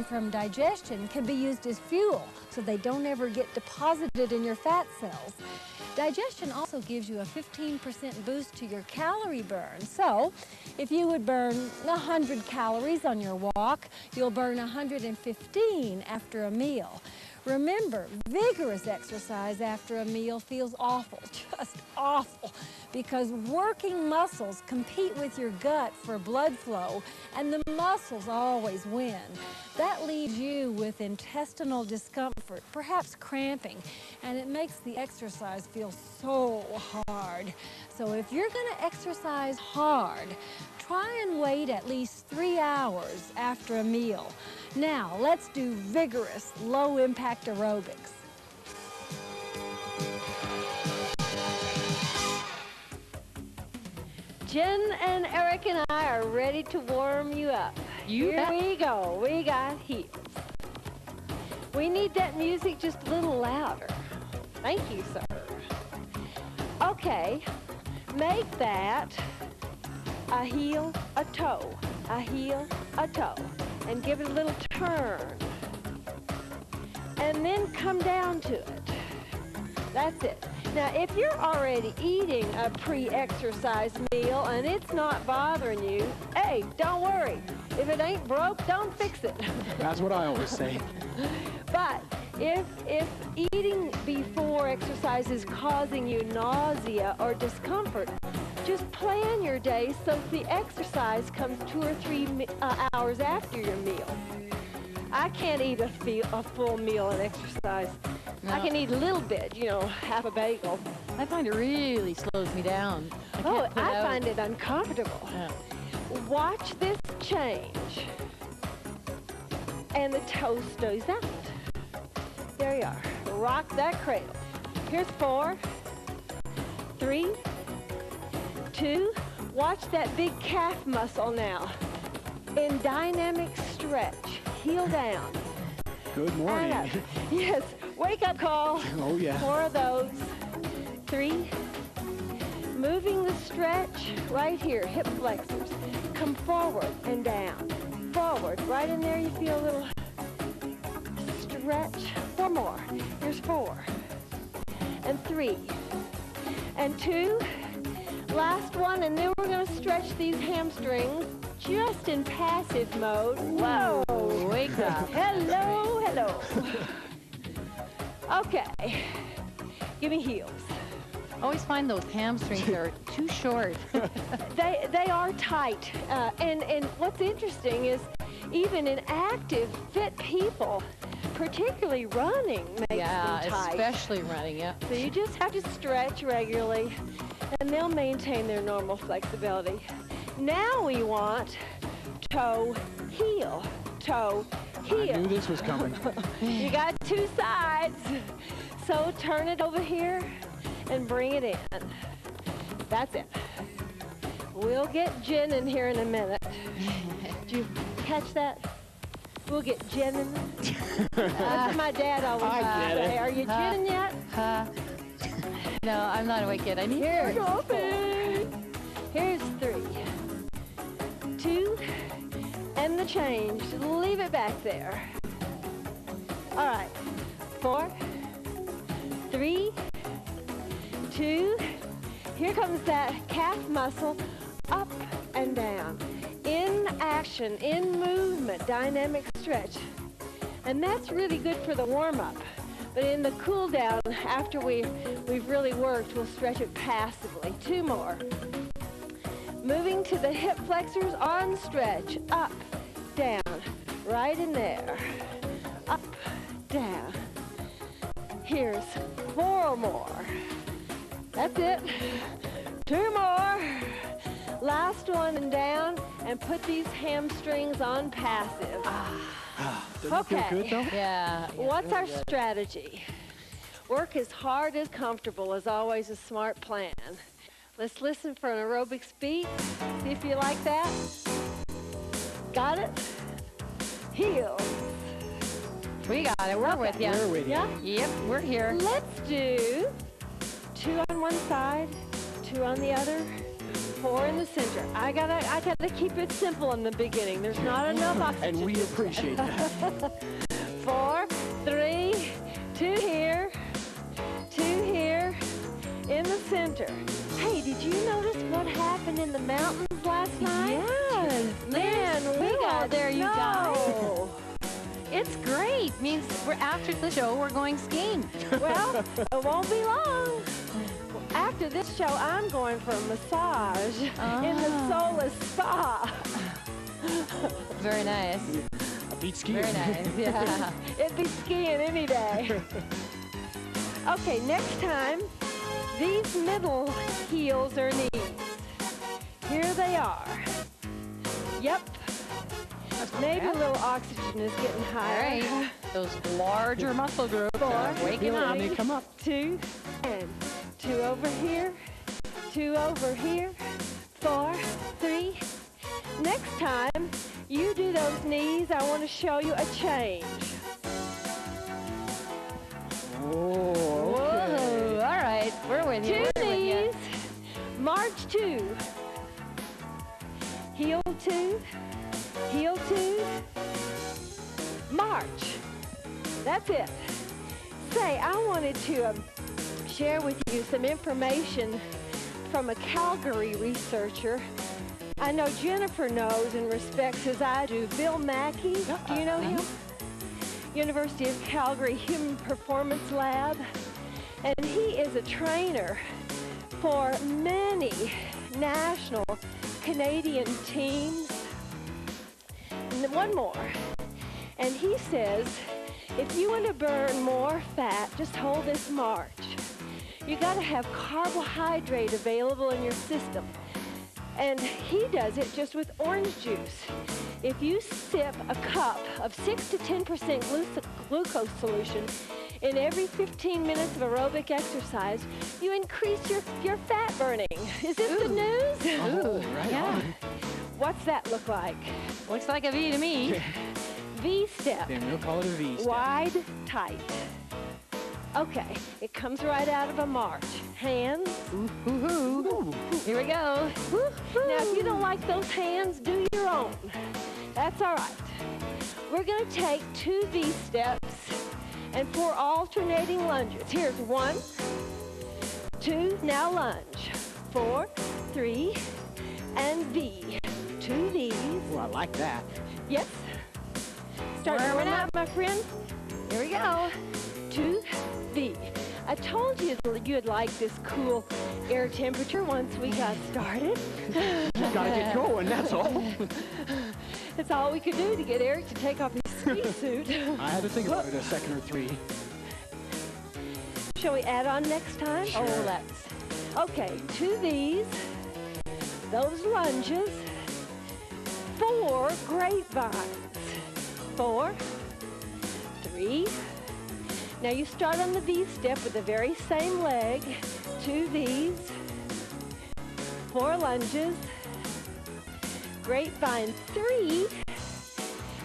from digestion can be used as fuel, so they don't ever get deposited in your fat cells. Digestion also gives you a 15% boost to your calorie burn. So if you would burn 100 calories on your walk, you'll burn 115 after a meal. Remember, vigorous exercise after a meal feels awful, just awful, because working muscles compete with your gut for blood flow, and the muscles always win. That leaves you with intestinal discomfort, perhaps cramping, and it makes the exercise feel so hard. So if you're going to exercise hard, try and wait at least 3 hours after a meal. Now, let's do vigorous, low-impact aerobics. Jen and Eric and I are ready to warm you up. Here we go. We got heels. We need that music just a little louder. Thank you, sir. Okay, make that a heel, a toe, a heel, a toe, and give it a little turn. And then come down to it. That's it. Now, if you're already eating a pre-exercise meal and it's not bothering you, hey, don't worry. If it ain't broke, don't fix it. That's what I always say. But if eating before exercise is causing you nausea or discomfort, just plan your day so the exercise comes 2 or 3 hours after your meal. I can't eat a full meal and exercise. No. I can eat a little bit, you know, half a bagel. I find it really slows me down. I find it uncomfortable. Yeah. Watch this change. And the toe stays out. There you are. Rock that cradle. Here's 4, 3, 2. Watch that big calf muscle now. In dynamic stretch. Heel down. Good morning. Yes. Wake up call. Oh, yeah. 4 of those. 3. Moving the stretch right here. Hip flexors. Come forward and down. Forward. Right in there you feel a little stretch. 4 more. Here's 4. And 3. And 2. Last one, and then we're going to stretch these hamstrings just in passive mode. Whoa! Wake up. Hello, hello. Okay. Give me heels. I always find those hamstrings are too short. They are tight. And what's interesting is even in active, fit people, particularly running makes them tight. Especially running, yeah. So you just have to stretch regularly, and they'll maintain their normal flexibility. Now we want toe, heel, toe, heel. I knew this was coming. You got 2 sides. So turn it over here and bring it in. That's it. We'll get Jen in here in a minute. Did you catch that? We'll get Jen in. That's what my dad always say. Are you Jen yet? No, I'm not awake yet. I need Here, here's 3, 2, and the change. Leave it back there. All right. 4, 3, 2. Here comes that calf muscle up and down. In action, in movement, dynamic stretch. And that's really good for the warm-up. But in the cool down, after we've really worked, we'll stretch it passively. 2 more. Moving to the hip flexors on stretch. Up, down, right in there. Up, down. Here's 4 more. That's it. 2 more. Last one and down, and put these hamstrings on passive. Doesn't it feel good, though? Yeah. What's our strategy? Work as hard as comfortable is always a smart plan. Let's listen for an aerobics beat. See if you like that. Got it? Heels. We got it. We're with you. We're with you. Yeah? Yep, we're here. Let's do 2 on one side, 2 on the other. 4 in the center. I gotta keep it simple in the beginning. There's not enough oxygen. And we appreciate that. 4, 3, 2 here, 2 here, in the center. Hey, did you notice what happened in the mountains last night? Yes. Man, we got there, you snow. It's great. Means we're after the show, we're going skiing. Well, it won't be long. After this show, I'm going for a massage in the Solar Spa. Very nice. I beat skiing. Very nice. Yeah. It'd be skiing any day. Okay, next time, these middle heels are knees. Here they are. Yep. Maybe a little oxygen is getting All higher. right. Those larger muscle groups 4, are waking up. When they come up. 2, and 2 over here, 2 over here, 4, 3. Next time you do those knees, I want to show you a change. Oh, Whoa. okay. All right. We're with you. 2 We're with knees, you. march 2, heel 2, heel 2, march. That's it. Say, I wanted to share with you some information from a Calgary researcher. I know Jennifer knows and respects as I do. Bill Mackey, do you know him? University of Calgary Human Performance Lab. And he is a trainer for many national Canadian teams. And one more. And he says, if you want to burn more fat, just hold this march. You got to have carbohydrate available in your system. And he does it just with orange juice. If you sip a cup of 6 to 10% glucose solution in every 15 minutes of aerobic exercise, you increase your fat burning. Is this good news? Oh, right on. What's that look like? Looks like a V to me. V-step. Then we'll call it a V step. Wide, tight. Okay, it comes right out of a march. Hands. Ooh. Here we go. Now, if you don't like those hands, do your own. That's all right. We're going to take 2 V-steps and 4 alternating lunges. Here's 1, 2, now lunge. 4, 3, and V. 2 V's. Oh, I like that. Yes. Start warming up, my friend. Here we go. 2 V. I told you you'd like this cool air temperature once we got started. Just gotta get going, that's all. It's all we could do to get Eric to take off his ski suit. I had to think about it a second or 3. Shall we add on next time? Sure. Oh, let's. Okay, 2 V's, those lunges, 4 grapevines. 4, 3. Now you start on the V step with the very same leg. 2 V's, 4 lunges, grapevine 3,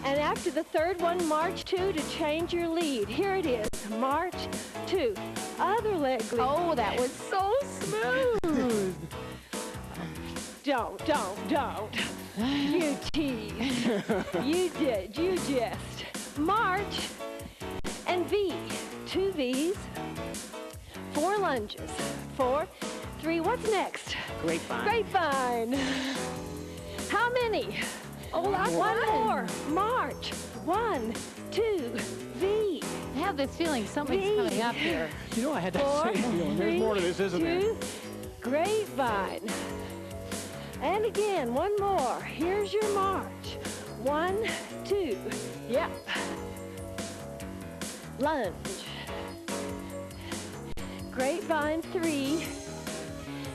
and after the third one, march 2 to change your lead. Here it is, march 2. Other leg lead. Oh, that was so smooth. Don't. You tease. You did, you just. March and V. 2 V's, 4 lunges. 4, 3, what's next? Grapevine. Grapevine. How many? Oh, one more. March. 1, 2, V. I have this feeling something's V. coming up here. You know, I had that 4, same feeling. There's more to this, isn't there? 2, grapevine. And again, one more. Here's your march. 1, 2. Yep. Lunge. Grapevine 3.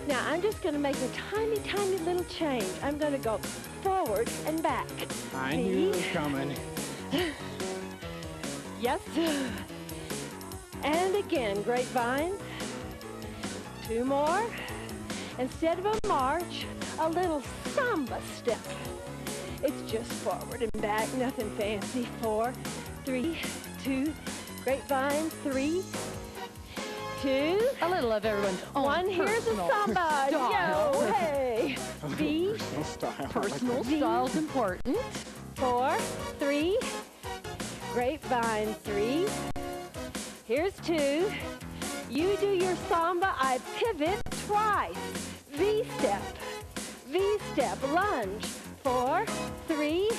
Now I'm just going to make a tiny, tiny little change. I'm going to go forward and back. I knew it was coming. Yes. And again, grapevine. 2 more. Instead of a march, a little samba step. It's just forward and back, nothing fancy. 4, 3, 2, grapevine 3. 2, A little of everyone's own 1. Here's a personal samba. style. Yo, hey. V, Personal style. Personal style's important. 4, 3. Grapevine, 3. Here's 2. You do your samba, I pivot twice. V-step, V-step, lunge. 4, 3.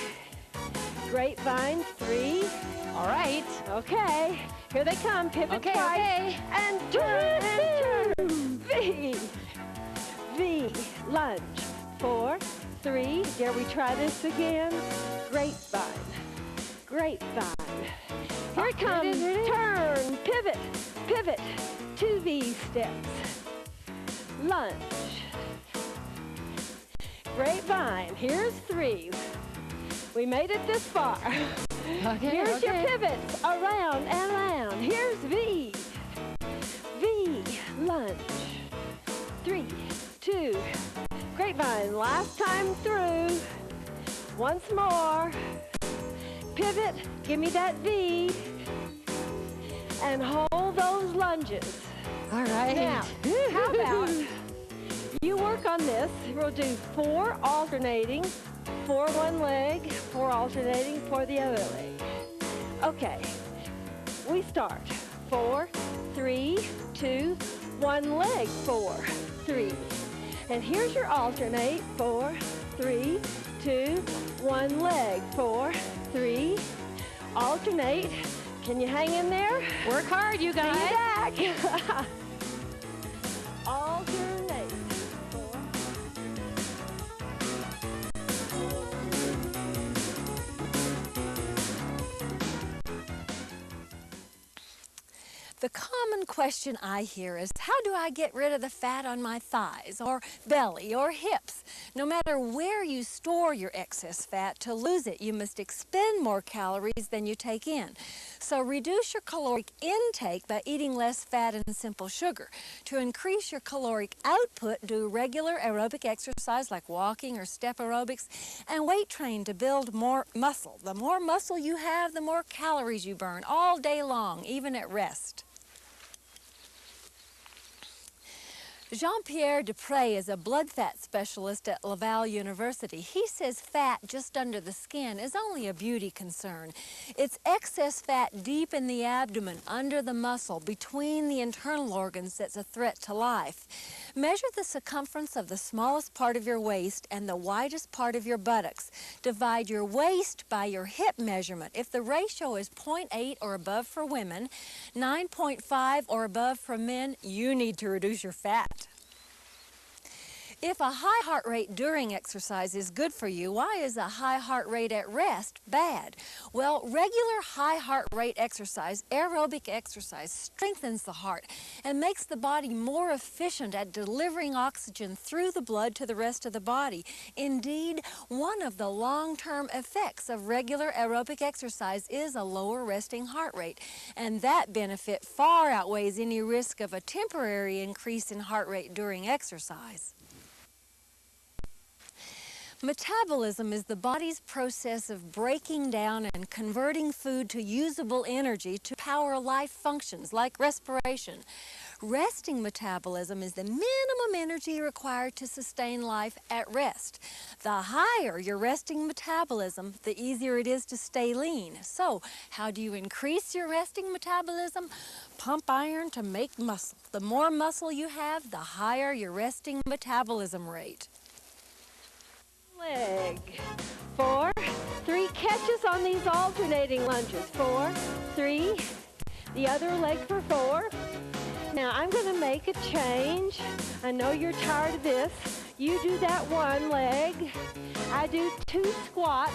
Grapevine, 3. All right. Okay, here they come, pivot Okay, twice. okay. And turn, and turn. V, V, lunge. 4, 3. Dare we try this again? Grapevine, grapevine. Here it comes, turn, pivot, pivot. 2 V steps. Lunge. Grapevine, here's 3. We made it this far. Okay, Here's your okay. pivots, around and around. Here's V. V, lunge. 3, 2. Grapevine, last time through. Once more. Pivot, give me that V. And hold those lunges. All right. Now, how about you work on this? We'll do 4 alternating, 4 one leg, 4 alternating for the other leg. Okay, we start. 4, 3, 2, 1 leg, 4, 3. And here's your alternate. 4, 3, 2, 1 leg, 4, 3. Alternate. Can you hang in there? Work hard, you guys. Bring it back. Alternate. 4. The common question I hear is, how do I get rid of the fat on my thighs or belly or hips? No matter where you store your excess fat, to lose it, you must expend more calories than you take in. So reduce your caloric intake by eating less fat and simple sugar. To increase your caloric output, do regular aerobic exercise like walking or step aerobics, and weight train to build more muscle. The more muscle you have, the more calories you burn all day long, even at rest. Jean-Pierre Dupré is a blood fat specialist at Laval University. He says fat just under the skin is only a beauty concern. It's excess fat deep in the abdomen, under the muscle, between the internal organs that's a threat to life. Measure the circumference of the smallest part of your waist and the widest part of your buttocks. Divide your waist by your hip measurement. If the ratio is 0.8 or above for women, 9.5 or above for men, you need to reduce your fat. If a high heart rate during exercise is good for you, why is a high heart rate at rest bad? Well, regular high heart rate exercise, aerobic exercise, strengthens the heart and makes the body more efficient at delivering oxygen through the blood to the rest of the body. Indeed, one of the long-term effects of regular aerobic exercise is a lower resting heart rate, and that benefit far outweighs any risk of a temporary increase in heart rate during exercise. Metabolism is the body's process of breaking down and converting food to usable energy to power life functions like respiration. Resting metabolism is the minimum energy required to sustain life at rest. The higher your resting metabolism, the easier it is to stay lean. So, how do you increase your resting metabolism? Pump iron to make muscle. The more muscle you have, the higher your resting metabolism rate. Leg. 4, 3 catches on these alternating lunges. 4, 3. The other leg for 4. Now I'm going to make a change. I know you're tired of this. You do that one leg. I do 2 squats,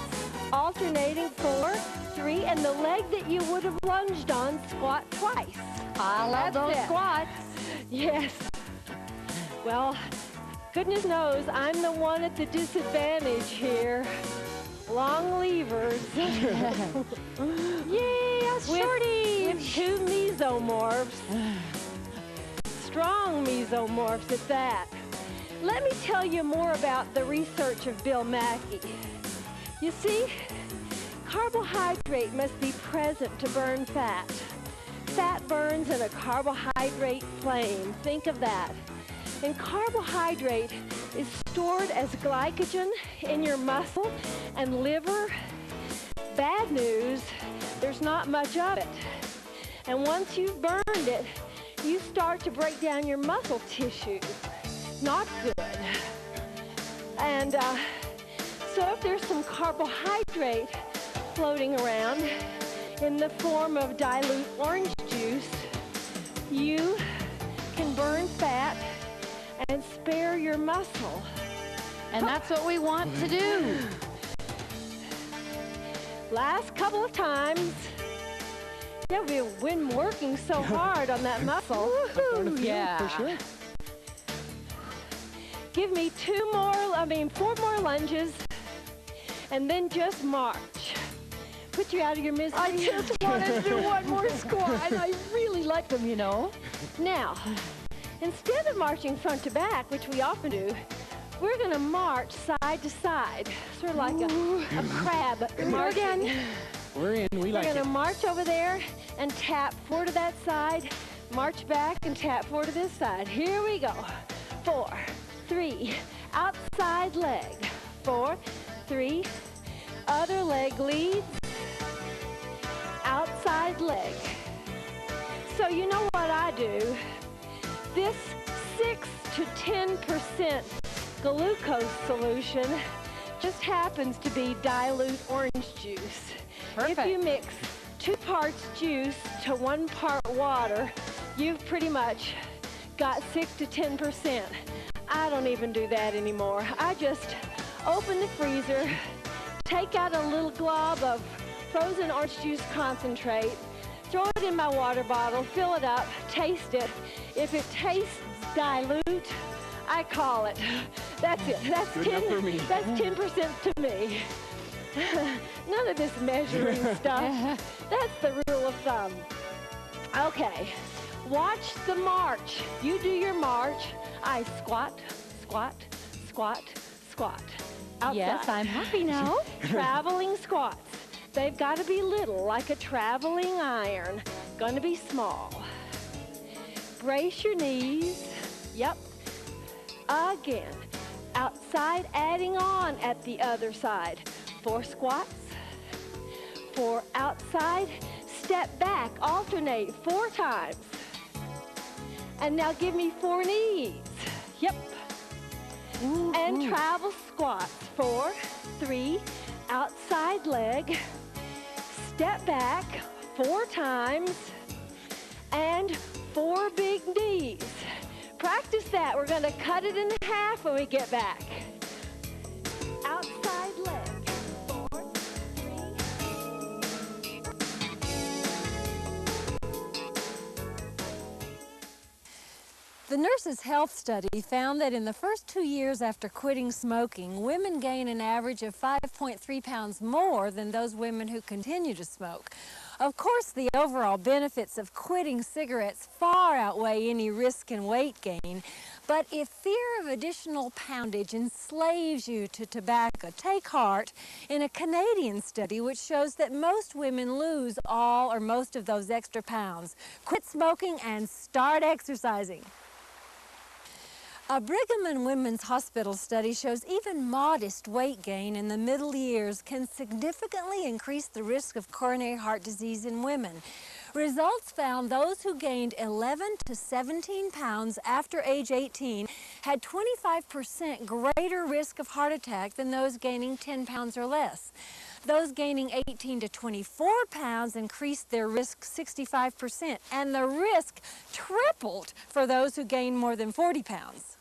alternating 4, 3, and the leg that you would have lunged on, squat twice. I love those squats. Yes. Well, goodness knows I'm the one at the disadvantage here. Long levers. Yeah, shorty. With 2 mesomorphs. Strong mesomorphs at that. Let me tell you more about the research of Bill Mackey. You see, carbohydrate must be present to burn fat. fat burns in a carbohydrate flame. Think of that. And carbohydrate is stored as glycogen in your muscle and liver. Bad news, there's not much of it. And once you've burned it, you start to break down your muscle tissues. Not good. And so if there's some carbohydrate floating around in the form of dilute orange juice, you can burn fat and spare your muscle. And that's what we want to do. Last couple of times. Yeah, we've been working so hard on that muscle. Yeah. For sure. Give me 4 more lunges, and then just march. Put you out of your misery. I just want to do one more squat. I really like them, you know. Now, instead of marching front to back, which we often do, we're going to march side to side, sort of like a crab marching. We're in. We like We're it. going to march over there and tap 4 to that side, march back and tap 4 to this side. Here we go. 4, 3, outside leg. 4, 3, other leg leads, outside leg. So you know what I do? This 6 to 10% glucose solution just happens to be dilute orange juice. Perfect. If you mix 2 parts juice to 1 part water, you've pretty much got 6 to 10%. I don't even do that anymore. I just open the freezer, take out a little glob of frozen orange juice concentrate, throw it in my water bottle, fill it up, taste it. If it tastes dilute, I call it. That's it. That's Good enough for me. That's 10% to me. None of this measuring stuff. That's the rule of thumb. Okay, watch the march. You do your march. I squat, squat, squat, squat. Outside. Yes, I'm happy now. Traveling squats. They've got to be little, like a traveling iron. Going to be small. Brace your knees. Yep. Again. Outside, adding on at the other side. 4 squats. 4 outside. Step back. Alternate 4 times. And now give me 4 knees. Yep. And travel squats. 4, 3, outside leg. Step back 4 times. And 4 big knees. Practice that. We're going to cut it in half when we get back. Outside leg. 4, 3. The Nurses' Health Study found that in the first 2 years after quitting smoking, women gain an average of 5.3 pounds more than those women who continue to smoke. Of course, the overall benefits of quitting cigarettes far outweigh any risk in weight gain, but if fear of additional poundage enslaves you to tobacco, take heart in a Canadian study which shows that most women lose all or most of those extra pounds. Quit smoking and start exercising. A Brigham and Women's Hospital study shows even modest weight gain in the middle years can significantly increase the risk of coronary heart disease in women. Results found those who gained 11 to 17 pounds after age 18 had 25% greater risk of heart attack than those gaining 10 pounds or less. Those gaining 18 to 24 pounds increased their risk 65%, and the risk tripled for those who gained more than 40 pounds.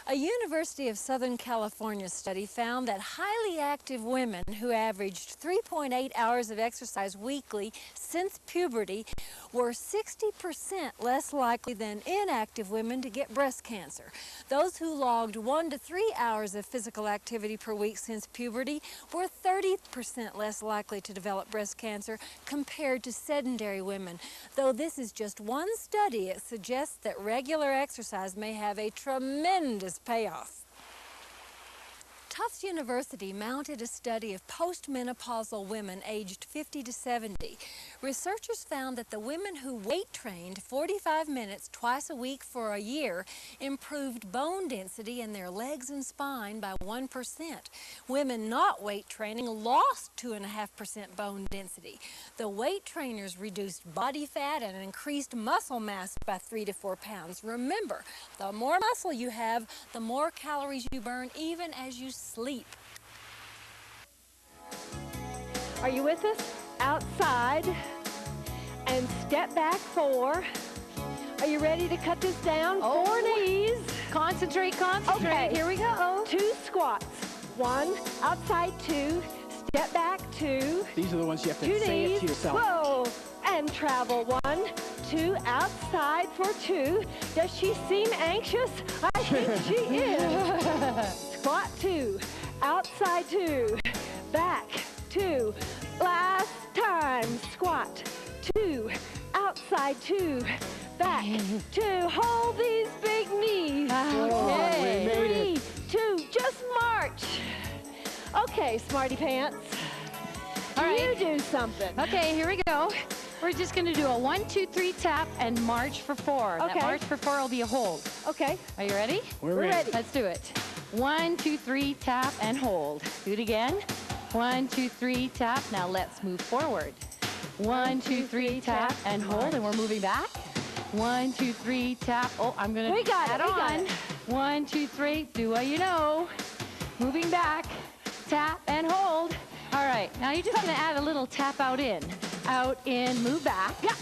A University of Southern California study found that highly active women who averaged 3.8 hours of exercise weekly since puberty were 60% less likely than inactive women to get breast cancer. Those who logged 1 to 3 hours of physical activity per week since puberty were 30% less likely to develop breast cancer compared to sedentary women. Though this is just one study, it suggests that regular exercise may have a tremendous payoff. Tufts University mounted a study of postmenopausal women aged 50 to 70. Researchers found that the women who weight trained 45 minutes twice a week for a year improved bone density in their legs and spine by 1%. Women not weight training lost 2.5% bone density. The weight trainers reduced body fat and increased muscle mass by 3 to 4 pounds. Remember, the more muscle you have, the more calories you burn even as you sleep. Are you with us? Outside and step back 4. Are you ready to cut this down? 4 knees. Concentrate, concentrate. Okay. Here we go. 2 squats. 1, outside 2, step back 2. These are the ones you have to 2 say knees. it to yourself. Whoa. And travel 1, 2, outside for 2. Does she seem anxious? I think she is. Squat 2, outside 2, back 2. Last time, squat 2, outside 2, back 2. Hold these big knees. Okay. We made 3, 2, just march. Okay, smarty pants. All right. You do something. Okay, here we go. We're just going to do a 1, 2, 3 tap and march for 4. Okay. That march for 4 will be a hold. Okay. Are you ready? We're We're ready. ready. Let's do it. 1, 2, 3, tap and hold. Do it again. 1, 2, 3, tap. Now let's move forward. 1, 2, 3, tap and hold, and we're moving back. 1, 2, 3, tap. Oh, I'm gonna We got it, add we got on. it. 1, 2, 3. Do what you know. Moving back. Tap and hold. All right. Now you're just gonna add a little tap out in. Out in. Move back. Yeah.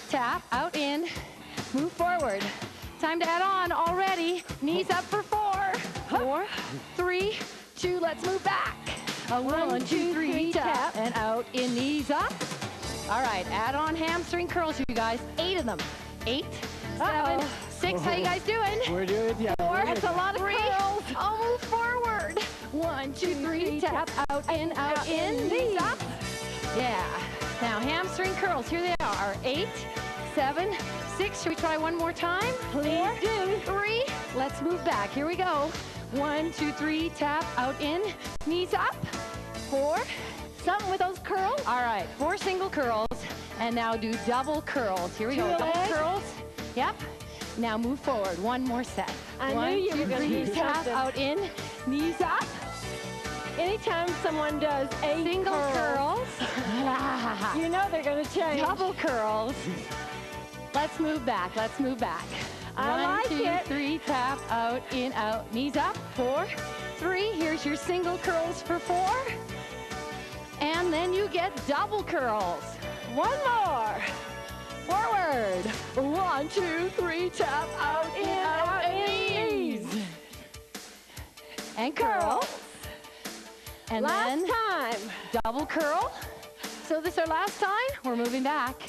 Tap out in. Move forward. Time to add on already. Knees up for 4. 4, 3, 2. Let's move back. A 1, 2, 3 tap and out in. Knees up. All right. Add on hamstring curls, you guys. 8 of them. 8, 7, 6. How you guys doing? We're doing it. Yeah. 4. That's a lot of 3. curls. I'll move forward. 1, 2, 3. Tap out in. Out in. Knees up. Yeah. Now hamstring curls. Here they are. 8, 7, 6. Should we try one more time? Please 4, do. 3. Let's move back. Here we go. 1, 2, 3. Tap out in. Knees up. 4. Something with those curls? All right. 4 single curls. And now do double curls. Here we go. 2 Double legs. curls. Yep. Now move forward. One more set. I knew 1, you were 2, gonna 3. do Tap something. out in. Knees up. Anytime someone does 8 Single curls. you know they're going to change. Double curls. Let's move back. Let's move back. I 1, like 2, it. 3. Tap out in. Out. Knees up. 4, 3. Here's your single curls for 4. And then you get double curls. One more. Forward. 1, 2, 3. Tap out in. Out in. Knees. And curl. And Last then time. double curl. So this is our last time. We're moving back.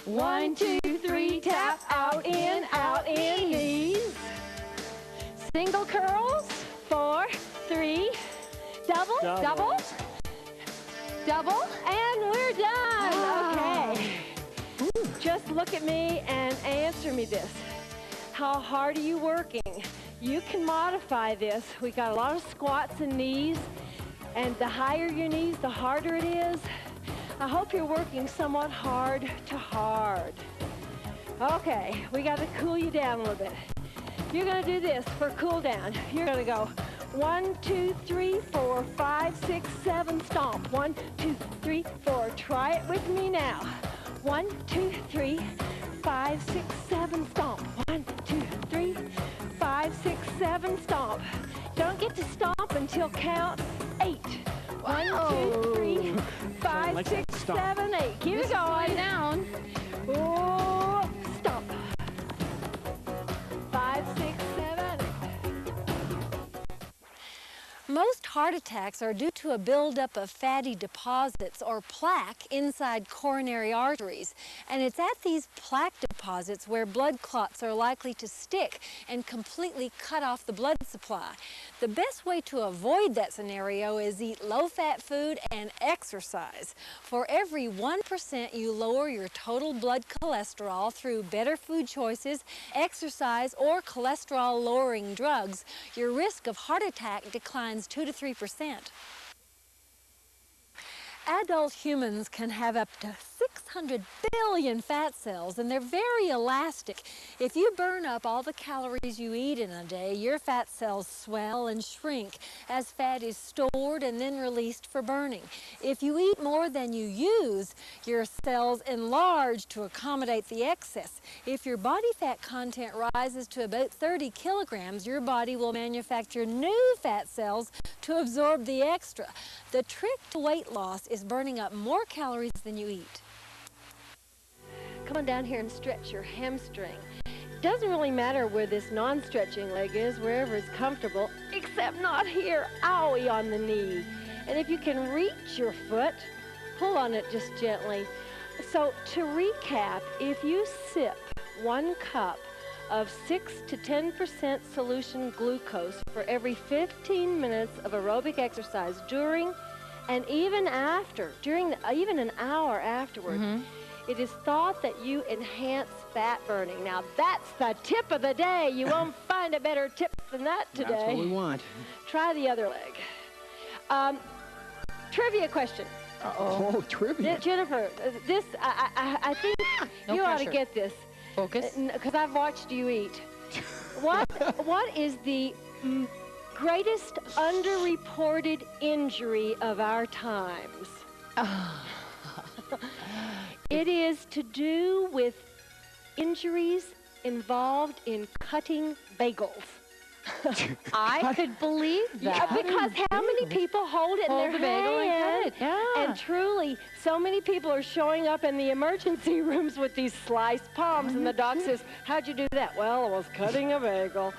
1, 2, 3. Tap out in. Out in. Knees. Single curls. 4, 3. Double. Double. Double. And we're done. Wow. Okay. Just look at me and answer me this. How hard are you working? You can modify this. We got a lot of squats and knees. And the higher your knees, the harder it is. I hope you're working somewhat hard to hard. Okay, we got to cool you down a little bit. You're going to do this for cool down. You're going to go 1, 2, 3, 4, 5, 6, 7, stomp. 1, 2, 3, 4. Try it with me now. 1, 2, 3, 5, 6, 7, stomp. 1, 2, 3, 5, 6, 7, stomp. Don't get to stomp until count 8. 1, 2, 3, 5, like 6, that stomp. 7, 8. Keep it Slow going. down. Oh, stomp. 5, 6, 7, 8. Most heart attacks are due to a buildup of fatty deposits or plaque inside coronary arteries. And it's at these plaque deposits where blood clots are likely to stick and completely cut off the blood supply. The best way to avoid that scenario is eat low-fat food and exercise. For every 1% you lower your total blood cholesterol through better food choices, exercise, or cholesterol-lowering drugs, your risk of heart attack declines 2 to 3%. Adult humans can have up to 600 billion fat cells, and they're very elastic. If you burn up all the calories you eat in a day, your fat cells swell and shrink as fat is stored and then released for burning. If you eat more than you use, your cells enlarge to accommodate the excess. If your body fat content rises to about 30 kilograms, your body will manufacture new fat cells to absorb the extra. The trick to weight loss is burning up more calories than you eat. Come on down here and stretch your hamstring. Doesn't really matter where this non-stretching leg is, wherever it's comfortable, except not here, owie on the knee. And if you can reach your foot, pull on it just gently. So to recap, if you sip 1 cup of 6 to 10% solution glucose for every 15 minutes of aerobic exercise during and even after, even an hour afterward, it is thought that you enhance fat burning. Now that's the tip of the day. You won't find a better tip than that today. That's what we want. Try the other leg. Trivia question. Oh, trivia. Jennifer, this, I think No you ought pressure. to get this. Focus. Because I've watched you eat. What is the greatest underreported injury of our times? It is to do with injuries involved in cutting bagels. I could believe that. Yeah, because how many people hold it in Hold their the bagel and cut hand? it, yeah. And truly, so many people are showing up in the emergency rooms with these sliced palms, and the doc says, "How'd you do that?" "Well, I was cutting a bagel."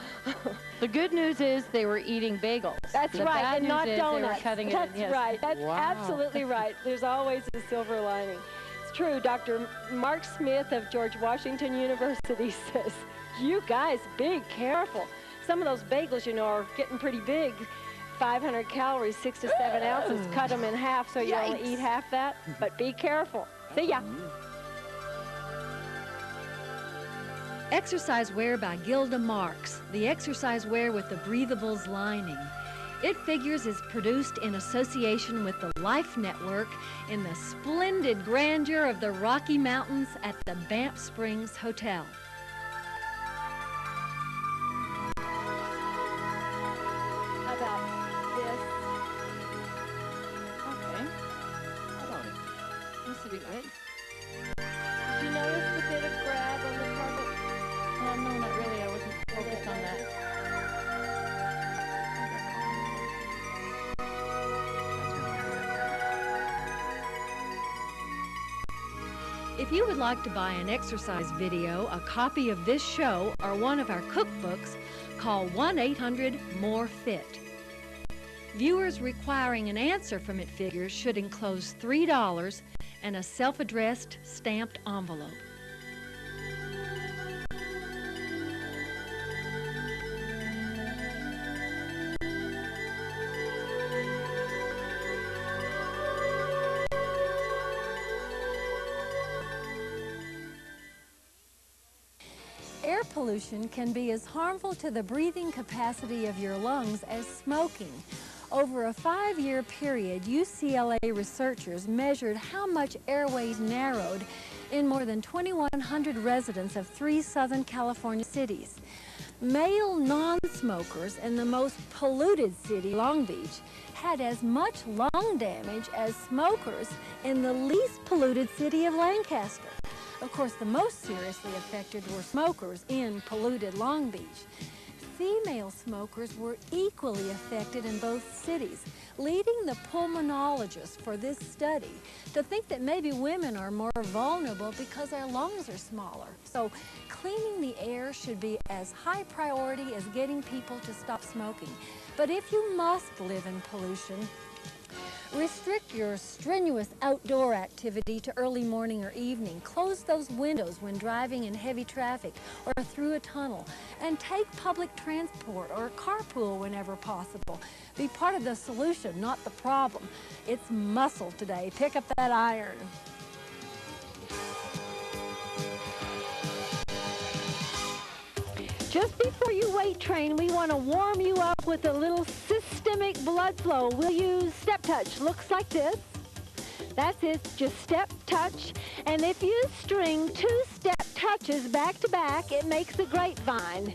The good news is they were eating bagels. That's the right, bad and news not is donuts. They were cutting That's it. Yes. right. That's Wow. absolutely right. There's always a silver lining. It's true. Dr. Mark Smith of George Washington University says, "You guys, be careful. Some of those bagels, you know, are getting pretty big. 500 calories, 6 to 7 ounces. Cut them in half so you only eat half that. But be careful." See ya. Exercise Wear by Gilda Marks, the exercise wear with the breathables lining. It Figures is produced in association with the Life Network in the splendid grandeur of the Rocky Mountains at the Banff Springs Hotel. How about this? Okay. How about it? This would be good. Did you notice the bit of grab on the carpet? No, not really. I wasn't focused on that. If you would like to buy an exercise video, a copy of this show, or one of our cookbooks, call 1-800-MORE-FIT. Viewers requiring an answer from It Figures should enclose $3 and a self-addressed stamped envelope. Air pollution can be as harmful to the breathing capacity of your lungs as smoking. Over a 5-year period, UCLA researchers measured how much airways narrowed in more than 2,100 residents of 3 Southern California cities. Male non-smokers in the most polluted city, Long Beach, had as much lung damage as smokers in the least polluted city of Lancaster. Of course, the most seriously affected were smokers in polluted Long Beach. Female smokers were equally affected in both cities, leading the pulmonologists for this study to think that maybe women are more vulnerable because their lungs are smaller. So cleaning the air should be as high priority as getting people to stop smoking. But if you must live in pollution, Restrict your strenuous outdoor activity to early morning or evening. Close those windows when driving in heavy traffic or through a tunnel. And take public transport or carpool whenever possible. Be part of the solution, not the problem. It's muscle today. Pick up that iron. Just before you weight train, we want to warm you up with a little systemic blood flow. We'll use step touch. Looks like this. That's it, just step touch. And if you string 2 step touches back to back, it makes a grapevine.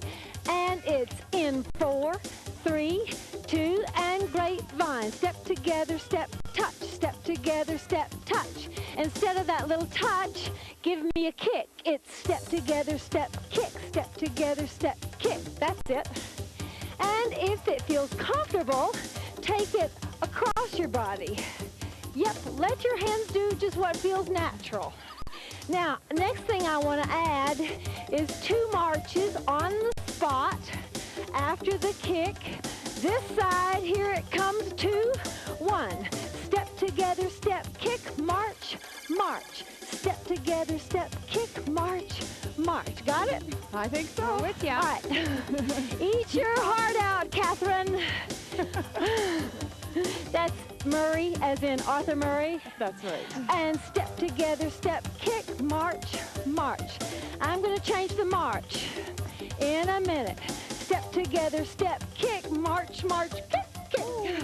And it's in 4, 3, 2, and grapevine. Step together, step touch. Step together, step touch. Instead of that little touch, give me a kick. It's step together, step kick. Step together, step kick. That's it. And if it feels comfortable, take it across your body. Yep, let your hands do just what feels natural. Now, next thing I want to add is 2 marches on the spot after the kick. This side, here it comes, 2, 1. Step together, step, kick, march, march. Step together, step, kick, march, march. Got it? I think so. With ya. All right. Eat your heart out, Catherine. That's Murray, as in Arthur Murray. That's right. And step together, step, kick, march, march. I'm going to change the march in a minute. Step together, step, kick, march, march, kick, kick.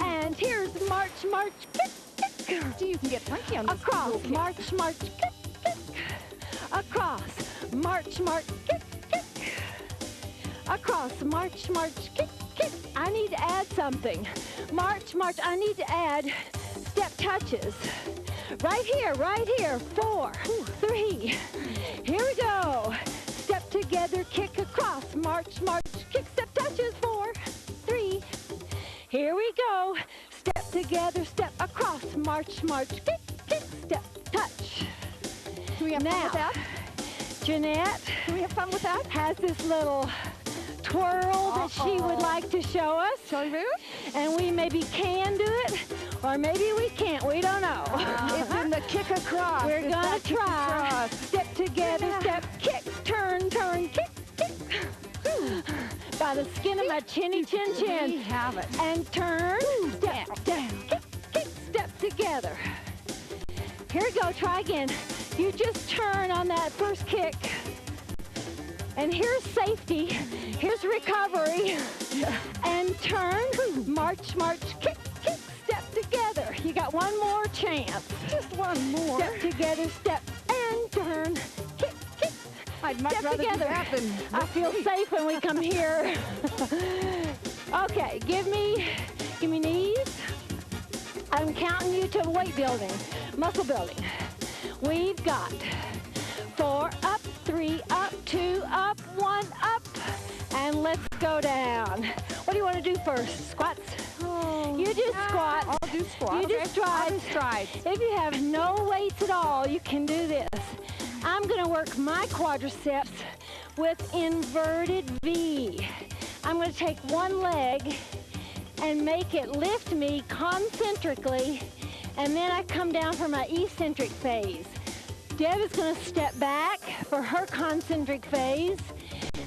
And here's march, march, kick, kick. Gee, you can get funky on this. Across, march, march, kick, kick. Across, march, march, kick, kick. Across, march, march, kick, kick. I need to add something. March, march, I need to add step touches. Right here, 4, 3. Here we go. Step together, kick across, march, march, kick, step touches, 4, 3. Here we go. Step together, step across, march, march, kick, kick, step, touch. Do we have fun with that? Jeanette, Do we have fun with that? has this little twirl that she would like to show us. Shall we do it? And we maybe can do it, or maybe we can't. We don't know. It's in the kick across. We're It's going that to kick try. across. Step together, step, kick, turn, turn, kick, kick. By the skin of my chinny chin We chin. have it. And turn, step, down, kick, kick, step together. Here we go, try again. You just turn on that first kick. And here's safety. Here's recovery. And turn, march, march, kick, kick, step together. You got one more chance. Just one more. Step together, step, and turn, kick, kick. I'd much Step rather together. do that than I feel safe when we come here. Okay, give me knees. I'm counting you to weight building, muscle building. We've got 4 up, 3 up, 2 up, 1 up, and let's go down. What do you want to do first? Squats? You do squats. I'll do squats. You do strides. Strides. If you have no weights at all, you can do this. I'm going to work my quadriceps with inverted V. I'm going to take one leg and make it lift me concentrically, and then I come down for my eccentric phase. Deb is going to step back for her concentric phase,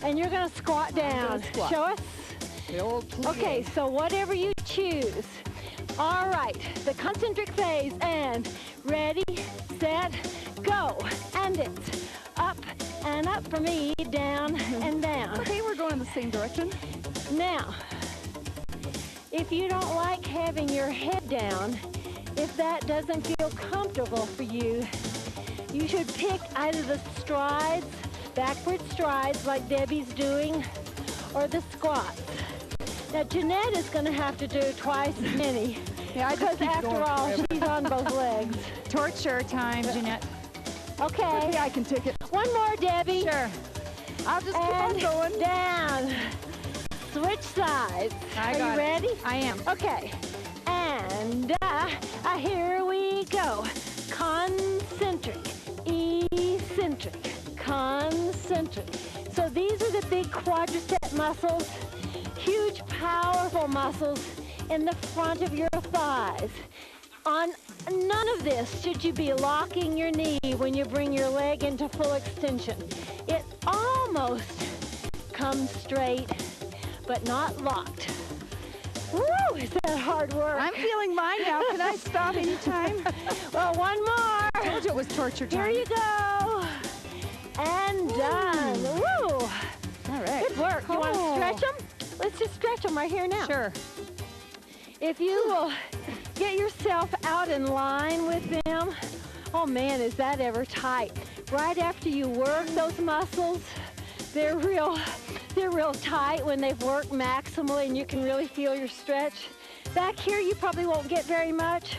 and you're going to squat down. Squat. Show us. The old plie. Okay, so whatever you choose. All right, the concentric phase, and ready, set, go. And it's up and up for me, down and down. Okay, we're going in the same direction. Now, if you don't like having your head down, if that doesn't feel comfortable for you, you should pick either the strides, backward strides like Debbie's doing, or the squats. Now, Jeanette is going to have to do twice as many. Yeah, I just Because keep after going all, forever. she's on both legs. Torture time, Jeanette. Okay. Maybe I can take it. One more, Debbie. Sure. I'll just keep on And going. down. Switch sides. I Are got you it. ready? I am. Okay. And here we go. Concentric, eccentric, concentric. So these are the big quadricep muscles, huge, powerful muscles in the front of your thighs. On none of this should you be locking your knee when you bring your leg into full extension. It almost comes straight, but not locked. Woo, is that hard work? I'm feeling mine now. Can I stop anytime? Well, one more. I told you it was torture time. Here you go. And done. Woo. All right. Good work. You want to stretch them? Let's just stretch them right here now. Sure. If you will get yourself out in line with them, oh man, is that ever tight. Right after you work those muscles, they're real tight when they've worked maximally and you can really feel your stretch. Back here, you probably won't get very much,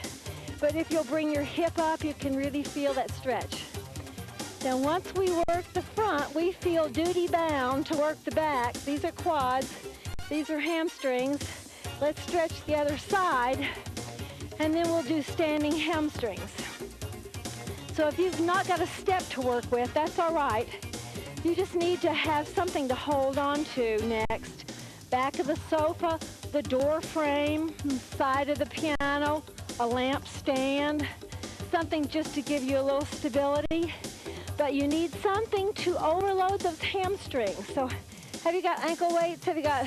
but if you'll bring your hip up, you can really feel that stretch. Now, once we work the front, we feel duty-bound to work the back. These are quads. These are hamstrings. Let's stretch the other side, and then we'll do standing hamstrings. So if you've not got a step to work with, that's all right. You just need to have something to hold on to next. Back of the sofa, the door frame, side of the piano, a lamp stand, something just to give you a little stability. But you need something to overload those hamstrings. So have you got ankle weights? Have you got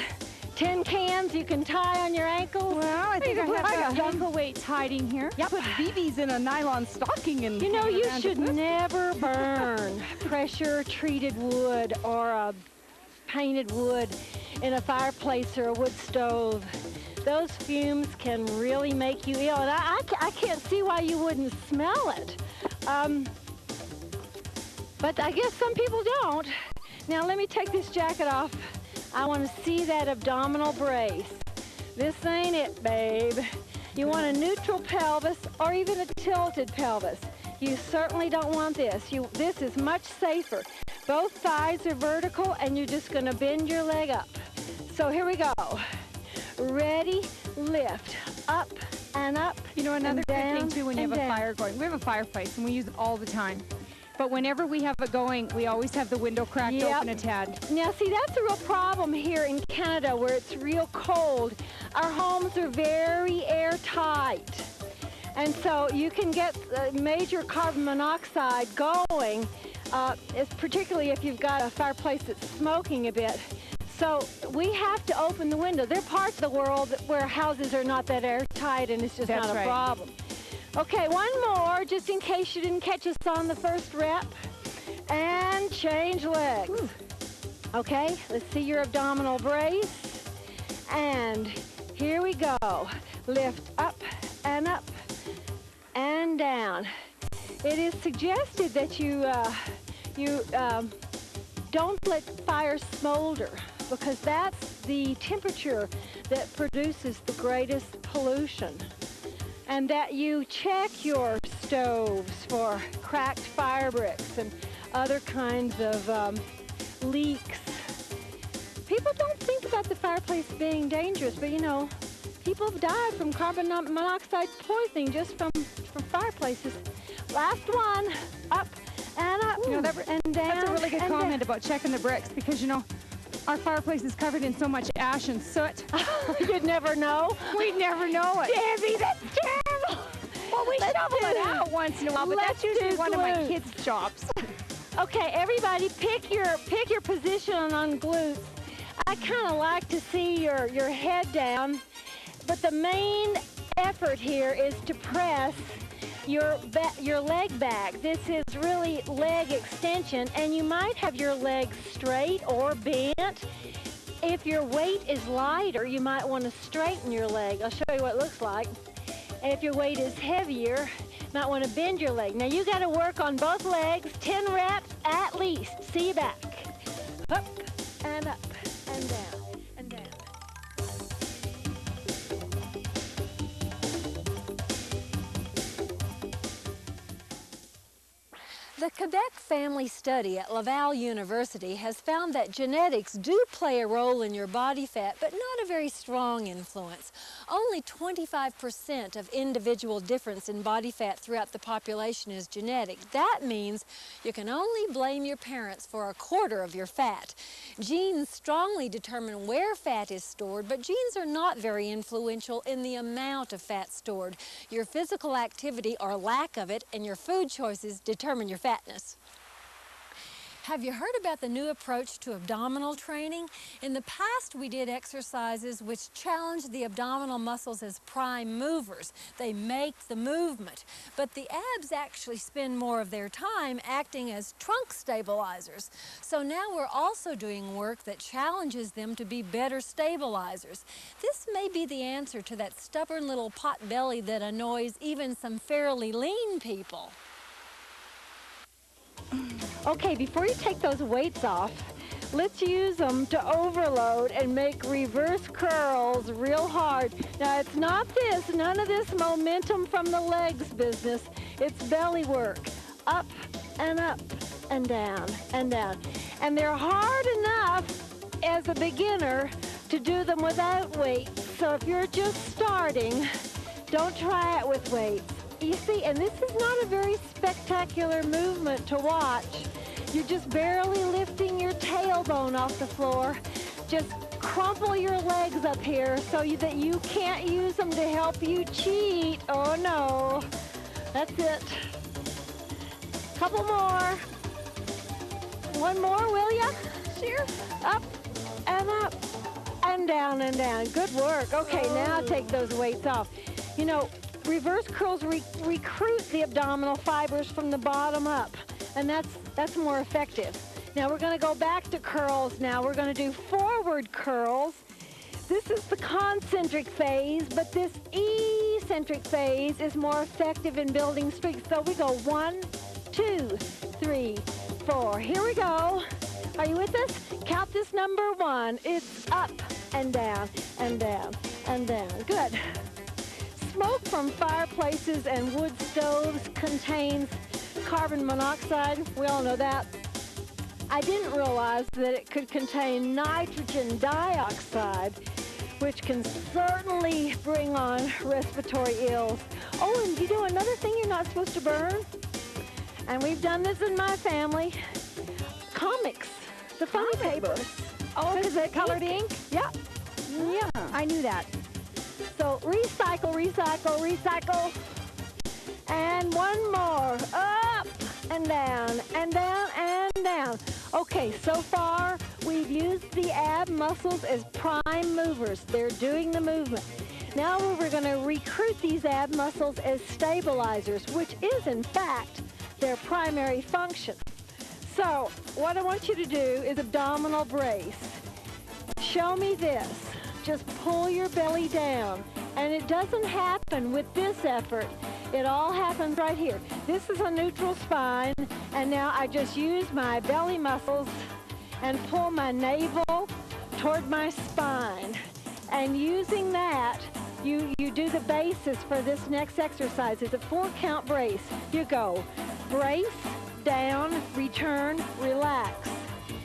tin cans you can tie on your ankles? Well, I think I have ankle weights hiding here. Yep. Put BBs in a nylon stocking and You know, you should never burn pressure-treated wood or a painted wood in a fireplace or a wood stove. Those fumes can really make you ill, and I can't see why you wouldn't smell it. But I guess some people don't. Now let me take this jacket off. I want to see that abdominal brace. This ain't it, babe. You want a neutral pelvis or even a tilted pelvis. You certainly don't want this. This is much safer. Both thighs are vertical and you're just going to bend your leg up. So here we go. Ready, lift, up and up. You know, another and good down, thing too when you have and a down. fire going. We have a fireplace and we use it all the time. But whenever we have it going, we always have the window cracked open a tad. Now, see, that's a real problem here in Canada where it's real cold. Our homes are very airtight. And so you can get major carbon monoxide going, particularly if you've got a fireplace that's smoking a bit. So we have to open the window. There are parts of the world where houses are not that airtight and it's just not a problem. Okay, one more, just in case you didn't catch us on the first rep. And change legs. Ooh. Okay, let's see your abdominal brace. And here we go. Lift up and down. It is suggested that you don't let fire smolder because that's the temperature that produces the greatest pollution. And that you check your stoves for cracked fire bricks and other kinds of leaks. People don't think about the fireplace being dangerous, but you know, people have died from carbon monoxide poisoning just from fireplaces. Last one, up and up, You know, and down. That's a really good and comment down. about checking the bricks because, you know, our fireplace is covered in so much ash and soot. You'd never know. We'd never know it. Debbie, that's terrible. Well, we shovel it out once in a while, but that's usually one of my glutes. kids' jobs. Okay, everybody, pick your position on glutes. I kind of like to see your head down, but the main effort here is to press your leg back. This is really leg extension, and you might have your legs straight or bent. If your weight is lighter, you might want to straighten your leg. I'll show you what it looks like. And if your weight is heavier, you might want to bend your leg. Now you got to work on both legs, 10 reps at least. See you back. Up and up and down and down. The Quebec Family Study at Laval University has found that genetics do play a role in your body fat, but not a very strong influence. Only 25% of individual difference in body fat throughout the population is genetic. That means you can only blame your parents for a quarter of your fat. Genes strongly determine where fat is stored, but genes are not very influential in the amount of fat stored. Your physical activity or lack of it and your food choices determine your fatness. Have you heard about the new approach to abdominal training? In the past, we did exercises which challenged the abdominal muscles as prime movers. They make the movement. But the abs actually spend more of their time acting as trunk stabilizers. So now we're also doing work that challenges them to be better stabilizers. This may be the answer to that stubborn little pot belly that annoys even some fairly lean people. Okay, before you take those weights off, let's use them to overload and make reverse curls real hard. Now, it's not this, none of this momentum from the legs business. It's belly work, up and down and down. And they're hard enough as a beginner to do them without weights. So if you're just starting, don't try it with weights. You see, and this is not a very spectacular movement to watch. You're just barely lifting your tailbone off the floor. Just crumple your legs up here so that you can't use them to help you cheat. Oh no. That's it. Couple more. One more, will ya? Sure. Up and down and down. Good work. Okay, now take those weights off. You know, reverse curls recruit the abdominal fibers from the bottom up, and that's more effective. Now we're going to go back to curls now. We're going to do forward curls. This is the concentric phase, but this eccentric phase is more effective in building strength. So we go 1, 2, 3, 4. Here we go. Are you with us? Count this number 1. It's up and down and down and down. Good. Smoke from fireplaces and wood stoves contains carbon monoxide. We all know that. I didn't realize that it could contain nitrogen dioxide, which can certainly bring on respiratory ills. Oh, and you know another thing you're not supposed to burn? And we've done this in my family. Comics, the funny papers. Oh, because they're colored ink? Yeah. Yeah, I knew that. So recycle, recycle, recycle. And one more. Up and down and down and down. Okay, so far we've used the ab muscles as prime movers. They're doing the movement. Now we're going to recruit these ab muscles as stabilizers, which is in fact their primary function. So what I want you to do is abdominal brace. Show me this. Just pull your belly down. And it doesn't happen with this effort. It all happens right here. This is a neutral spine, and now I just use my belly muscles and pull my navel toward my spine. And using that, you do the basis for this next exercise. It's a 4-count brace. You go brace, down, return, relax.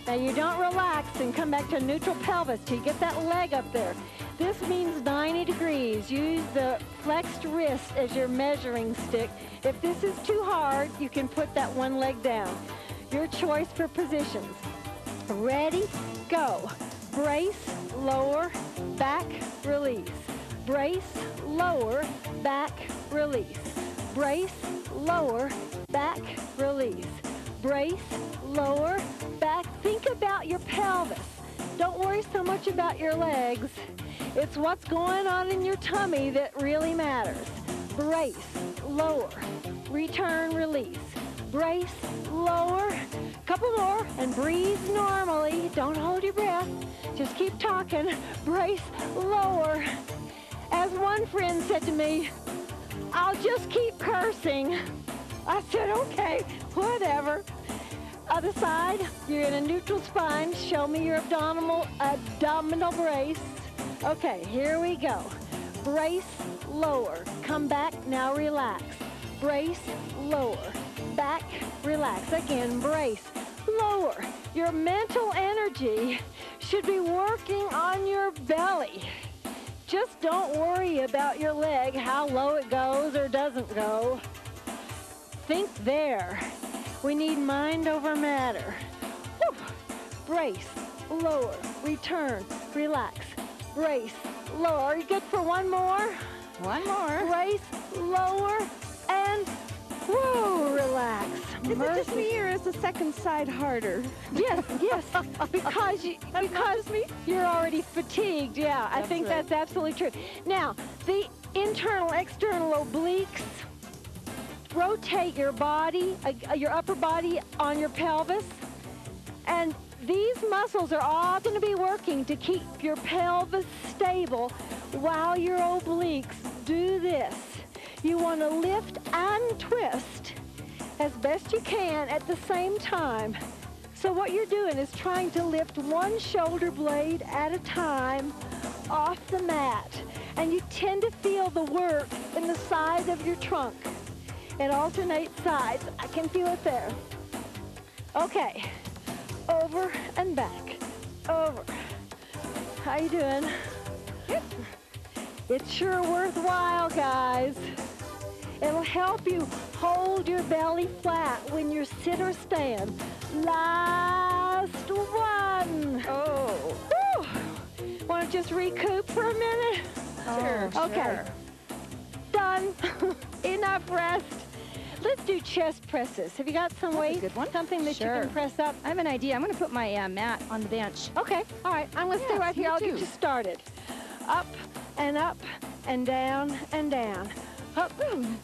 Now you don't relax and come back to neutral pelvis till you get that leg up there. This means 90 degrees. Use the flexed wrist as your measuring stick. If this is too hard, you can put that one leg down. Your choice for positions. Ready, go. Brace, lower, back, release. Brace, lower, back, release. Brace, lower, back, release. Brace, lower, back. Think about your pelvis. Don't worry so much about your legs. It's what's going on in your tummy that really matters. Brace, lower, return, release. Brace, lower, couple more, and breathe normally. Don't hold your breath. Just keep talking. Brace, lower. As one friend said to me, I'll just keep cursing. I said, okay, whatever. Other side, you're in a neutral spine. Show me your abdominal brace. Okay, here we go. Brace, lower. Come back, now relax. Brace, lower. back, relax. Again, brace, lower. Your mental energy should be working on your belly. Just don't worry about your leg, how low it goes or doesn't go. Think there. We need mind over matter. Whew. Brace, lower, return, relax. Brace, lower. Are you good for one more? One more. Brace, lower, and whoa, relax. Is it just me, or is the second side harder? Yes, because you're already fatigued. Yeah, I think that's absolutely true. Now, the internal, external obliques, rotate your body, your upper body on your pelvis, and these muscles are all going to be working to keep your pelvis stable while your obliques do this. You want to lift and twist as best you can at the same time. So what you're doing is trying to lift one shoulder blade at a time off the mat. And you tend to feel the work in the side of your trunk. It alternates sides. I can feel it there. Okay. Over and back. Over. How you doing? Good. It's sure worthwhile, guys. It'll help you hold your belly flat when you sit or stand. Last one. Oh. Whew. Want to just recoup for a minute? Sure. Okay. Sure. Done. Enough rest. Let's do chest presses. Have you got some weight? Good one. Something that you Sure. can press up? I have an idea. I'm going to put my mat on the bench. Okay. All right. I'm going to stay right here. me I'll too. get you started. Up and down and down. Up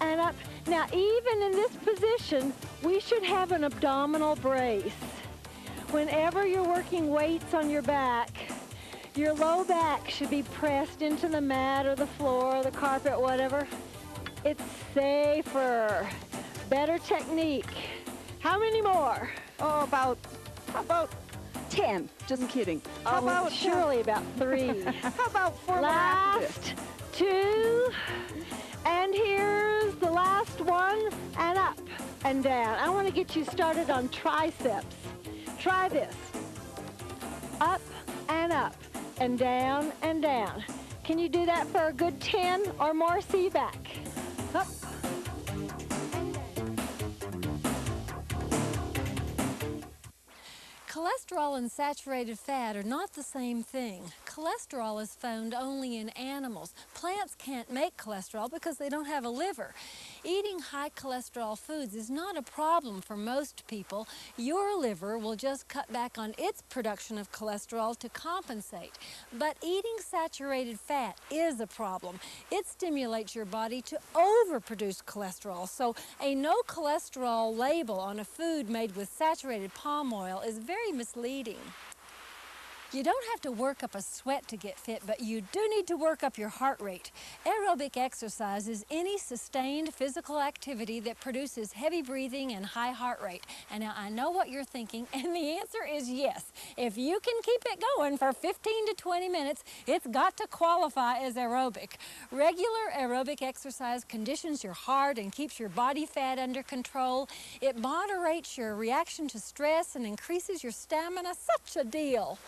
and up. Now, even in this position, we should have an abdominal brace. Whenever you're working weights on your back, your low back should be pressed into the mat or the floor or the carpet, whatever. It's safer. Better technique. How many more? Oh, how about 10? Just kidding. How about surely about 3. How about 4 more after this? Last 2. And here's the last one, and up and down. I want to get you started on triceps. Try this. Up and down and down. Can you do that for a good 10 or more? See you back. Up. Cholesterol and saturated fat are not the same thing. Cholesterol is found only in animals. Plants can't make cholesterol because they don't have a liver. Eating high cholesterol foods is not a problem for most people. Your liver will just cut back on its production of cholesterol to compensate. But eating saturated fat is a problem. It stimulates your body to overproduce cholesterol. So a no cholesterol label on a food made with saturated palm oil is very misleading. You don't have to work up a sweat to get fit, but you do need to work up your heart rate. Aerobic exercise is any sustained physical activity that produces heavy breathing and high heart rate. And now I know what you're thinking, and the answer is yes. If you can keep it going for 15 to 20 minutes, it's got to qualify as aerobic. Regular aerobic exercise conditions your heart and keeps your body fat under control. It moderates your reaction to stress and increases your stamina. Such a deal.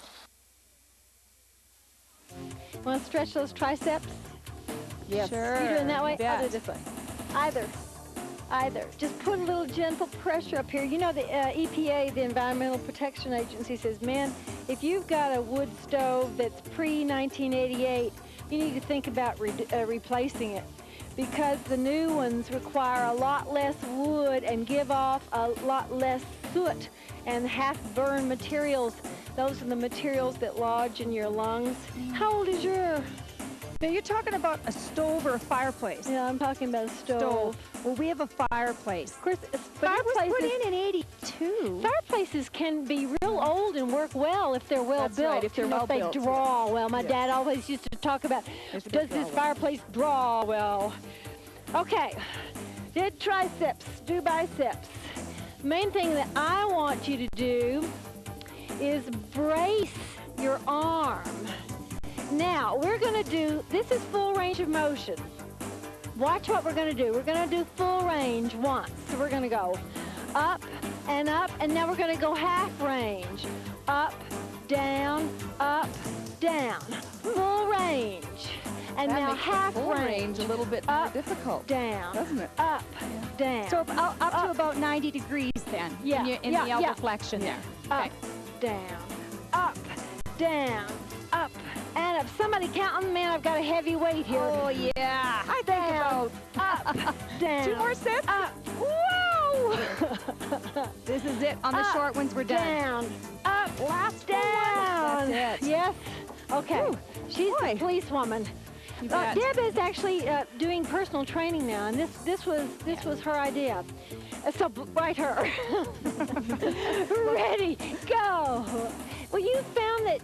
Want to stretch those triceps? Yes. Sure. You doing that way? Yeah. I'll do this way. Either. Just put a little gentle pressure up here. You know, the EPA, the Environmental Protection Agency, says, man, if you've got a wood stove that's pre-1988, you need to think about replacing it, because the new ones require a lot less wood and give off a lot less soot and half-burned materials. Those are the materials that lodge in your lungs. How old is your? Now, you're talking about a stove or a fireplace? Yeah, I'm talking about a stove. Well, we have a fireplace. Of course, But it was put in 82. Fireplaces can be real old and work well if they're well That's built. right, if they're well built, They draw well. My dad always used to talk about, does this fireplace draw well? Okay, did triceps, do biceps. Main thing that I want you to do is brace your arm. Now, we're going to do, this is full range of motion. Watch what we're going to do. We're going to do full range once. So we're going to go up, and now we're going to go half range. Up, down, full range. And That now makes the half full range. a little bit more difficult, Down, doesn't it? up, down. So up to about 90 degrees then, Yeah, in the elbow flexion there. Up, down, up, down, up, and up. Somebody counting? Man, I've got a heavy weight here. Oh, yeah. I think about up, down. 2 more sets. Up. Whoa! This is it. On the Up, short ones, we're done. Down, up, Last down. That's it. Yes. Okay. Whew. She's Boy. the policewoman. You bet. Deb is actually doing personal training now, and this was her idea. So right her. Ready, go. Well, you found that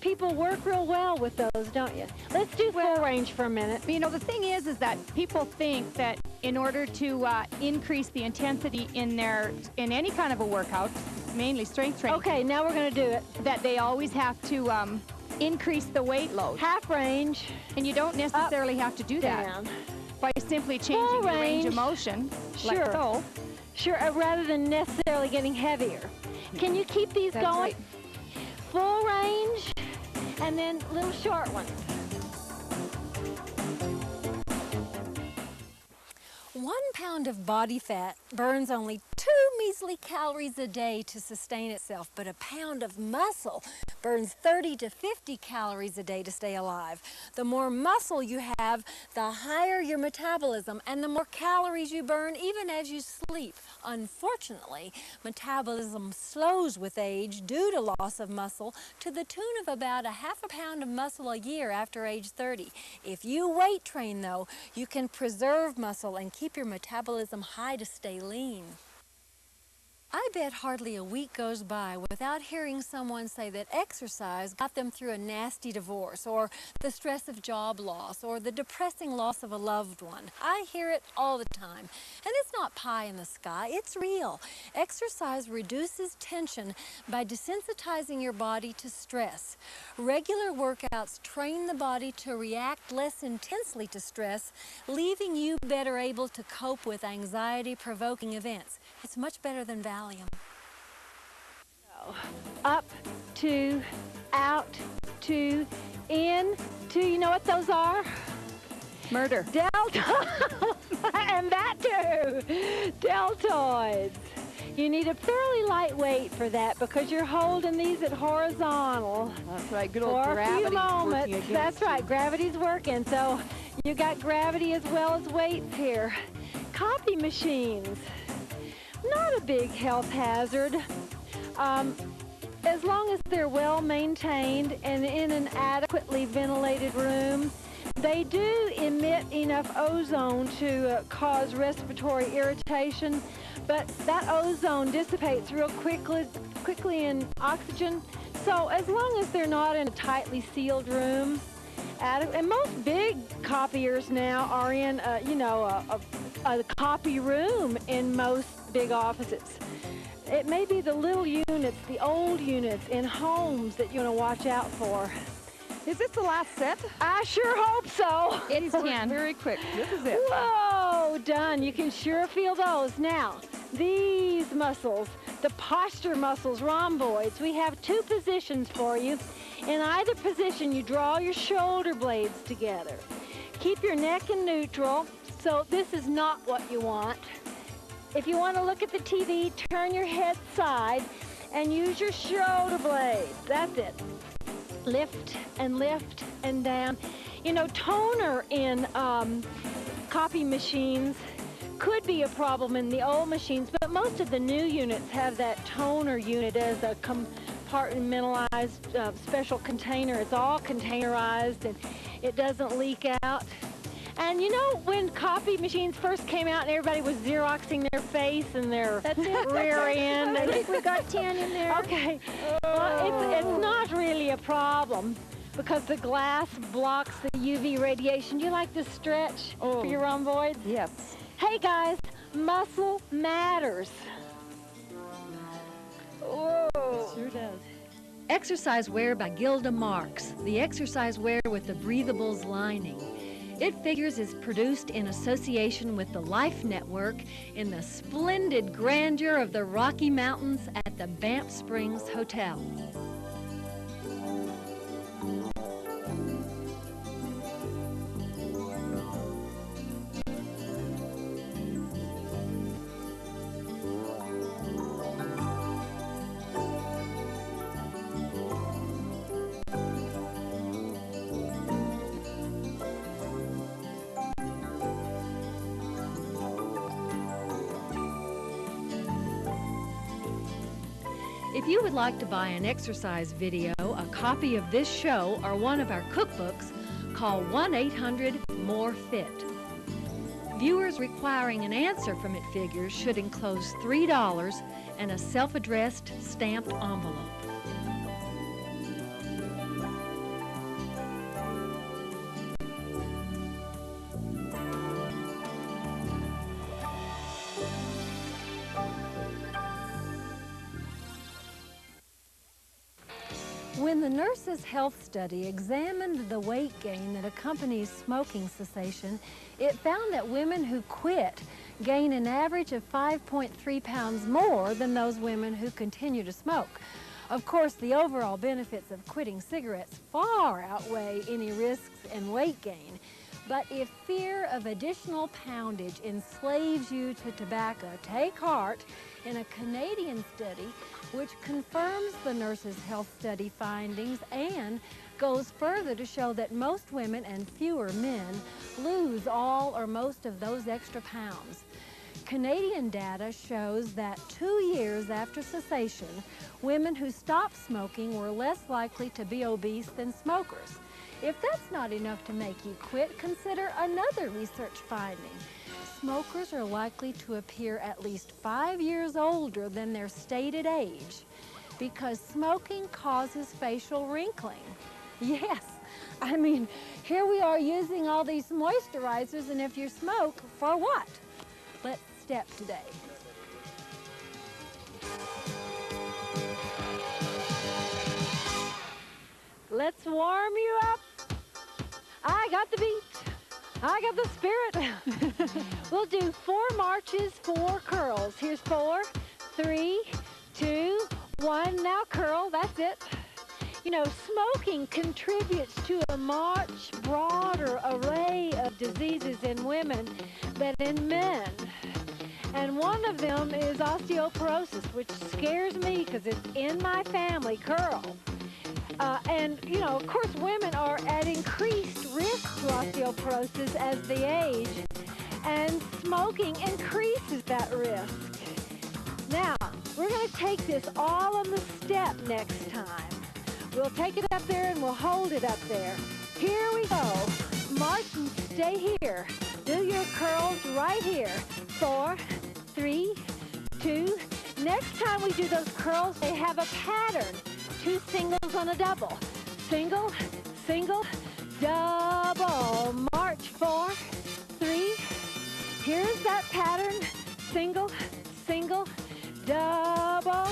people work real well with those, don't you? Let's do full range for a minute. You know, the thing is that people think that in order to increase the intensity in any kind of a workout, mainly strength training, Okay, now we're going to do it. that they always have to increase the weight load. Half range, And you don't necessarily have to do that down. by simply changing Full the range of range. motion, Sure. like so. Sure, rather than necessarily getting heavier. Can you keep these That's going? right. Full range, and then little short ones. 1 pound of body fat burns only 2 measly calories a day to sustain itself, but a pound of muscle burns 30 to 50 calories a day to stay alive. The more muscle you have, the higher your metabolism and the more calories you burn even as you sleep. Unfortunately, metabolism slows with age due to loss of muscle to the tune of about a half a pound of muscle a year after age 30. If you weight train though, you can preserve muscle and keep your metabolism high to stay lean. I bet hardly a week goes by without hearing someone say that exercise got them through a nasty divorce, or the stress of job loss, or the depressing loss of a loved one. I hear it all the time. And it's not pie in the sky, it's real. Exercise reduces tension by desensitizing your body to stress. Regular workouts train the body to react less intensely to stress, leaving you better able to cope with anxiety-provoking events. It's much better than Valium. Up, 2, out, 2, in, 2. You know what those are? Murder. Deltoids. And that too. Deltoids. You need a fairly light weight for that because you're holding these at horizontal. That's right. Good old For a gravity few moments. working against That's you. right. Gravity's working. So you got gravity as well as weights here. Copy machines. Not a big health hazard. As long as they're well maintained and in an adequately ventilated room, they do emit enough ozone to cause respiratory irritation, but that ozone dissipates real quickly in oxygen. So as long as they're not in a tightly sealed room, and most big copiers now are in, a copy room in most big offices. It may be the little units, the old units in homes that you want to watch out for. Is this the last set? I sure hope so. It's 10. Very quick. This is it. Whoa, done. You can sure feel those. Now, these muscles, the posture muscles, rhomboids, we have 2 positions for you. In either position, you draw your shoulder blades together. Keep your neck in neutral, so this is not what you want. If you want to look at the TV, turn your head side and use your shoulder blades. That's it. Lift and down. You know, toner in copy machines could be a problem in the old machines, but most of the new units have that toner unit as a compartmentalized special container. It's all containerized and it doesn't leak out. And you know, when copy machines first came out and everybody was Xeroxing their face and their rear end. I think we got 10 in there. Okay. Well, it's not really a problem because the glass blocks the UV radiation. You like to stretch for your rhomboids? Yes. Hey guys, muscle matters. Whoa. Sure does. Exercise Wear by Gilda Marks, the exercise wear with the breathables lining. It Figures is produced in association with the Life Network in the splendid grandeur of the Rocky Mountains at the Banff Springs Hotel. If you would like to buy an exercise video, a copy of this show, or one of our cookbooks, call 1-800-MORE-FIT. Viewers requiring an answer from It Figures should enclose $3 and a self-addressed stamped envelope. When the Nurses' Health Study examined the weight gain that accompanies smoking cessation, it found that women who quit gain an average of 5.3 pounds more than those women who continue to smoke. Of course, the overall benefits of quitting cigarettes far outweigh any risks in weight gain. But if fear of additional poundage enslaves you to tobacco, take heart in a Canadian study which confirms the Nurses' Health Study findings and goes further to show that most women and fewer men lose all or most of those extra pounds. Canadian data shows that 2 years after cessation, women who stopped smoking were less likely to be obese than smokers. If that's not enough to make you quit, consider another research finding. Smokers are likely to appear at least 5 years older than their stated age because smoking causes facial wrinkling. Yes, I mean, here we are using all these moisturizers, and if you smoke, for what? Let's step today. Let's warm you up. I got the beat. I got the spirit. We'll do 4 marches, 4 curls. Here's 4, 3, 2, 1. Now curl, that's it. You know, smoking contributes to a much broader array of diseases in women than in men. And one of them is osteoporosis, which scares me because it's in my family, curl. And, you know, of course, women are at increased risk to osteoporosis as they age, and smoking increases that risk. Now, we're going to take this all on the step next time. We'll take it up there and we'll hold it up there. Here we go. March and stay here. Do your curls right here. 4, 3, 2. Next time we do those curls, they have a pattern. 2 singles on a double. Single, single, double. March 4, 3. Here's that pattern. Single, single, double.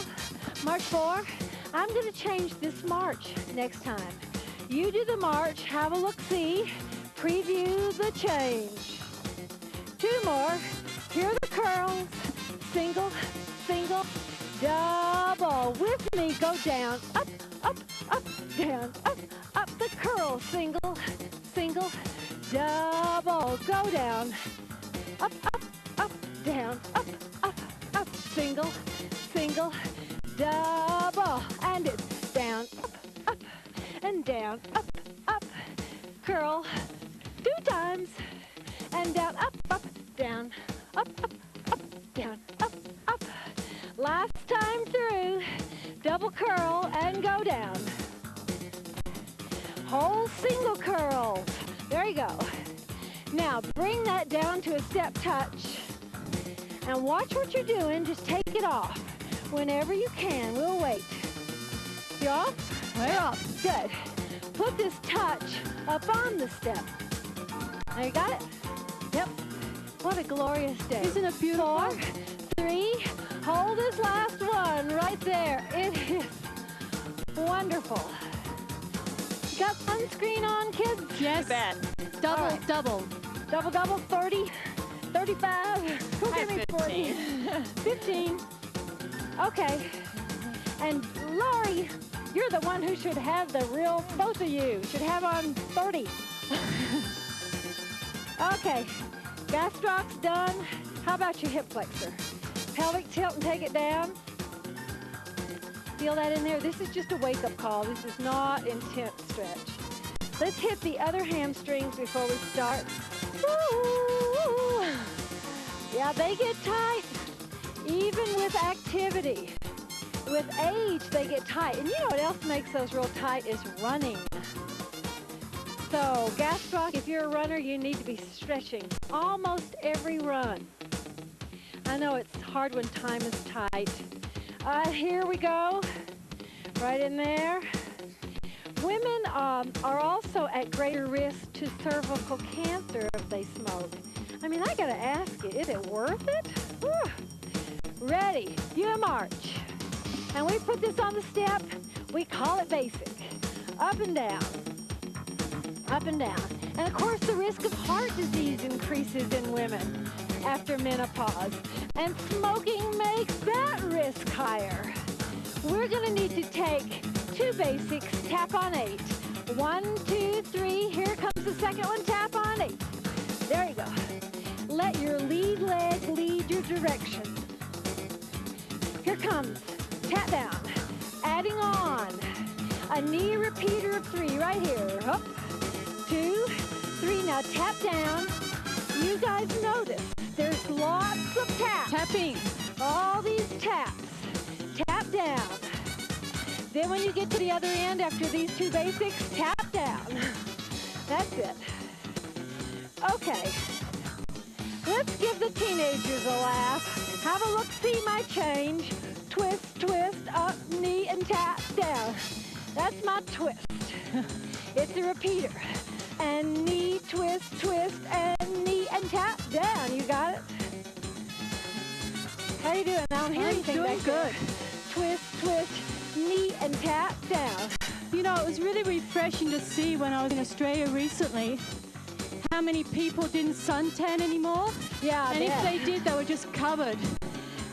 March 4. I'm going to change this march next time. You do the march, have a look-see, preview the change. 2 more. Here are the curls. Single, single, double. With me, go down, up, up, up, down, up, up. The curl, single, single, double. Go down, up, up, up, down, up, up, up. Single, single, double. And it's down, up, and down, up, up. Curl 2 times, and down, up, down, up, down, up. Last time through, double curl and go down. Whole single curls. There you go. Now bring that down to a step touch. And watch what you're doing. Just take it off whenever you can. We'll wait. You off? Way off. Good. Put this touch up on the step. There you got it? Yep. What a glorious day. Isn't it beautiful? 4, 3, hold this last one right there. It is wonderful. Got sunscreen on, kids? Yes. You bet. Double, right. double. Double, double, 30, 35. Who gave me 40? 15. Okay. And Lori, you're the one who should have the real, both of you should have on 30. Okay. Gastrock's done. How about your hip flexor? Pelvic tilt and take it down. Feel that in there? This is just a wake-up call. This is not intense stretch. Let's hit the other hamstrings before we start. Woo! Yeah, they get tight, even with activity. With age, they get tight. And you know what else makes those real tight is running. So, gastroc, if you're a runner, you need to be stretching almost every run. I know it's hard when time is tight. Here we go. Right in there. Women are also at greater risk to cervical cancer if they smoke. I mean, I gotta ask you, is it worth it? Whew. Ready, you march. And we put this on the step, we call it basic. Up and down, up and down. And of course, the risk of heart disease increases in women after menopause. And smoking makes that risk higher. We're gonna need to take 2 basics, tap on 8. 1, 2, 3, here comes the second one, tap on 8. There you go. Let your lead leg lead your direction. Here comes, tap down, adding on. A knee repeater of 3 right here. Up, 2, 3, now tap down. You guys know this. There's lots of taps. Tapping. All these taps. Tap down. Then when you get to the other end after these 2 basics, tap down. That's it. Okay. Let's give the teenagers a laugh. Have a look, see my change. Twist, twist, up, knee, and tap down. That's my twist. It's a repeater. And knee, twist, twist, and knee, and tap down. You got it? How you doing? I don't hear anything doing back there. good. Twist, twist, knee, and tap down. You know, it was really refreshing to see when I was in Australia recently how many people didn't suntan anymore. Yeah, I And if bet. they did, they were just covered.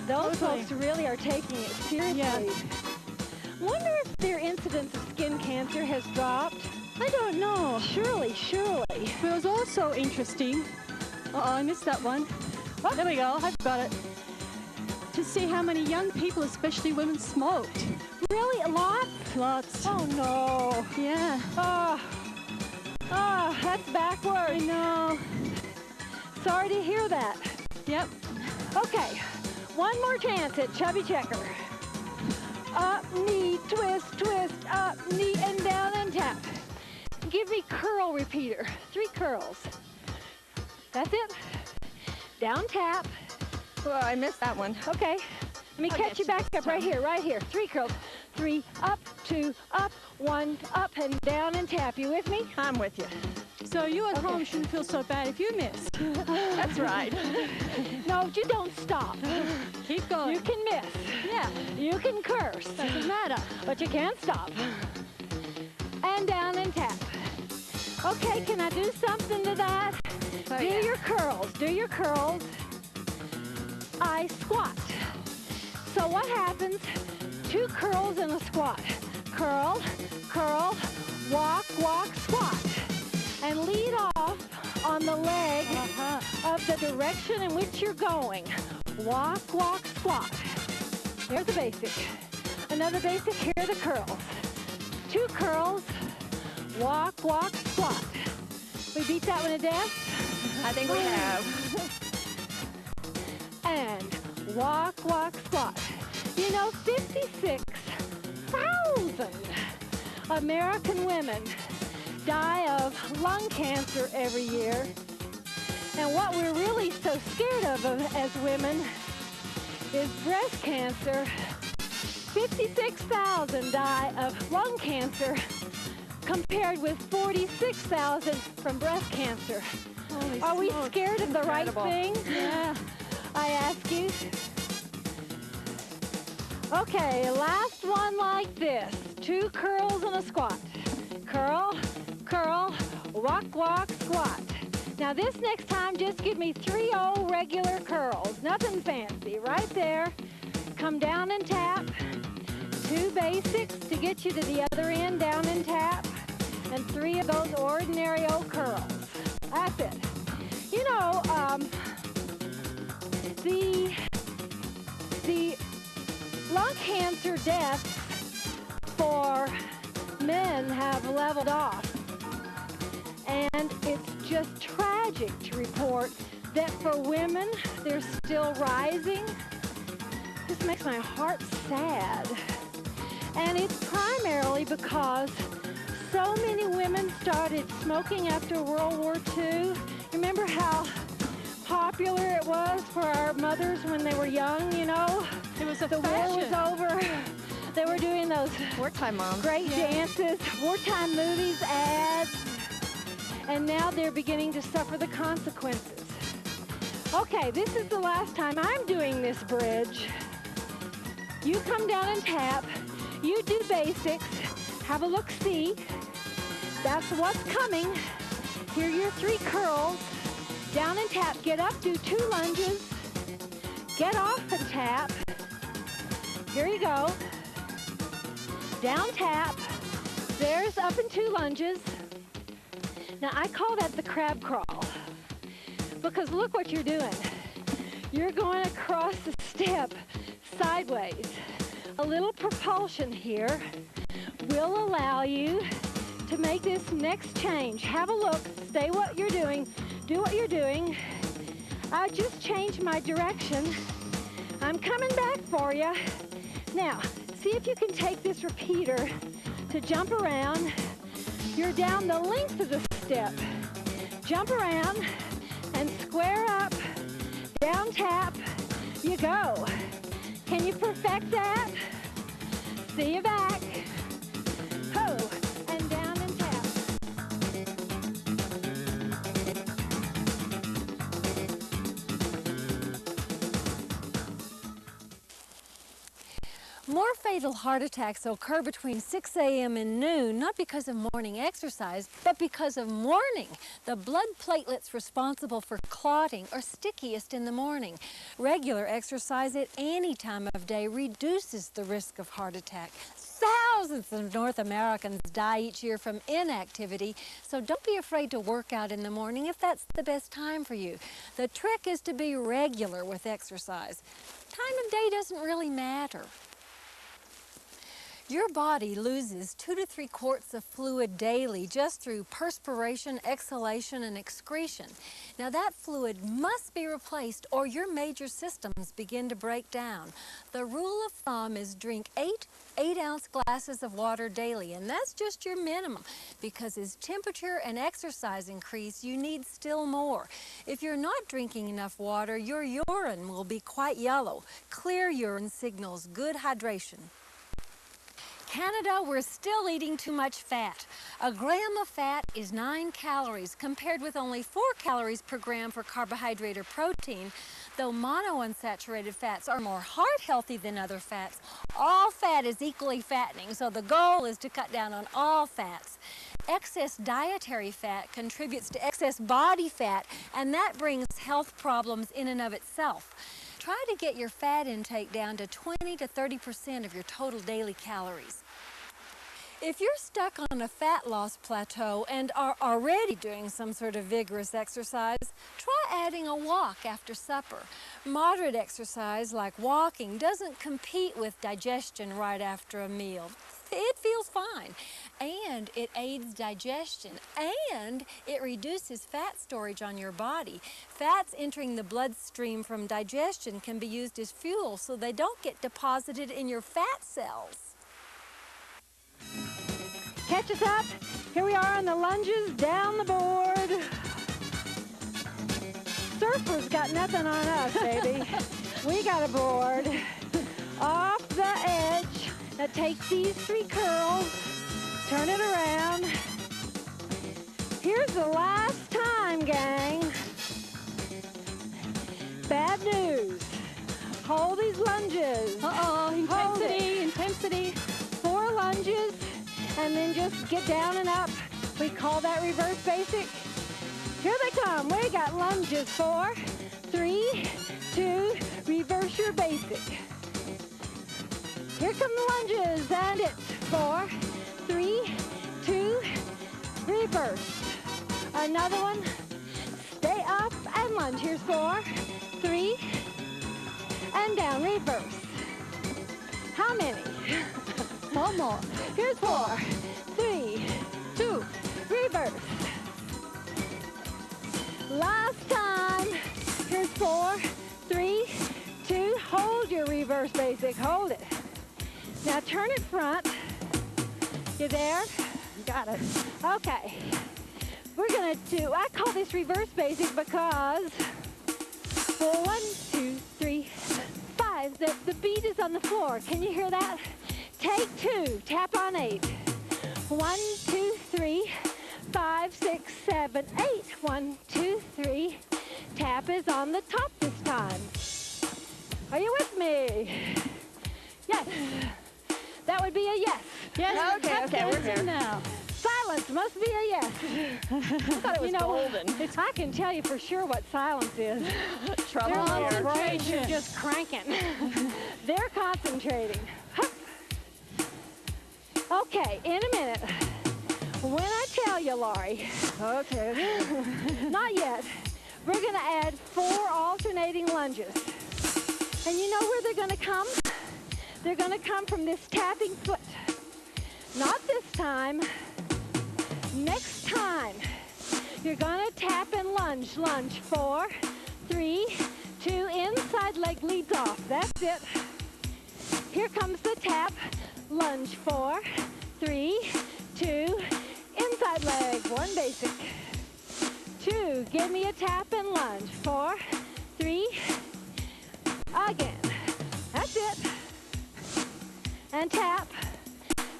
Those Totally. folks really are taking it seriously. Yeah. Wonder if their incidence of skin cancer has dropped. I don't know. Surely, surely. But it was also interesting. Uh-oh, I missed that one. Oh, there we go. I've got it. To see how many young people, especially women, smoked. Really? A lot? Lots. Oh, no. Yeah. Oh, that's I backwards. know. Sorry to hear that. Yep. Okay, one more chance at Chubby Checker. Up, knee, twist, twist, up, knee, and down, and tap. Give me curl repeater. 3 curls. That's it. Down, tap. Well, I missed that one. Okay. Let me catch you back up right here, right here. 3 curls. 3, up, 2, up, 1, up, and down, and tap. You with me? I'm with you. So you at home shouldn't feel so bad if you missed. That's right. No, you don't stop. Keep going. You can miss. Yeah. You can curse. Doesn't matter. But you can't stop. And down and tap. Okay, can I do something to that? Do your curls. Do your curls. I squat. So what happens? 2 curls and a squat. Curl, curl, walk, walk, squat. And lead off on the leg of the direction in which you're going. Walk, walk, squat. Here's the basic. Another basic, here are the curls. 2 curls, walk, walk, squat. We beat that one to death? I think we have. And walk, walk, squat. You know, 56,000 American women die of lung cancer every year. And what we're really so scared of as women is breast cancer. 56,000 die of lung cancer compared with 46,000 from breast cancer. Holy Are we smokes. scared of the right Incredible. thing? Yeah. I ask you. Okay, last one like this. 2 curls and a squat. Curl, curl, walk, walk, squat. Now this next time, just give me 3 old regular curls. Nothing fancy. Right there. Come down and tap. 2 basics to get you to the other end, down and tap. And 3 of those ordinary old curls. That's it. You know, the lung cancer deaths for men have leveled off. And it's just tragic to report that for women, they're still rising. This makes my heart sad. And it's primarily because so many women started smoking after World War II. Remember how popular it was for our mothers when they were young, you know? It was a The fashion. war was over. They were doing those Wartime moms. great dances, wartime movies, ads, and now they're beginning to suffer the consequences. Okay, this is the last time I'm doing this bridge. You come down and tap. You do basics. Have a look-see. That's what's coming. Here are your 3 curls. Down and tap. Get up, do 2 lunges. Get off and tap. Here you go. Down, tap. There's up and 2 lunges. Now, I call that the crab crawl because look what you're doing. You're going across the step sideways. A little propulsion here will allow you to make this next change. Have a look. Stay what you're doing. Do what you're doing. I just changed my direction. I'm coming back for you. Now, see if you can take this repeater to jump around. You're down the length of the step. Jump around and square up. Down tap. You go. Can you perfect that? See you back. Ho, and down and tap. More fatal heart attacks occur between 6 a.m. and noon, not because of morning exercise, but because of morning. The blood platelets responsible for clotting are stickiest in the morning. Regular exercise at any time of day reduces the risk of heart attack. Thousands of North Americans die each year from inactivity, so don't be afraid to work out in the morning if that's the best time for you. The trick is to be regular with exercise. Time of day doesn't really matter. Your body loses 2 to 3 quarts of fluid daily just through perspiration, exhalation, and excretion. Now that fluid must be replaced or your major systems begin to break down. The rule of thumb is drink 8 8-ounce glasses of water daily, and that's just your minimum because as temperature and exercise increase, you need still more. If you're not drinking enough water, your urine will be quite yellow. Clear urine signals good hydration. Canada, we're still eating too much fat. A gram of fat is 9 calories, compared with only 4 calories per gram for carbohydrate or protein. Though monounsaturated fats are more heart healthy than other fats, all fat is equally fattening, so the goal is to cut down on all fats. Excess dietary fat contributes to excess body fat, and that brings health problems in and of itself. Try to get your fat intake down to 20 to 30% of your total daily calories. If you're stuck on a fat loss plateau and are already doing some sort of vigorous exercise, try adding a walk after supper. Moderate exercise like walking doesn't compete with digestion right after a meal. It feels fine, and it aids digestion, and it reduces fat storage on your body. Fats entering the bloodstream from digestion can be used as fuel so they don't get deposited in your fat cells. Catch us up. Here we are on the lunges, down the board. Surfers got nothing on us, baby. We got a board. Off the edge. Now take these 3 curls, turn it around. Here's the last time, gang. Bad news. Hold these lunges. Uh-oh, intensity, intensity. 4 lunges, and then just get down and up. We call that reverse basic. Here they come. We got lunges. 4, 3, 2, reverse your basic. Here come the lunges, and it's 4, 3, 2, reverse. Another one. Stay up and lunge. Here's 4, 3, and down, reverse. How many? One more. Here's 4, 3, 2, reverse. Last time. Here's 4, 3, 2, hold your reverse basic, hold it. Now turn it front. You there? Got it. Okay. We're gonna do, I call this reverse basic because 1, 2, 3, 5, the beat is on the floor. Can you hear that? Take 2, tap on 8. 1, 2, 3, 5, 6, 7, 8. 1, 2, 3. Tap is on the top this time. Are you with me? Yes. That would be a yes. Yes. Okay, we're here. Now. Silence must be a yes. I thought it was golden. I can tell you for sure what silence is. Trouble Their here. brains are just cranking. They're concentrating. Hup. Okay, in a minute. When I tell you, Laurie, okay, not yet, we're going to add 4 alternating lunges. And you know where they're going to come? They're going to come from this tapping foot. Not this time. Next time. You're going to tap and lunge. Lunge. 4, 3, 2. Inside leg leads off. That's it. Here comes the tap. Lunge. 4, 3, 2. Inside leg. 1 basic. 2. Give me a tap and lunge. 4, 3. Again. That's it. And tap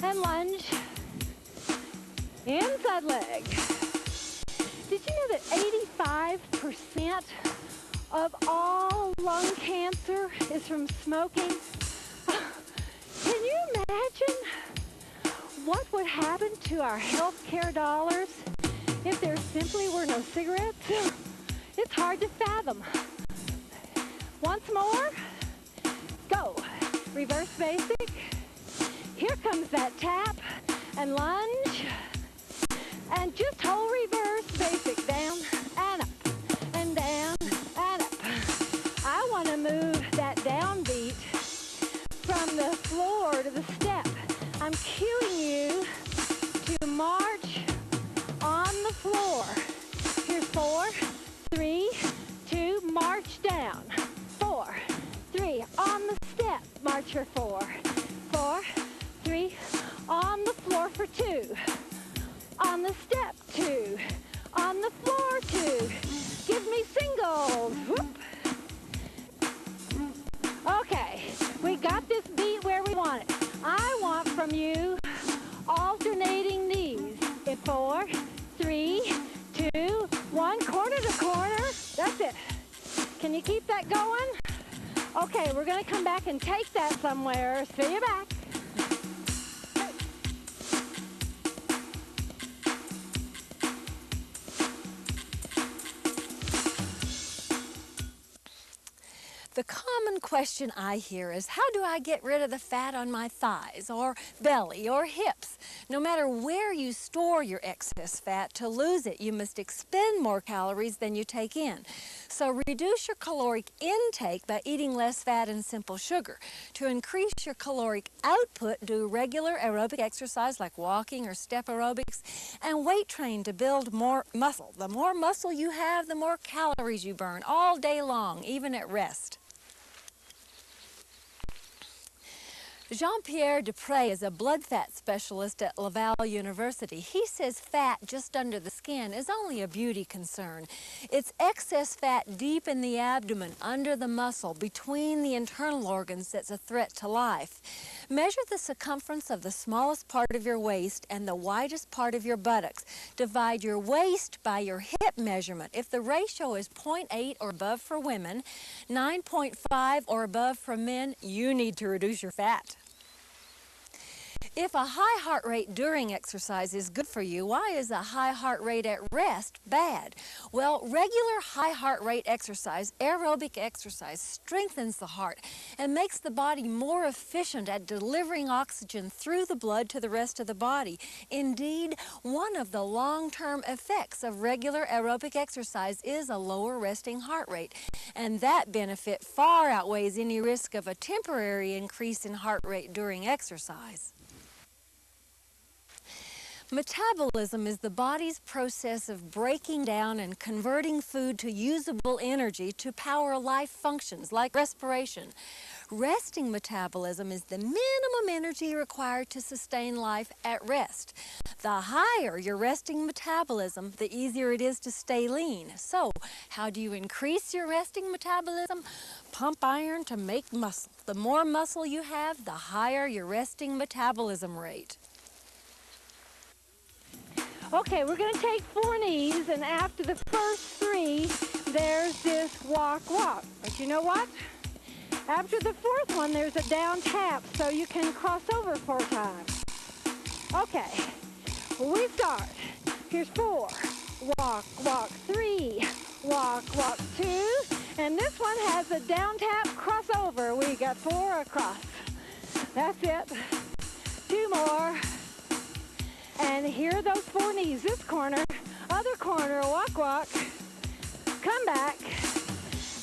and lunge. Inside leg. Did you know that 85% of all lung cancer is from smoking? Can you imagine what would happen to our health care dollars if there simply were no cigarettes? It's hard to fathom. Once more. Go. Reverse basic. Here comes that tap and lunge. And just hold reverse basic. Down and up. And down and up. I want to move that down beat from the floor to the step. I'm cueing you to march on the floor. Here's 4, 3, 2, march down. 4, 3, on the step, march your 4. 4, 3, on the floor for 2. On the step, 2. On the floor, 2. Give me singles. Whoop. Okay, we got this beat where we want it. I want from you alternating knees. In 4, 3, 2, 1, corner to corner. That's it. Can you keep that going? Okay, we're going to come back and take that somewhere. See you back. The common question I hear is, how do I get rid of the fat on my thighs or belly or hips? No matter where you store your excess fat, to lose it, you must expend more calories than you take in. So reduce your caloric intake by eating less fat and simple sugar. To increase your caloric output, do regular aerobic exercise like walking or step aerobics, and weight train to build more muscle. The more muscle you have, the more calories you burn all day long, even at rest. Jean-Pierre Dupré is a blood fat specialist at Laval University. He says fat just under the skin is only a beauty concern. It's excess fat deep in the abdomen, under the muscle, between the internal organs that's a threat to life. Measure the circumference of the smallest part of your waist and the widest part of your buttocks. Divide your waist by your hip measurement. If the ratio is 0.8 or above for women, 9.5 or above for men, you need to reduce your fat. If a high heart rate during exercise is good for you, why is a high heart rate at rest bad? Well, regular high heart rate exercise, aerobic exercise, strengthens the heart and makes the body more efficient at delivering oxygen through the blood to the rest of the body. Indeed, one of the long-term effects of regular aerobic exercise is a lower resting heart rate, and that benefit far outweighs any risk of a temporary increase in heart rate during exercise. Metabolism is the body's process of breaking down and converting food to usable energy to power life functions like respiration. Resting metabolism is the minimum energy required to sustain life at rest. The higher your resting metabolism, the easier it is to stay lean. So, how do you increase your resting metabolism? Pump iron to make muscle. The more muscle you have, the higher your resting metabolism rate. Okay, we're going to take 4 knees, and after the first 3, there's this walk. But you know what? After the 4th one, there's a down tap, so you can cross over 4 times. Okay, we start. Here's 4. Walk, 3. Walk, 2. And this one has a down tap, crossover. We got 4 across. That's it. 2 more. And here are those 4 knees. This corner, other corner, walk, come back.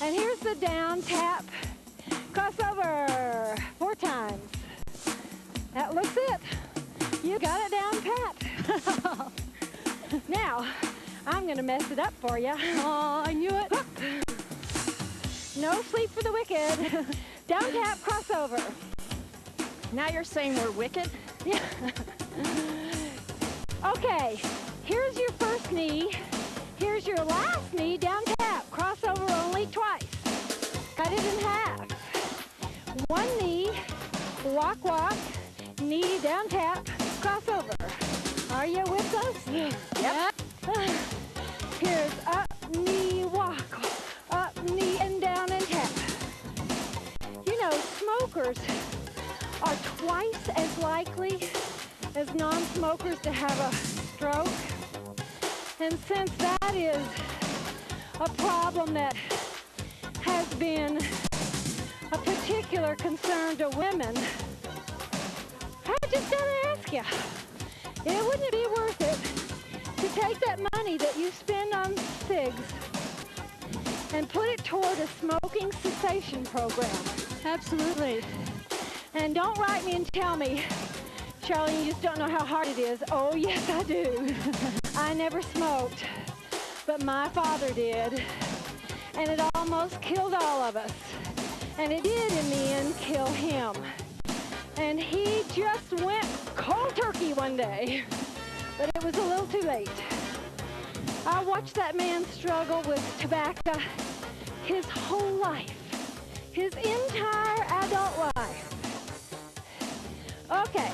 And here's the down tap, crossover, 4 times. That looks it. You got it down pat. Now, I'm going to mess it up for you. Oh, I knew it. No sleep for the wicked. Down tap, crossover. Now you're saying we're wicked? Yeah. Okay, here's your first knee. Here's your last knee, down tap. Crossover only twice. Cut it in half. 1 knee, walk, knee, down tap, crossover. Are you with us? Yep. Here's up, knee, walk, up, knee, and down, and tap. You know, smokers are twice as likely as non-smokers to have a stroke. And since that is a problem that has been a particular concern to women, I just gotta ask you, wouldn't it be worth it to take that money that you spend on cigs and put it toward a smoking cessation program? Absolutely. And don't write me and tell me, Charlene, you just don't know how hard it is. Oh, yes, I do. I never smoked, but my father did. And it almost killed all of us. And it did, in the end, kill him. And he just went cold turkey one day. But it was a little too late. I watched that man struggle with tobacco his whole life. His entire adult life. Okay.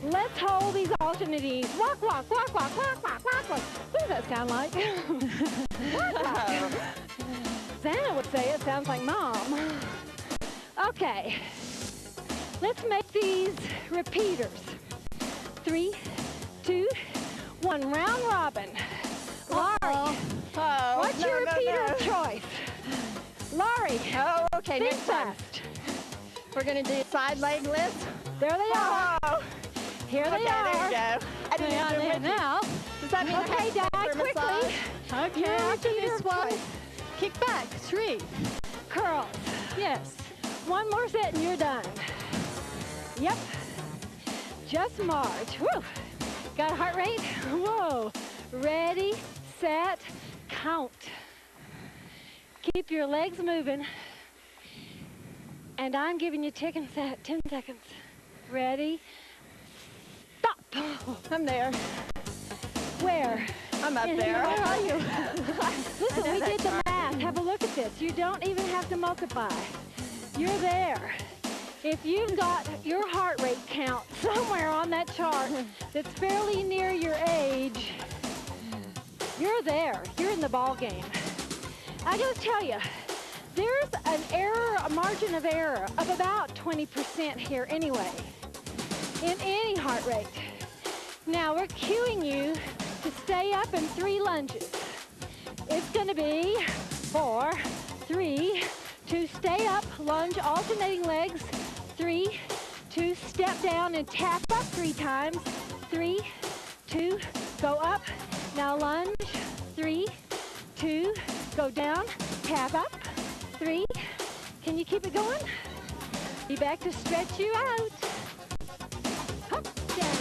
Let's hold these alternate knees. Walk. What does that sound like? Xana would say it sounds like Mom. Okay. Let's make these repeaters. 3, 2, 1. Round robin. Laurie, what's your repeater of choice? Laurie. Oh, okay, think next time. fast. We're going to do side leg lifts. There they are. Oh. Here they Okay, there are. you go. I didn't Yeah, do it there with you. now. Does that mean I Okay, have to Dad, go for a quickly. massage? Okay, Your after repeater this of one, choice. kick back, 3. Curls. Yes. One more set and you're done. Yep. Just march. Woo. Got a heart rate? Whoa. Ready, set, count. Keep your legs moving. And I'm giving you 10 seconds. Ready, stop. I'm there. Where? I'm up Where there. are you? Listen, know we that did the chart. math. Have a look at this. You don't even have to multiply. You're there. If you've got your heart rate count somewhere on that chart that's fairly near your age, you're there. You're in the ball game. I gotta tell you, there's an error, a margin of error of about 20% here anyway. in any heart rate. Now we're cueing you to stay up in 3 lunges. It's going to be 4, 3, 2, stay up, lunge, alternating legs, 3, 2, step down and tap up 3 times, 3, 2, go up, now lunge, 3, 2, go down, tap up, 3, can you keep it going? Be back to stretch you out. Up, down.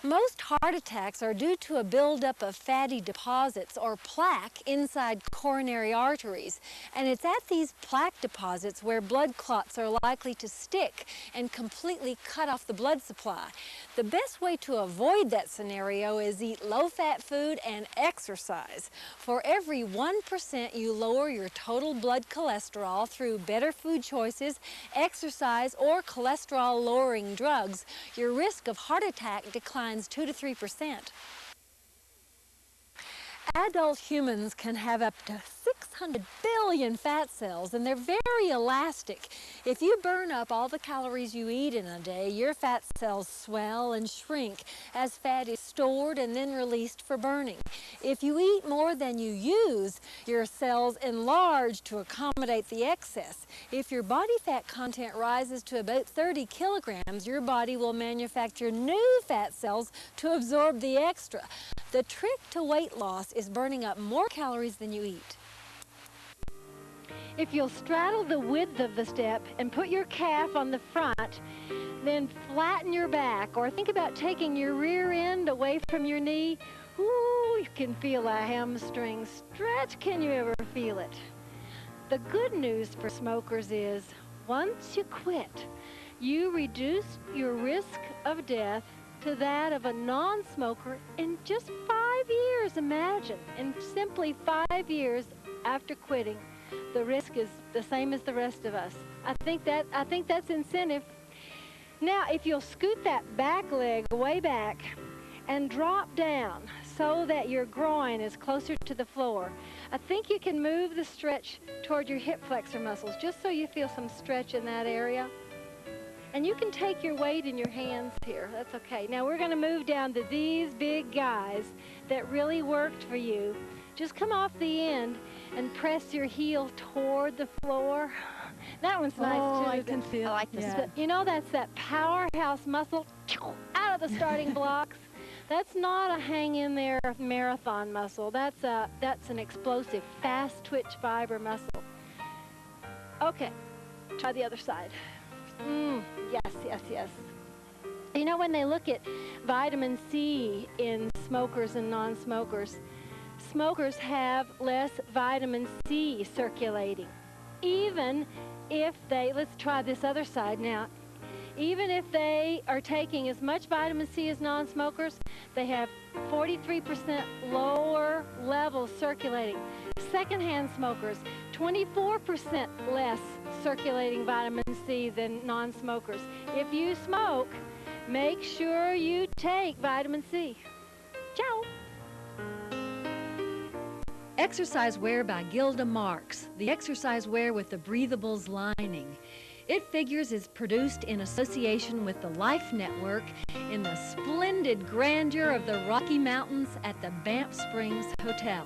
Most heart attacks are due to a buildup of fatty deposits or plaque inside coronary arteries. And it's at these plaque deposits where blood clots are likely to stick and completely cut off the blood supply. The best way to avoid that scenario is eat low-fat food and exercise. For every 1% you lower your total blood cholesterol through better food choices, exercise, or cholesterol-lowering drugs, your risk of heart attack declines 2 to 3%. Adult humans can have up to 600 billion fat cells, and they're very elastic. If you burn up all the calories you eat in a day, your fat cells swell and shrink as fat is stored and then released for burning. If you eat more than you use, your cells enlarge to accommodate the excess. If your body fat content rises to about 30 kilograms, your body will manufacture new fat cells to absorb the extra. The trick to weight loss is burning up more calories than you eat. If you'll straddle the width of the step and put your calf on the front, then flatten your back, or think about taking your rear end away from your knee. Ooh, you can feel a hamstring stretch. Can you ever feel it? The good news for smokers is, once you quit, you reduce your risk of death to that of a non-smoker in just 5 years. Imagine, in simply 5 years after quitting, the risk is the same as the rest of us. I think that's incentive. Now, if you'll scoot that back leg way back and drop down so that your groin is closer to the floor, I think you can move the stretch toward your hip flexor muscles, just so you feel some stretch in that area. And you can take your weight in your hands here. That's okay. Now we're going to move down to these big guys that really worked for you. Just come off the end and press your heel toward the floor. That one's nice too. I can feel. I like this. Yeah. You know, that's that powerhouse muscle out of the starting blocks. That's not a hang-in-there marathon muscle. That's an explosive, fast twitch fiber muscle. Okay, try the other side. Yes, yes, yes. You know, when they look at vitamin C in smokers and non-smokers, smokers have less vitamin C circulating. Even if they, let's try this other side now, even if they are taking as much vitamin C as non-smokers, they have 43% lower levels circulating. Secondhand smokers, 24% less circulating vitamin C than non-smokers. If you smoke, make sure you take vitamin C. Ciao. Exercise Wear by Gilda Marks, the exercise wear with the breathables lining. It figures is produced in association with the Life Network in the splendid grandeur of the Rocky Mountains at the Banff Springs Hotel.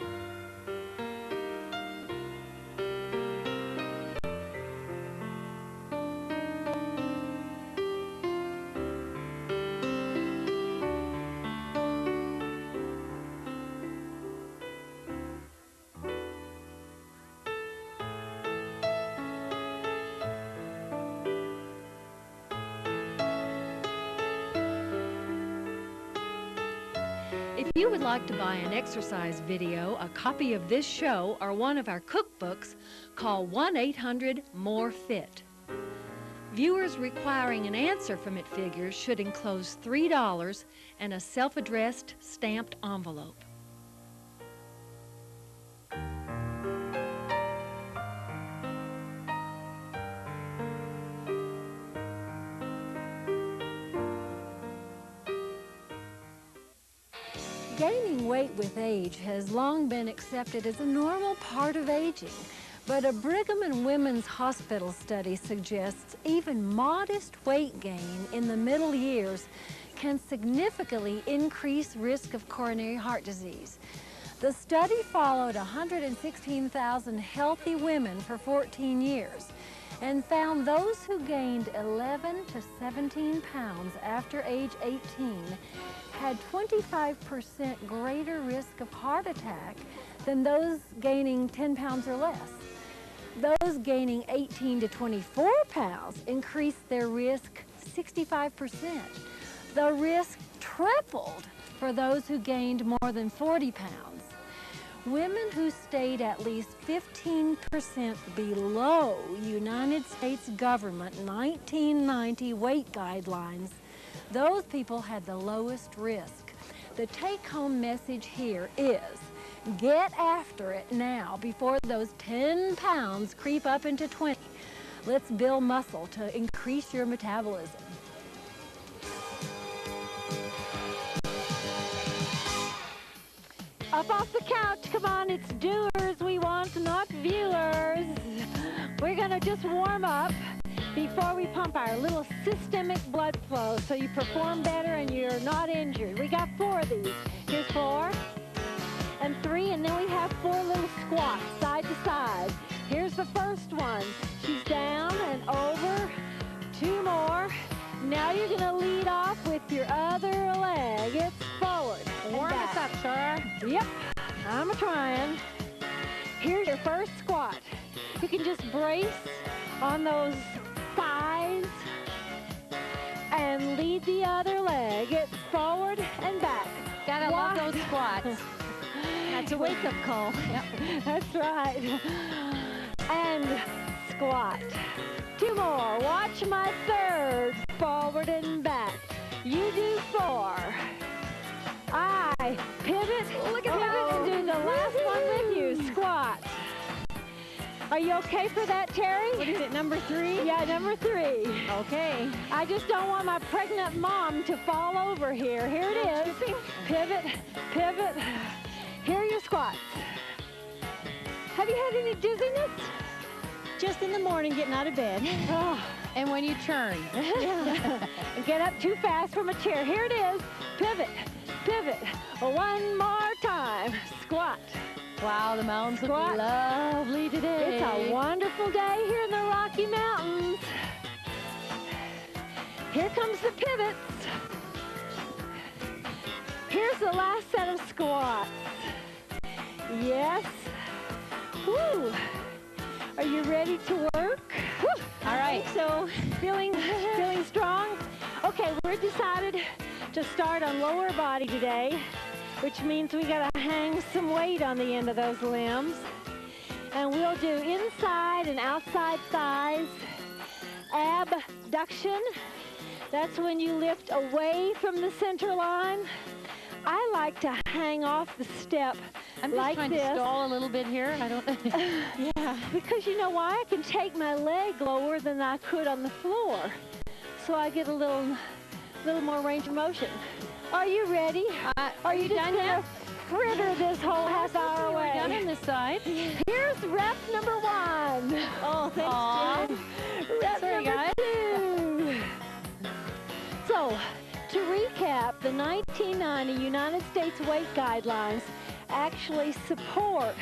If you would like to buy an exercise video, a copy of this show, or one of our cookbooks, call 1-800-MORE-FIT. Viewers requiring an answer from It Figures should enclose $3 and a self-addressed stamped envelope. Gaining weight with age has long been accepted as a normal part of aging. But a Brigham and Women's Hospital study suggests even modest weight gain in the middle years can significantly increase risk of coronary heart disease. The study followed 116,000 healthy women for 14 years and found those who gained 11 to 17 pounds after age 18 had 25% greater risk of heart attack than those gaining 10 pounds or less. Those gaining 18 to 24 pounds increased their risk 65%. The risk tripled for those who gained more than 40 pounds. Women who stayed at least 15% below United States government 1990 weight guidelines, those people had the lowest risk. The take-home message here is, get after it now before those 10 pounds creep up into 20. Let's build muscle to increase your metabolism. Up off the couch, come on, it's doers we want, not viewers. We're gonna just warm up before we pump our little systemic blood flow so you perform better and you're not injured. We got 4 of these. Here's 4 and 3, and then we have 4 little squats side to side. Here's the first one. She's down and over. 2 more. Now you're gonna lead off with your other leg. It's forward. Warm us up, sir. Yep, I'm a-trying. Here's your first squat. You can just brace on those thighs and lead the other leg. It's forward and back. Gotta love those squats. That's a wake-up call. Yep, that's right. And squat. 2 more. Watch my third. Forward and back. You do 4. I pivot, pivot, and do the last one with you. Squat. Are you okay for that, Terry? What is it, number 3? Yeah, number 3. Okay. I just don't want my pregnant mom to fall over here. Here it is. Pivot, pivot. Here are your squats. Have you had any dizziness? Just in the morning, getting out of bed. Oh. And when you turn. Yeah. And get up too fast from a chair. Here it is. Pivot, pivot. 1 more time. Squat. Wow, the mountains look Squat. lovely today. It's a wonderful day here in the Rocky Mountains. Here comes the pivots. Here's the last set of squats. Yes. Woo. Are you ready to work? Woo. All right. So, feeling strong? Okay, we're decided to start on lower body today, which means we gotta hang some weight on the end of those limbs. And we'll do inside and outside thighs. Abduction. That's when you lift away from the center line. I like to hang off the step I'm just like trying this. to stall a little bit here. I don't. Yeah, because you know why? I can take my leg lower than I could on the floor, so I get a little more range of motion. Are you ready? Are you done just yet? gonna fritter this whole half hour We're away? done on this side. Here's rep number 1. Oh, thanks, Jen. Rep Sorry, number guys. 2. So, to recap, the 1990 United States weight guidelines actually support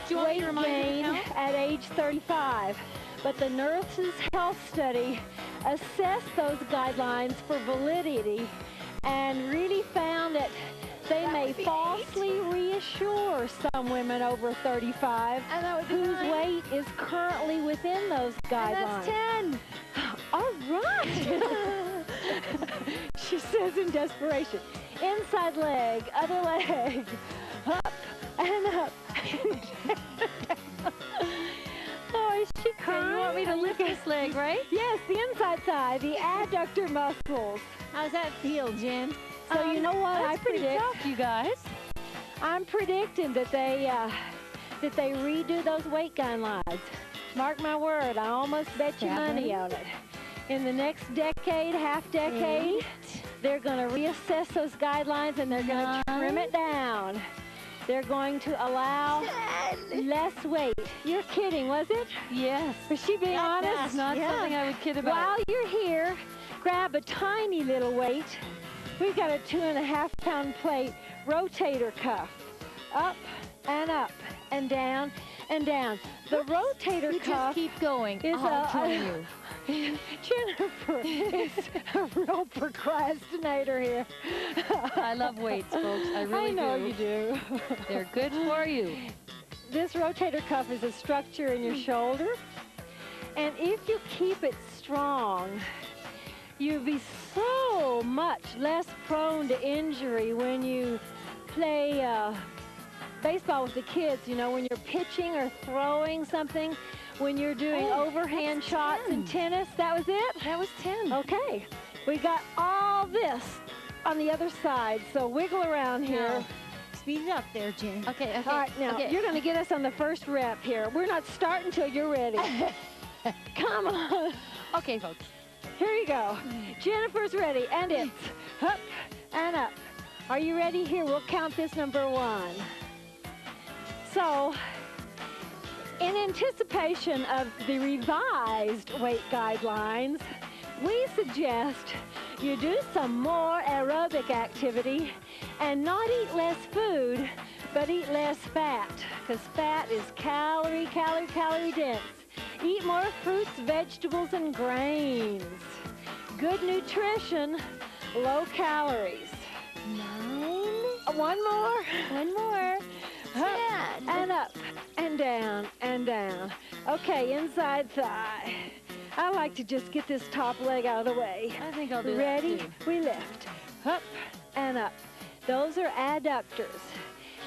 weight gain at age 35. But the Nurses' Health Study assessed those guidelines for validity and really found that they may falsely reassure some women over 35 whose weight is currently within those guidelines. And that's 10. All right. She says in desperation. Inside leg, other leg, up and up. Oh, is she crying? You want me to lift this leg, right? Yes, the inside thigh, the adductor muscles. How's that feel, Jen? So you know what I That's pretty predict? tough, you guys. I'm predicting that they redo those weight guidelines. Mark my word, I almost bet you money on it. In the next decade, half decade, they're going to reassess those guidelines and they're going to trim it down. They're going to allow less weight. You're kidding, was it? Yes. Was she being honest? Not something I would kid about. While you're here, grab a tiny little weight. We've got a 2.5-pound plate rotator cuff. Up and up and down and down. The rotator You cuff just keep going. is I'll join you. Jennifer is a real procrastinator here. I love weights, folks. I really do. I know you do. They're good for you. This rotator cuff is a structure in your shoulder, and if you keep it strong, you'll be so much less prone to injury when you play baseball with the kids, you know, when you're pitching or throwing something, when you're doing overhand shots in tennis. That was it? That was 10. Okay. We got all this on the other side, so wiggle around here. Speed it up there, Jen. Okay, okay. All right, now, you're going to get us on the first rep here. We're not starting until you're ready. Come on. Okay, folks. Here you go. Jennifer's ready, and it's up and up. Are you ready? Here, we'll count this number 1. So, in anticipation of the revised weight guidelines, we suggest you do some more aerobic activity and not eat less food, but eat less fat, because fat is calorie dense. Eat more fruits, vegetables, and grains. Good nutrition, low calories. 9. One more. One more. Up and up and down and down. Okay, inside thigh. I like to just get this top leg out of the way. I think I'll do Ready? that too. We lift. Up and up. Those are adductors.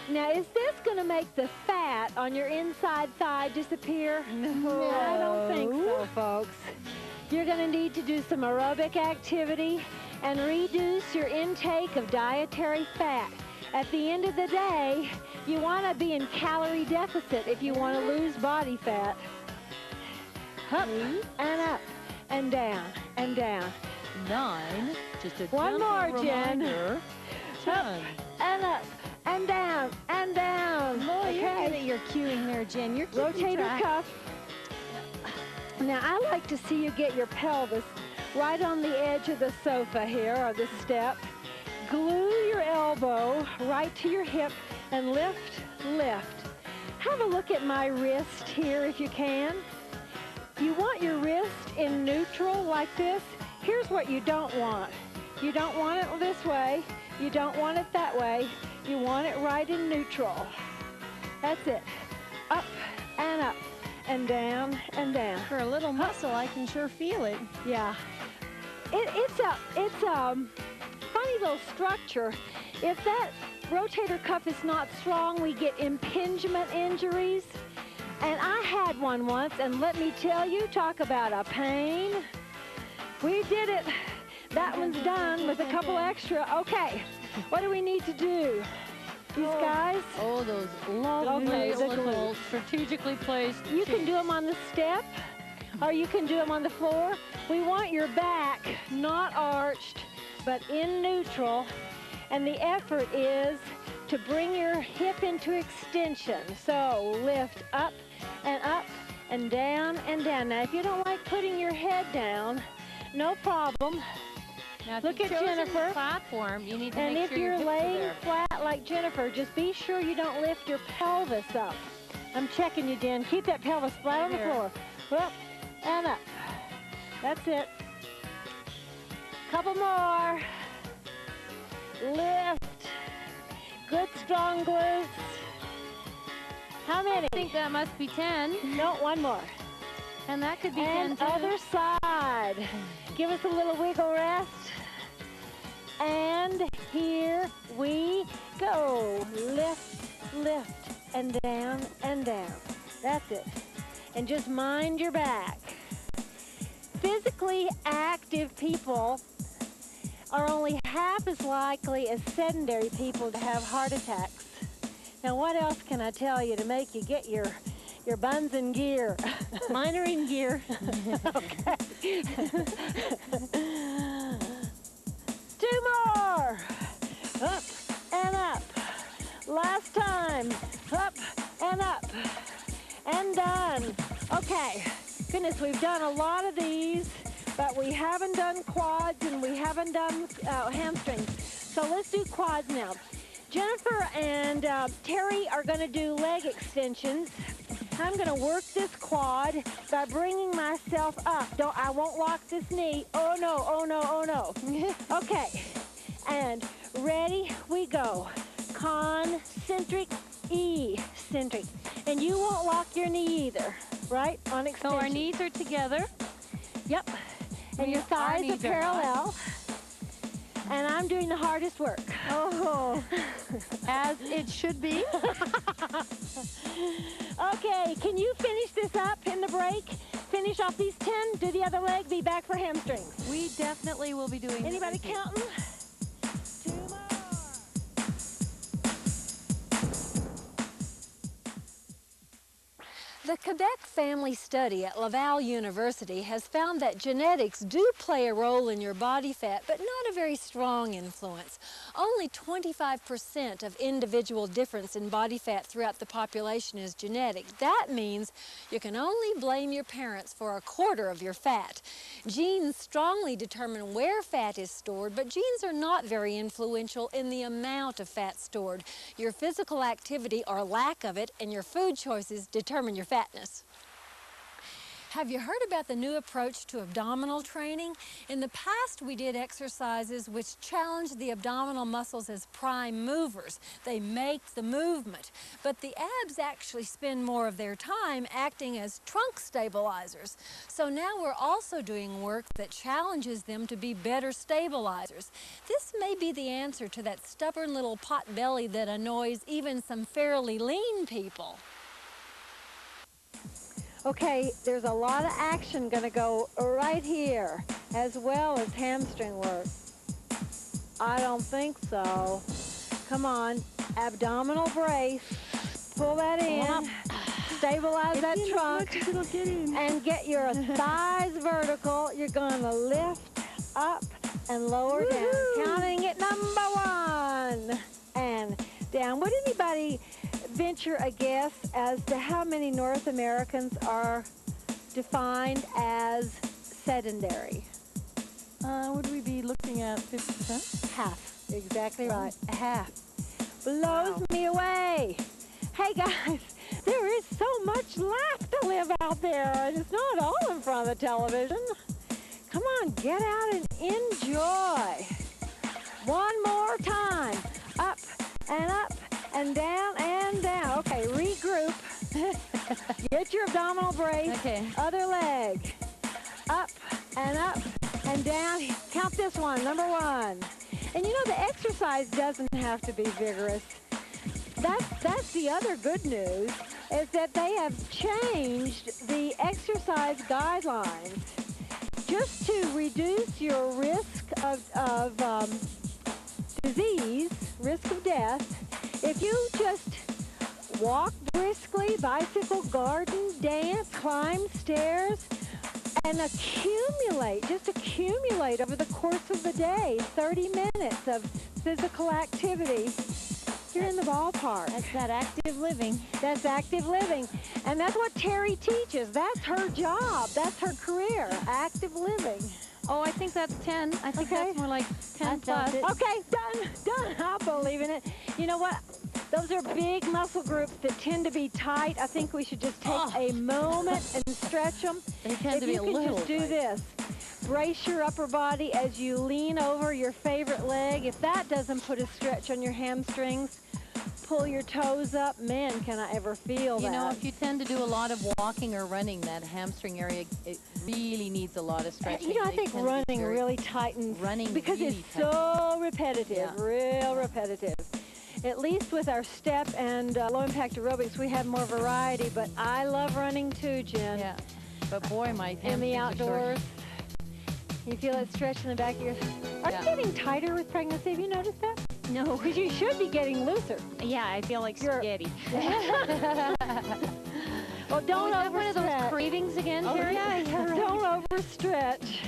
Now, is this going to make the fat on your inside thigh disappear? No. I don't think so, folks. You're going to need to do some aerobic activity and reduce your intake of dietary fat. At the end of the day, you want to be in calorie deficit if you want to lose body fat. Up and up and down and down. 9. Just a One more, Jen. reminder. 10. Up and up and down and down. Boy, you're good at your cueing there, Jen. You're keeping Rotator track. cuff. Now, I like to see you get your pelvis right on the edge of the sofa here, or the step. Glue your elbow right to your hip and lift, lift. Have a look at my wrist here if you can. You want your wrist in neutral like this. Here's what you don't want. You don't want it this way. You don't want it that way. You want it right in neutral. That's it. Up and up and down and down. For a little muscle, I can sure feel it. Yeah. It's a funny little structure. If that rotator cuff is not strong, we get impingement injuries. And I had one once, and let me tell you, talk about a pain. We did it. That one's done with a couple extra. Okay, what do we need to do? These guys? Oh, those lovely Okay, the little strategically placed You can do them on the step, or you can do them on the floor. We want your back not arched, but in neutral. And the effort is to bring your hip into extension. So lift up and down and down. Now, if you don't like putting your head down, no problem. Now, if Look you've at chosen Jennifer. the platform, you need to And make if sure you're your hips are laying there. flat like Jennifer, just be sure you don't lift your pelvis up. I'm checking you, Jen. Keep that pelvis flat on the there. floor. Up and up. That's it. Couple more. Lift. Good strong glutes. How many? I think that must be 10, No, one more. and that could be 10 And too. other side. Give us a little wiggle rest. And here we go. Lift, lift, and down and down. That's it. And just mind your back. Physically active people are only half as likely as sedentary people to have heart attacks. Now, what else can I tell you to make you get your buns in gear? Mine are in gear. Okay. 2 more. Up and up. Last time. Up and up. And done. Okay. Goodness, we've done a lot of these, but we haven't done quads and we haven't done hamstrings. So let's do quads now. Jennifer and Terry are going to do leg extensions. I'm going to work this quad by bringing myself up. I won't lock this knee. Oh no, oh no, oh no. Okay, and ready, we go. Concentric, eccentric. And you won't lock your knee either, right? On extension. So our knees are together. Yep. And your thighs are parallel. And I'm doing the hardest work. Oh. As it should be. Okay, can you finish this up in the break? Finish off these 10, do the other leg, be back for hamstrings. We definitely will be doing Anybody that. counting? 2 more. The Quebec Family Study at Laval University has found that genetics do play a role in your body fat, but not a very strong influence. Only 25% of individual difference in body fat throughout the population is genetic. That means you can only blame your parents for 1/4 of your fat. Genes strongly determine where fat is stored, but genes are not very influential in the amount of fat stored. Your physical activity or lack of it and your food choices determine your fatness. Have you heard about the new approach to abdominal training? In the past, we did exercises which challenged the abdominal muscles as prime movers. They make the movement. But the abs actually spend more of their time acting as trunk stabilizers. So now we're also doing work that challenges them to be better stabilizers. This may be the answer to that stubborn little pot belly that annoys even some fairly lean people. Okay, there's a lot of action going to go right here, as well as hamstring work. I don't think so. Come on, abdominal brace. Pull that in. Stabilize that trunk. And get your thighs vertical. You're going to lift up and lower down. Counting it, number 1. And down. Would anybody venture a guess as to how many North Americans are defined as sedentary? Would we be looking at 50%? Half. Exactly right. Half. Blows me away. Hey guys, there is so much life to live out there, and it's not all in front of the television. Come on, get out and enjoy. One more time. Up and up and down and down. Okay, regroup. Get your abdominal brace. Okay. Other leg. Up and down. Count this one, number 1. And you know, the exercise doesn't have to be vigorous. That's the other good news, is that they have changed the exercise guidelines just to reduce your risk of disease, risk of death. If you just walk briskly, bicycle, garden, dance, climb stairs, and just accumulate over the course of the day 30 minutes of physical activity, you're in the ballpark. That's that active living. That's active living. And that's what Terry teaches. That's her job. That's her career, active living. Oh, I think that's 10. I think Okay. that's more like 10 plus. Okay, done. I believe in it. You know what? Those are big muscle groups that tend to be tight. I think we should just take a moment and stretch them. They tend to be a If you little can just do tight. this. Brace your upper body as you lean over your favorite leg. If that doesn't put a stretch on your hamstrings, pull your toes up. Man, can I ever feel that. You know, if you tend to do a lot of walking or running, that hamstring area, it really needs a lot of stretching. You know, I They think tend to be running very- really tightens because really it's so repetitive, Yeah. real repetitive. At least with our step and low-impact aerobics, we have more variety, but I love running too, Jen. Yeah, but boy, my In the hamstrings are sore. outdoors. You feel it stretch in the back of your... Are you Yeah. getting tighter with pregnancy? Have you noticed that? No. Because you should be getting looser. Yeah, I feel like You're- spaghetti. Well, don't Is that one of those overstretch. cravings again, Oh, Terry? yeah, don't overstretch.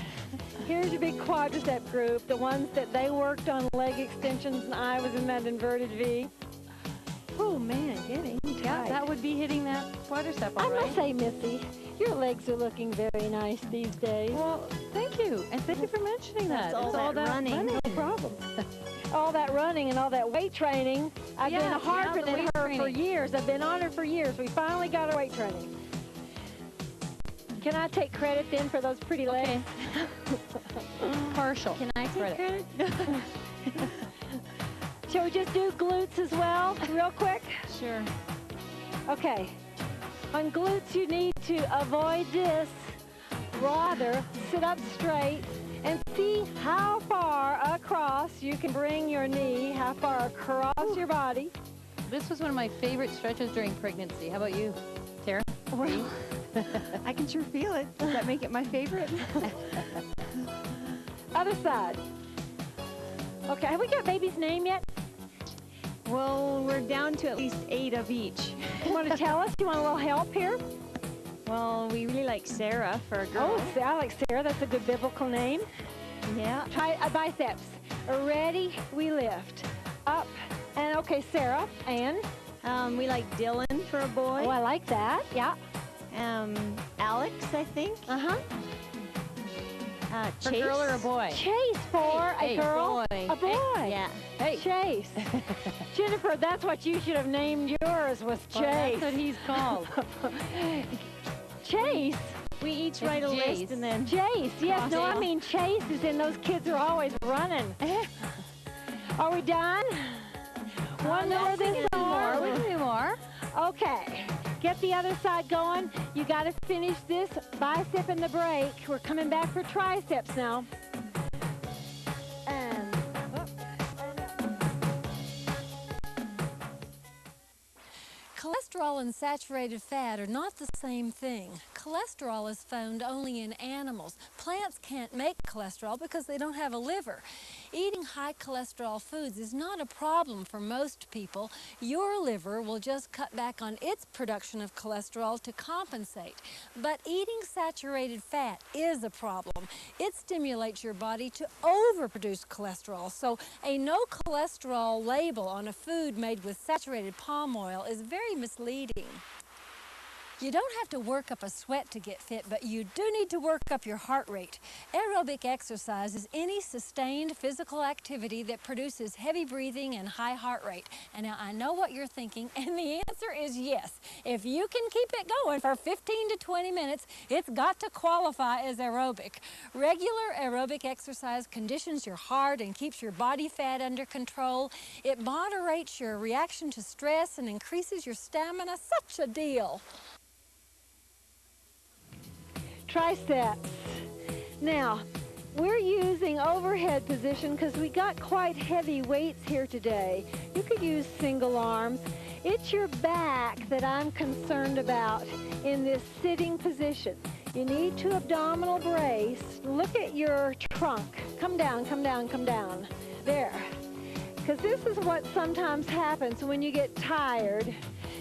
Here's your big quadricep group, the ones that they worked on leg extensions and I was in that inverted V. Oh, man, getting tight. Yeah, that would be hitting that quadricep, all I right. must say, Missy, your legs are looking very nice these days. Well, thank you. And thank you for mentioning that. That's all that running. No problem. All that running and all that weight training. I've been Yes, harping the at weight her for training. years. I've been on her for years. We finally got her weight training. Can I take credit then for those pretty legs? Partial. Can I take credit? Shall we just do glutes as well, real quick? Sure. Okay. On glutes, you need to avoid this. Rather, sit up straight and see how far across you can bring your knee, how far across your body. This was one of my favorite stretches during pregnancy. How about you, Tara? Well, I can sure feel it. Does that make it my favorite? Other side. Okay, have we got baby's name yet? Well, we're down to at least 8 of each. You want to tell us? You want a little help here? Well, we really like Sarah for a girl. Oh, I like Sarah. That's a good biblical name. Yeah. Try biceps. Ready? We lift. Up. And okay, Sarah. And? We like Dylan for a boy. Oh, I like that. Yeah. Alex, I think. Uh-huh. For Chase. girl or a boy? Chase for Hey, a girl. boy. A boy. Yeah. Hey. Chase. Jennifer, that's what you should have named yours, was Chase. Well, that's what he's called. Chase. We each write a Jace. list and then Chase. Yes, no, I Cross. mean Chase is in those kids are always running. Are we done? One more this More. We more. can do more. Okay. Get the other side going. You got to finish this bicep and the break. We're coming back for triceps now. And up, and up. Cholesterol and saturated fat are not the same thing. Cholesterol is found only in animals. Plants can't make cholesterol because they don't have a liver. Eating high cholesterol foods is not a problem for most people. Your liver will just cut back on its production of cholesterol to compensate. But eating saturated fat is a problem. It stimulates your body to overproduce cholesterol. So a no cholesterol label on a food made with saturated palm oil is very misleading. You don't have to work up a sweat to get fit, but you do need to work up your heart rate. Aerobic exercise is any sustained physical activity that produces heavy breathing and high heart rate. And now I know what you're thinking, and the answer is yes. If you can keep it going for 15 to 20 minutes, it's got to qualify as aerobic. Regular aerobic exercise conditions your heart and keeps your body fat under control. It moderates your reaction to stress and increases your stamina. Such a deal. Triceps. Now, we're using overhead position because we got quite heavy weights here today. You could use single arms. It's your back that I'm concerned about in this sitting position. You need to abdominal brace. Look at your trunk. Come down, come down, come down. There. Because this is what sometimes happens when you get tired.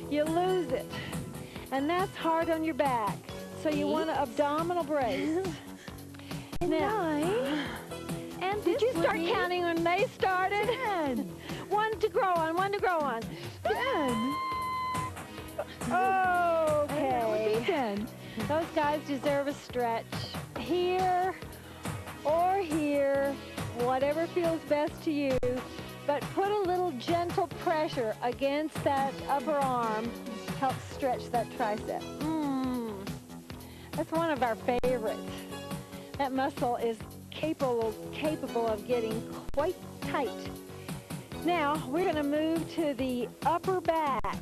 You lose it. And that's hard on your back. So you want to abdominal brace. Now, And did you start counting when they started? 10. One to grow on, one to grow on. 10. Okay. 10. Those guys deserve a stretch. Here or here, whatever feels best to you. But put a little gentle pressure against that upper arm. Help stretch that tricep. That's one of our favorites. That muscle is capable of getting quite tight. Now, we're going to move to the upper back.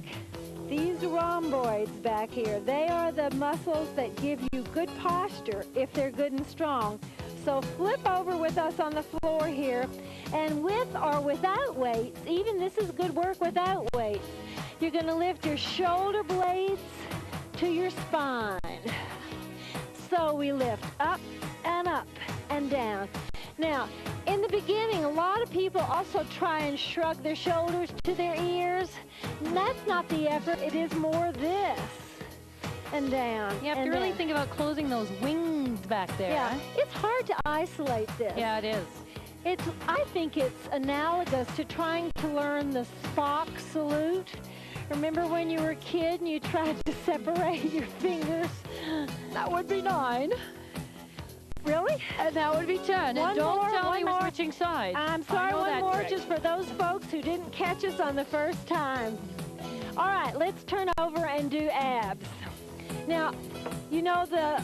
These rhomboids back here, they are the muscles that give you good posture if they're good and strong. So flip over with us on the floor here, and with or without weights, even this is good work without weights, you're going to lift your shoulder blades to your spine. So we lift up and down. Now, in the beginning, a lot of people also try and shrug their shoulders to their ears. And that's not the effort. It is more this and down. You have and to really down. think about closing those wings back there. Yeah, it's hard to isolate this. Yeah, it is. I think it's analogous to trying to learn the Spock salute. Remember when you were a kid and you tried to separate your fingers? That would be 9. Really? And that would be 10. One And don't more, tell one me we're more. switching sides. I'm I sorry, know one that more trick. just for those folks who didn't catch us on the first time. All right, let's turn over and do abs. Now, you know the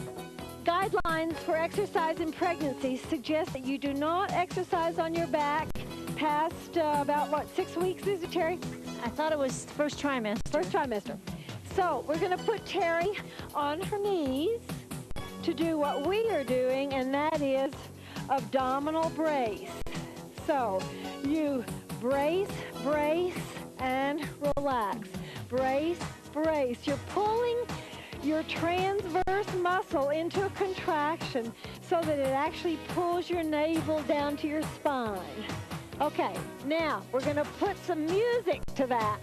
guidelines for exercise in pregnancy suggest that you do not exercise on your back past about, what, 6 weeks, is it, Terry? I thought it was first trimester. First trimester. So we're going to put Terry on her knees to do what we are doing, and that is abdominal brace. So you brace, brace, and relax. Brace, brace. You're pulling your transverse muscle into a contraction so that it actually pulls your navel down to your spine. Okay, now we're going to put some music to that.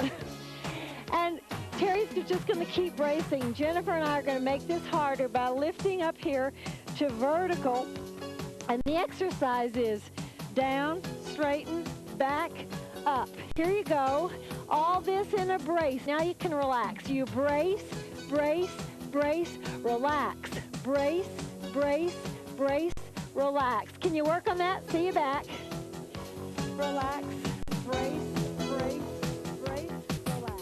And Terry's just going to keep bracing. Jennifer and I are going to make this harder by lifting up here to vertical. And the exercise is down, straighten, back, up. Here you go. All this in a brace. Now you can relax. You brace, brace, brace, relax. Brace, brace, brace, relax. Can you work on that? See you back. Relax, brace, brace, brace, relax.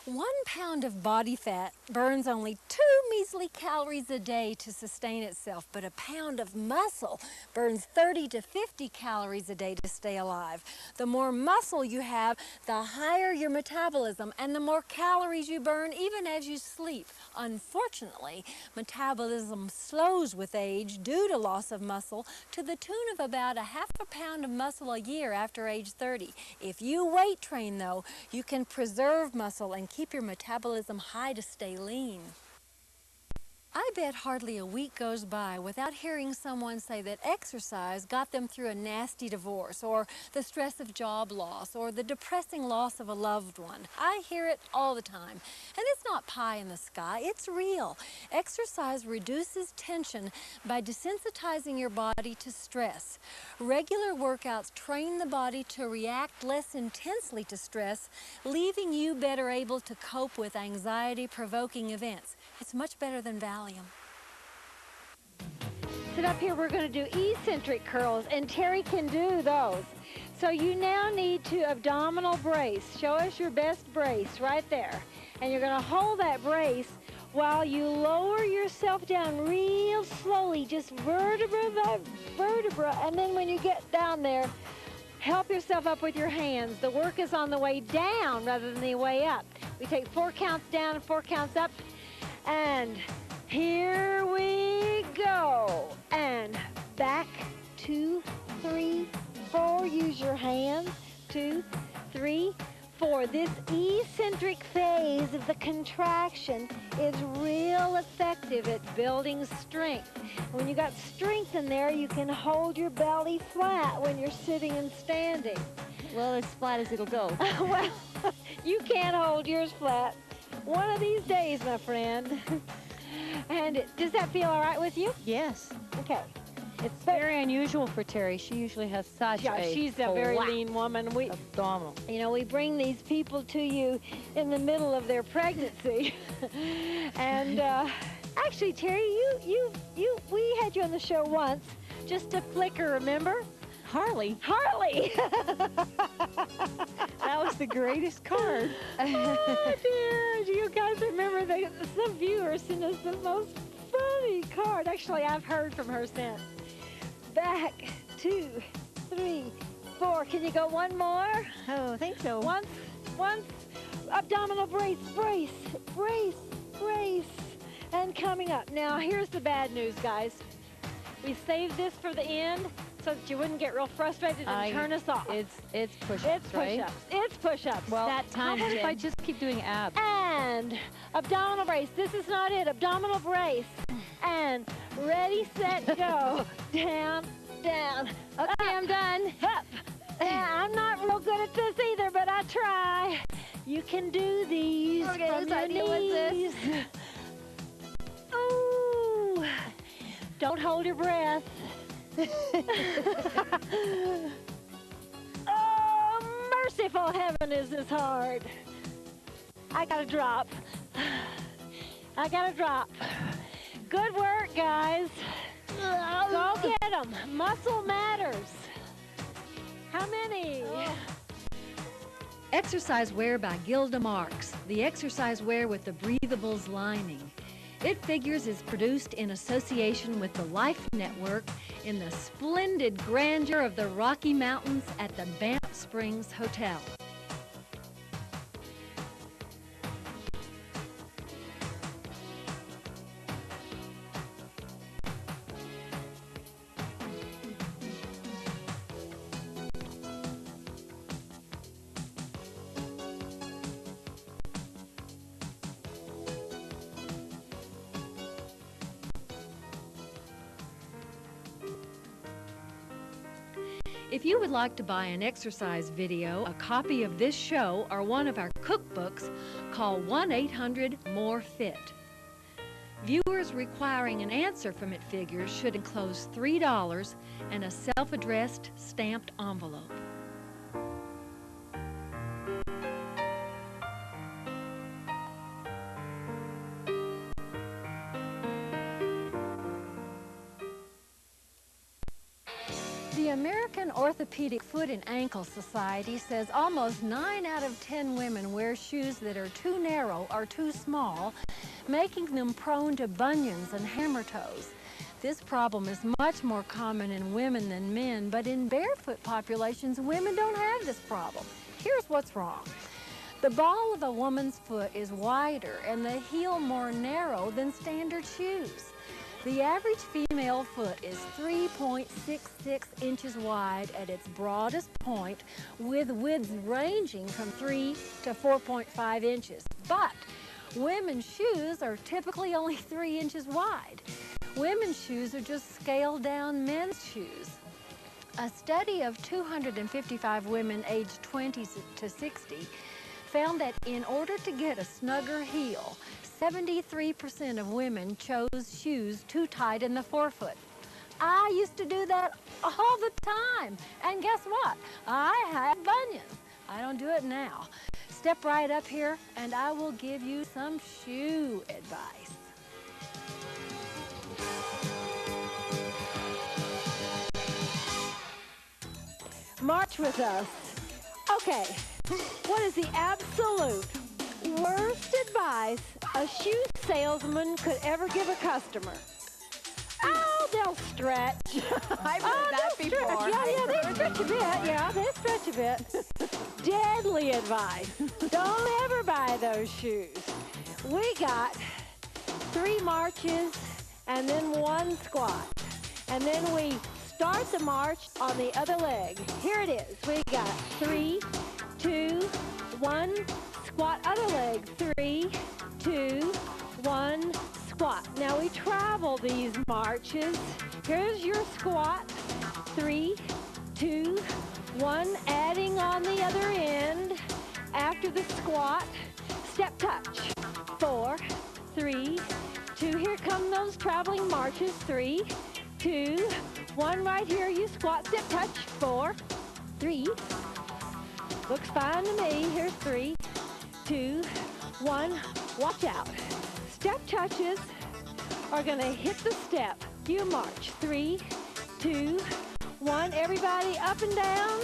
1 pound of body fat burns only 2 measly calories a day to sustain itself, but a pound of muscle burns 30 to 50 calories a day to stay alive. The more muscle you have, the higher your metabolism and the more calories you burn even as you sleep. Unfortunately, metabolism slows with age due to loss of muscle to the tune of about a half a pound of muscle a year after age 30. If you weight train though, you can preserve muscle and keep your metabolism high to stay lean. I bet hardly a week goes by without hearing someone say that exercise got them through a nasty divorce, or the stress of job loss, or the depressing loss of a loved one. I hear it all the time. And it's not pie in the sky, it's real. Exercise reduces tension by desensitizing your body to stress. Regular workouts train the body to react less intensely to stress, leaving you better able to cope with anxiety-provoking events. It's much better than Valium. Sit up here, we're going to do eccentric curls, and Terry can do those. So you now need to abdominal brace. Show us your best brace right there. And you're going to hold that brace while you lower yourself down real slowly, just vertebra by vertebra. And then when you get down there, help yourself up with your hands. The work is on the way down rather than the way up. We take 4 counts down and 4 counts up. And here we go. And back, 2, 3, 4. Use your hands. 2, 3, 4. This eccentric phase of the contraction is real effective at building strength. When you got strength in there, you can hold your belly flat when you're sitting and standing. Well, as flat as it'll go. Well, you can't hold yours flat. One of these days, my friend. And does that feel all right with you? Yes. Okay. It's very unusual for Terry. She usually has such She's a very lean woman. abdominal. You know, we bring these people to you in the middle of their pregnancy. And actually, Terry, we had you on the show once, just a flicker, remember? Harley. Harley! That was the greatest card. Oh, dear. Do you guys remember that some viewers sent us the most funny card? Actually, I've heard from her since. Back, 2, 3, 4. Can you go one more? Oh, I think so. Once. Abdominal brace, brace, brace, brace. And coming up. Now, here's the bad news, guys. We saved this for the end so that you wouldn't get real frustrated and turn us off. It's push-ups, It's right? push-ups. It's push-ups. Well, that time, how about if I Jen? just keep doing abs? And abdominal brace. This is not it. Abdominal brace. And ready, set, go. Down, down. Okay, I'm done. Up. Yeah, I'm not real good at this either, but I try. You can do these Okay, from whose your idea was knees. this? Ooh. Don't hold your breath. Oh, merciful heaven, is this hard. I gotta drop. I gotta drop. Good work, guys. Go get them. Muscle matters. How many? Exercise Wear by Gilda Marks, the exercise wear with the breathables lining. It Figures is produced in association with the Life Network in the splendid grandeur of the Rocky Mountains at the Banff Springs Hotel. If you would like to buy an exercise video, a copy of this show, or one of our cookbooks, call 1-800-MORE-FIT. Viewers requiring an answer from It Figures should enclose $3 and a self-addressed stamped envelope. The American Orthopedic Foot and Ankle Society says almost 9 out of 10 women wear shoes that are too narrow or too small, making them prone to bunions and hammer toes. This problem is much more common in women than men, but in barefoot populations, women don't have this problem. Here's what's wrong. The ball of a woman's foot is wider and the heel more narrow than standard shoes. The average female foot is 3.66 inches wide at its broadest point, with widths ranging from 3 to 4.5 inches. But women's shoes are typically only 3 inches wide. Women's shoes are just scaled down men's shoes. A study of 255 women aged 20 to 60 found that in order to get a snugger heel, 73% of women chose shoes too tight in the forefoot. I used to do that all the time. And guess what? I have bunions. I don't do it now. Step right up here and I will give you some shoe advice. March with us. Okay, what is the absolute worst advice a shoe salesman could ever give a customer? Oh, they'll stretch. I've heard that before. Yeah, they stretch a bit. Yeah, they stretch a bit. Deadly advice. Don't ever buy those shoes. We got 3 marches and then 1 squat. And then we start the march on the other leg. Here it is. We got 3, 2, 1, squat other leg. 3, 2, 1, squat. Now we travel these marches. Here's your squat. 3, 2, 1, adding on the other end. After the squat, step touch. 4, 3, 2. Here come those traveling marches. 3, 2, 1. Right here, you squat, step touch. 4, 3. Looks fine to me. Here's 3, 2, 1. Watch out. Step touches are going to hit the step. You march. 3, 2, 1. Everybody up and down.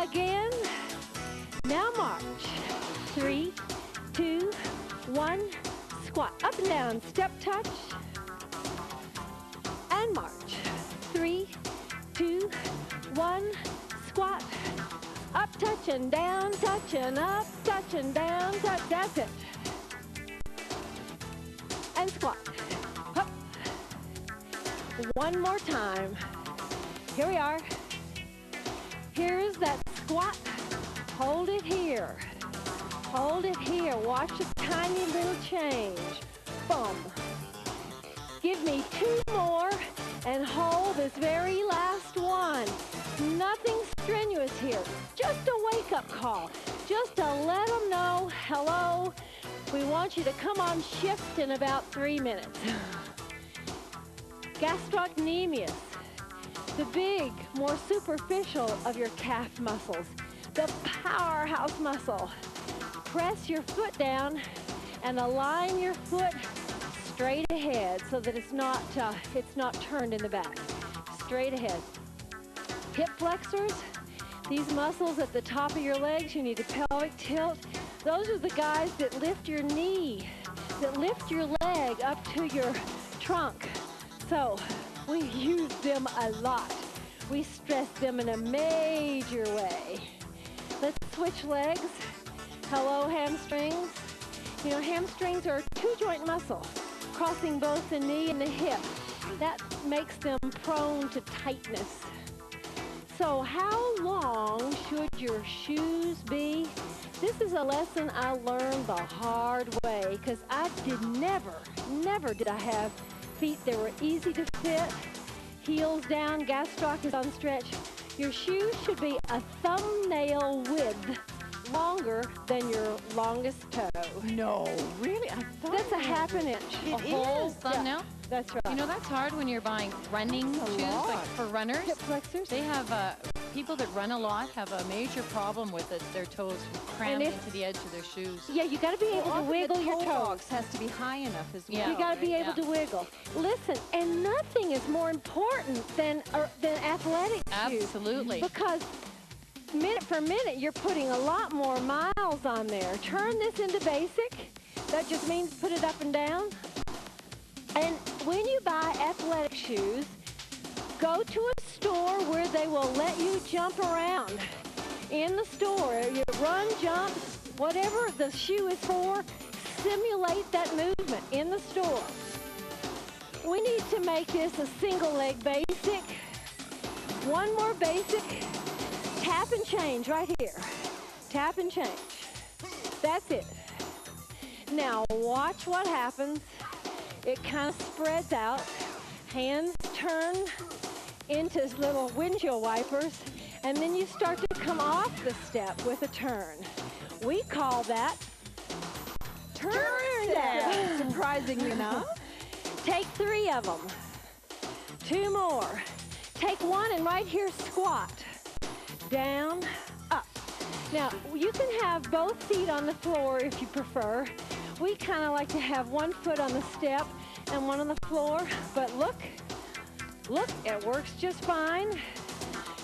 Again. Now march. 3, 2, 1. Squat. Up and down. Step touch. And march. 3, 2, 1. Squat. Up, touch, and down, touch, and up, touch, and down, touch. That's it. And squat. Up. One more time. Here we are. Here's that squat. Hold it here. Hold it here. Watch a tiny little change. Boom. Give me 2 more and hold this very last one. Nothing strenuous here. Just a wake-up call. Just to let them know, hello, we want you to come on shift in about 3 minutes. Gastrocnemius. the big, more superficial of your calf muscles, the powerhouse muscle. Press your foot down and align your foot straight ahead so that it's not turned in the back. Straight ahead. Hip flexors, these muscles at the top of your legs, you need a pelvic tilt. Those are the guys that lift your knee, that lift your leg up to your trunk. So we use them a lot. We stress them in a major way. Let's switch legs. Hello, hamstrings. You know, hamstrings are a two-joint muscle crossing both the knee and the hip. That makes them prone to tightness. So how long should your shoes be? This is a lesson I learned the hard way because I never did I have feet that were easy to fit, heels down, gastroc is on stretch. Your shoes should be a thumbnail width longer than your longest toe. No, really? I thought That's a half an inch. A whole thumbnail? Yeah, that's right. You know, that's hard when you're buying running shoes, like for runners. Hip flexors. They have, people that run a lot have a major problem with it, their toes crammed into the edge of their shoes. Yeah, you got to be able to wiggle your toes. box has to be high enough as well. Yeah. You got to be able to wiggle. Listen, and nothing is more important than athletic shoes. Absolutely. Because minute for minute, you're putting a lot more miles on there. Turn this into basic. That just means put it up and down. And when you buy athletic shoes, go to a store where they will let you jump around. In the store, you run, jump, whatever the shoe is for, simulate that movement in the store. We need to make this a single leg basic. One more basic. Tap and change right here. Tap and change. That's it. Now watch what happens. It kind of spreads out. Hands turn into little windshield wipers, and then you start to come off the step with a turn. We call that turn step. Surprisingly enough. Take 3 of them. 2 more. Take 1 and right here squat. Down, up. Now, you can have both feet on the floor if you prefer. We kind of like to have 1 foot on the step and 1 on the floor, but look, it works just fine.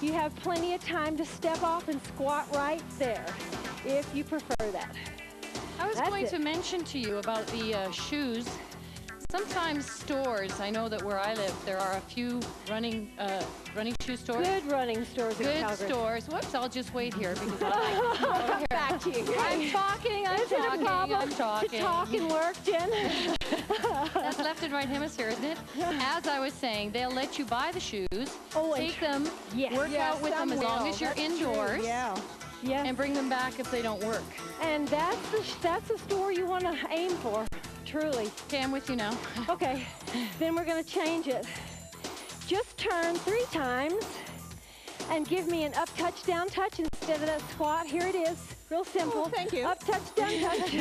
You have plenty of time to step off and squat right there if you prefer that. I was going to mention to you about the shoes. Sometimes stores, I know that where I live, there are a few running shoe stores. Good running stores in Good Calgary. stores. Whoops, I'll just wait here because I like to Back to you. I'm talking. Is it a problem to talk and work, Jen? That's left and right hemisphere, isn't it? As I was saying, they'll let you buy the shoes, take them, work out with them as long as you're indoors, Yes. and bring them back if they don't work. And that's the store you want to aim for, truly. Okay, I'm with you now. Okay, then we're going to change it. Just turn 3 times and give me an up touch, down touch instead of that squat. Here it is, real simple. Oh, thank you. Up touch, down touch.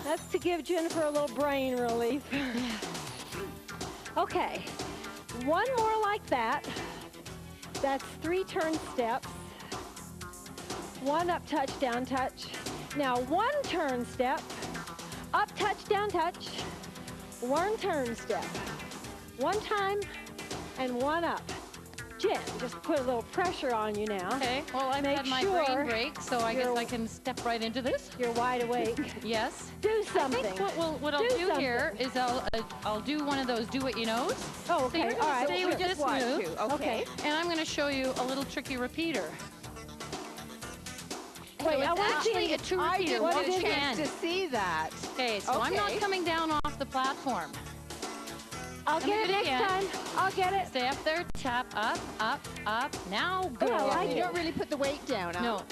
That's to give Jennifer a little brain relief. Okay, 1 more like that. That's 3 turn steps. 1 up touch, down touch. Now 1 turn step, up touch, down touch, 1 turn step. 1 time and 1 up. Jen, just put a little pressure on you now. Okay, well, I've had my brain break, so I guess I can step right into this. You're wide awake. Yes. Do something. I think what I'll do here is I'll do one of those do what you knows. Oh, okay. So you're All gonna right. stay with this move. Okay. And I'm going to show you a little tricky repeater. Wait, so I it's want to actually see a true I repeater. didn't What get a you chance can. to see that. Okay, so I'm not Okay. coming down off the platform. I'll get it next time. I'll get it. Stay up there, tap up, up, up. Now go. I like You it. don't really put the weight down. Huh? No.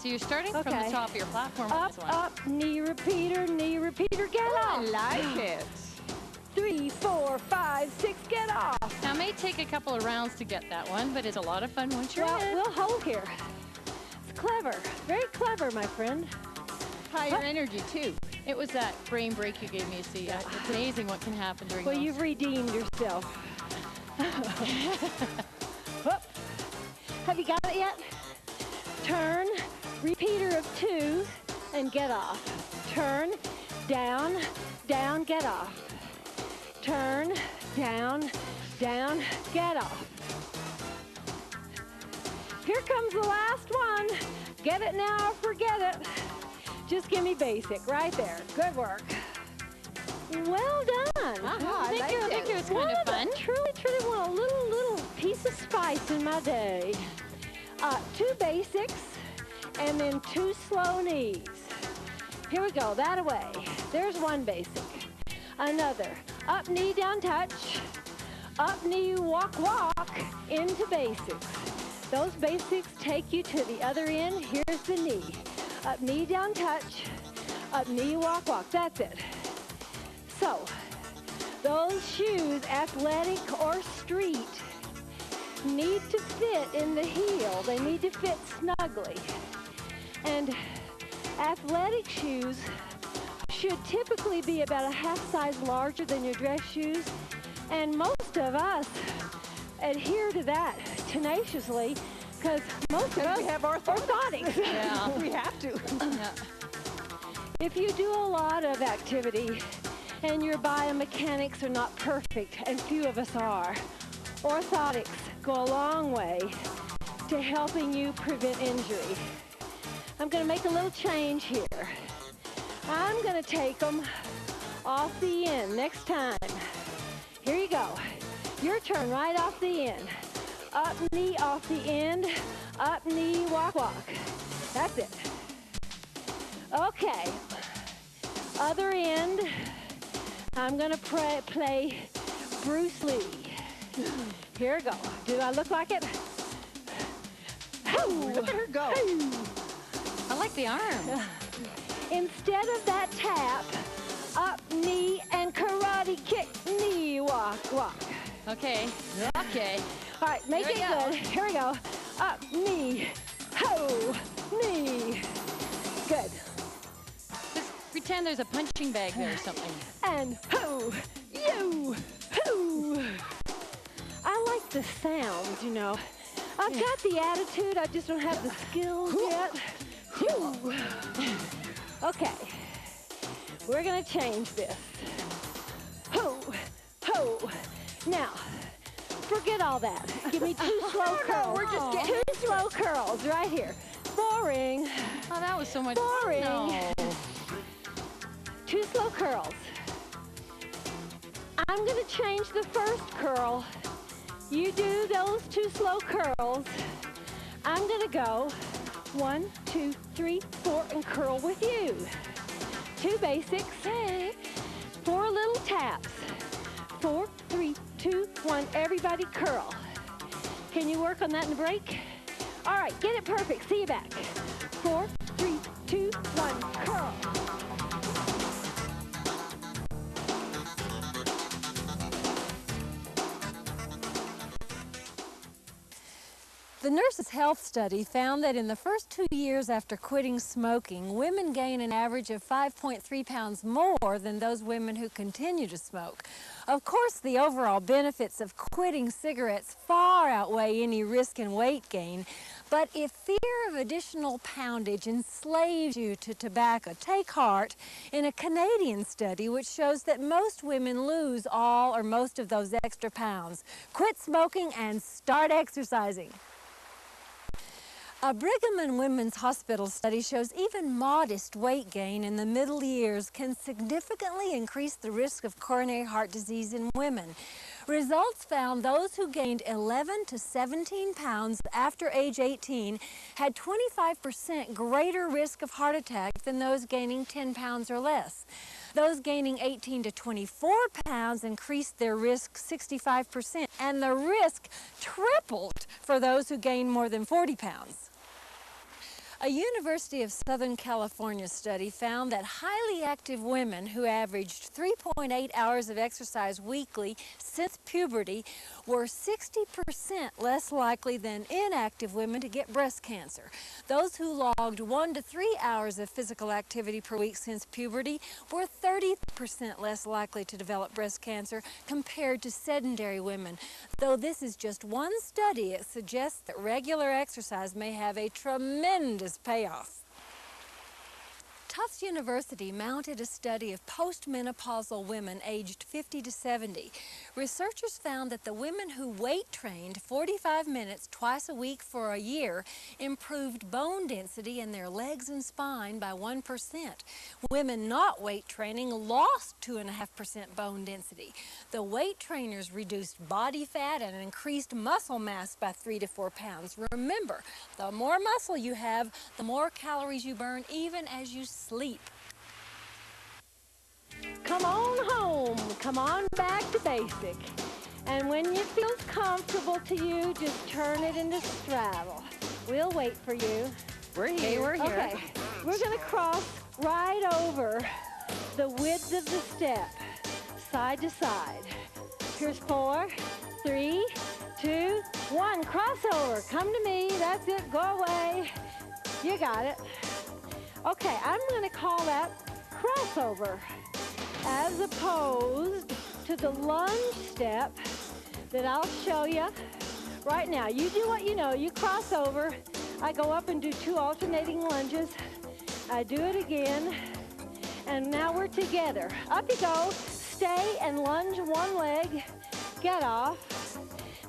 So you're starting from the Okay. top of your platform Up, with this one. up, knee repeater, get I off. like it. 3, 4, 5, 6, get off. Now, it may take a couple of rounds to get that one, but it's a lot of fun once you're Well, in. we'll hold here. It's clever. Very clever, my friend. Higher energy, too. It was that brain break you gave me, see. It's amazing what can happen during Well, those. you've redeemed yourself. Whoop. Have you got it yet? Turn, repeater of 2, and get off. Turn, down, down, get off. Turn, down, down, get off. Here comes the last one. Get it now or forget it. Just give me basic right there. Good work. Well done. I think it was kind of fun. Truly want a little piece of spice in my day. 2 basics and then 2 slow knees. Here we go, that away. There's 1 basic. Another, up knee, down touch. Up knee, walk, walk into basics. Those basics take you to the other end. Here's the knee. Up knee, down touch. Up knee, walk, walk. That's it. So, those shoes, athletic or street, need to fit in the heel. They need to fit snugly. And athletic shoes should typically be about a half size larger than your dress shoes. And most of us adhere to that tenaciously because most of us have orthotics. Yeah. We have to. Yeah. If you do a lot of activity and your biomechanics are not perfect, and few of us are, orthotics go a long way to helping you prevent injury. I'm going to make a little change here. I'm going to take them off the end next time. Here you go. Your turn right off the end. Up knee off the end. Up knee, walk, walk. That's it. Okay. Other end. I'm going to play Bruce Lee. Here we go. Do I look like it? Look at her go. I like the arm. Instead of that tap, up knee and karate kick, knee, walk, walk. Okay. Okay. All right, make it good. Here we go. Up, knee, ho, knee. Good. Just pretend there's a punching bag there or something. And ho, you, ho. I like the sounds, you know. I've got the attitude, I just don't have the skills yet. Whew. Okay, we're gonna change this. Ho, ho. Now, forget all that. Give me 2 slow curls. we're just getting 2 slow curls right here. Boring. Oh, that was so much Boring. fun. No. 2 slow curls. I'm gonna change the first curl. You do those 2 slow curls. I'm gonna go 1, 2, 3, 4 and curl with you. 2 basics. 4 little taps. 4, 3, 2, 1. Everybody curl. Can you work on that in the break? All right, get it perfect. See you back. 4, 3, 2, 1. Curl. The Nurses' Health Study found that in the first 2 years after quitting smoking, women gain an average of 5.3 pounds more than those women who continue to smoke. Of course, the overall benefits of quitting cigarettes far outweigh any risk in weight gain, but if fear of additional poundage enslaves you to tobacco, take heart in a Canadian study which shows that most women lose all or most of those extra pounds. Quit smoking and start exercising. A Brigham and Women's Hospital study shows even modest weight gain in the middle years can significantly increase the risk of coronary heart disease in women. Results found those who gained 11 to 17 pounds after age 18 had 25% greater risk of heart attack than those gaining 10 pounds or less. Those gaining 18 to 24 pounds increased their risk 65%, and the risk tripled for those who gained more than 40 pounds. A University of Southern California study found that highly active women who averaged 3.8 hours of exercise weekly since puberty were 60% less likely than inactive women to get breast cancer. Those who logged 1 to 3 hours of physical activity per week since puberty were 30% less likely to develop breast cancer compared to sedentary women. Though this is just one study, it suggests that regular exercise may have a tremendous payoff. Tufts University mounted a study of postmenopausal women aged 50 to 70. Researchers found that the women who weight trained 45 minutes twice a week for a year improved bone density in their legs and spine by 1%. Women not weight training lost 2.5% bone density. The weight trainers reduced body fat and increased muscle mass by 3 to 4 pounds. Remember, the more muscle you have, the more calories you burn even as you sleep. Come on home. Come on back to basic. And when it feels comfortable to you, just turn it into straddle. We'll wait for you. We're here. We're here. Okay. We're going to cross right over the width of the step, side to side. Here's 4, 3, 2, 1. Crossover. Come to me. That's it. Go away. You got it. Okay, I'm going to call that crossover as opposed to the lunge step that I'll show you right now. You do what you know. You cross over. I go up and do 2 alternating lunges. I do it again. And now we're together. Up you go. Stay and lunge one leg. Get off.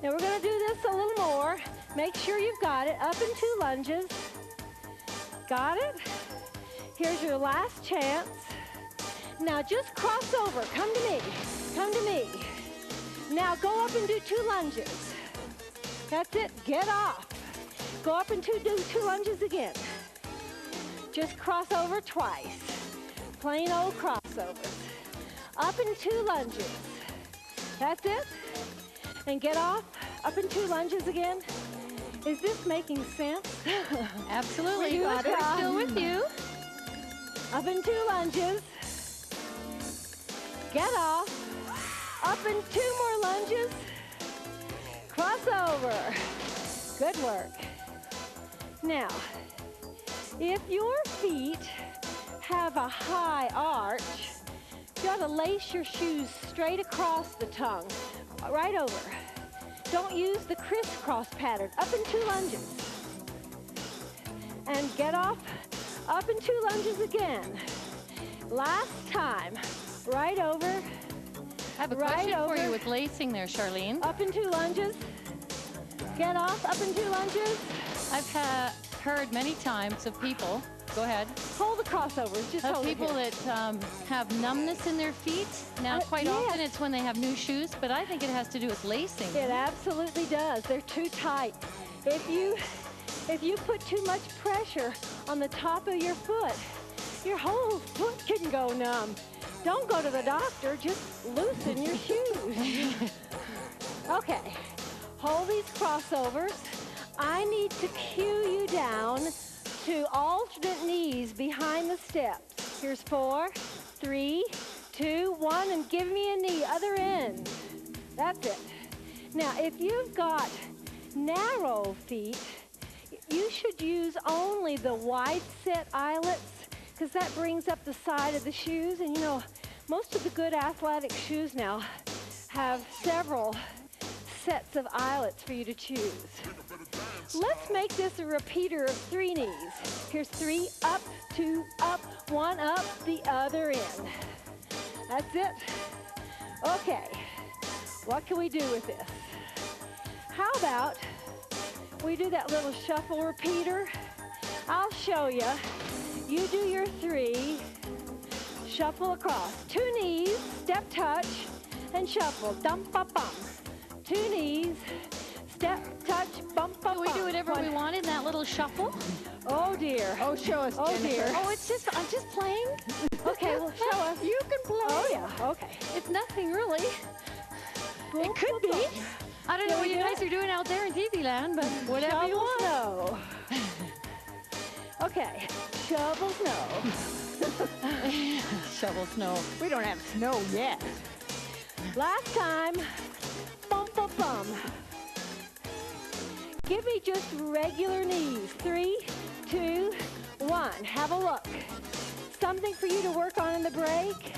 Now we're going to do this a little more. Make sure you've got it. Up in 2 lunges. Got it? Here's your last chance. Now just cross over. Come to me. Come to me. Now go up and do 2 lunges. That's it. Get off. Go up and do 2 lunges again. Just cross over twice. Plain old crossovers. Up in 2 lunges. That's it. And get off. Up in 2 lunges again. Is this making sense? Absolutely. We're still with you. Up in 2 lunges. Get off. Up in 2 more lunges. Cross over. Good work. Now, if your feet have a high arch, you got to lace your shoes straight across the tongue, right over. Don't use the crisscross pattern. Up in 2 lunges. And get off. Up in 2 lunges again. Last time. Right over. I have a question for you with lacing there, Charlene. Up in 2 lunges. Get off. Up in 2 lunges. I've heard many times of people, go ahead, Hold the crossovers. Just of hold people it that have numbness in their feet. Now, quite yes. often it's when they have new shoes, but I think it has to do with lacing. It absolutely does. They're too tight. If you put too much pressure on the top of your foot, your whole foot can go numb. Don't go to the doctor. Just loosen your shoes. Okay. Hold these crossovers. I need to cue you down to alternate knees behind the steps. Here's 4, 3, 2, 1, and give me a knee, other end. That's it. Now, if you've got narrow feet, you should use only the wide set eyelets because that brings up the side of the shoes. And you know, most of the good athletic shoes now have several sets of eyelets for you to choose. Let's make this a repeater of 3 knees. Here's 3, up, 2, up, 1, up, the other end. That's it. Okay, what can we do with this? How about we do that little shuffle repeater? I'll show you. You do your 3, shuffle across. 2 knees, step touch, and shuffle. Dump, bump, bump. 2 knees, step, touch, bump, bump, Can we do whatever we want in that little shuffle? Oh, dear. Oh, show us, Oh, Jennifer. dear. Oh, I'm just playing. Okay, well, show us. You can play. Oh, yeah, okay. It's nothing really. It could be. I don't know what you guys are doing out there in TV land, but whatever you want. No. Okay, shovel snow. Shovel snow. We don't have snow yet. Last time, bum, bum, bum. Give me just regular knees. 3, 2, 1. Have a look. Something for you to work on in the break.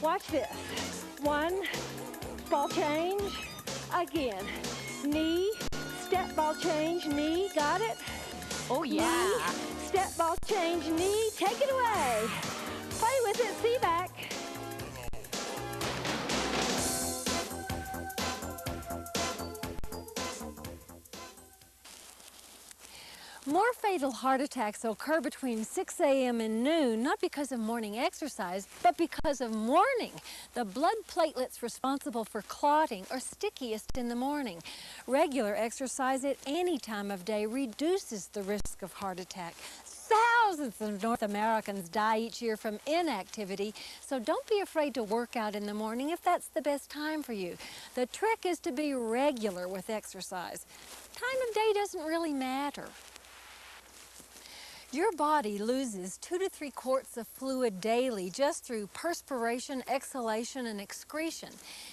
Watch this. 1, ball change. Again. Knee, step, ball change, knee. Got it? Oh, yeah. Knee, step, ball change, knee. Take it away. Play with it. See back. More fatal heart attacks occur between 6 a.m. and noon, not because of morning exercise, but because of morning. The blood platelets responsible for clotting are stickiest in the morning. Regular exercise at any time of day reduces the risk of heart attack. Thousands of North Americans die each year from inactivity, so don't be afraid to work out in the morning if that's the best time for you. The trick is to be regular with exercise. Time of day doesn't really matter. Your body loses 2 to 3 quarts of fluid daily just through perspiration, exhalation, and excretion.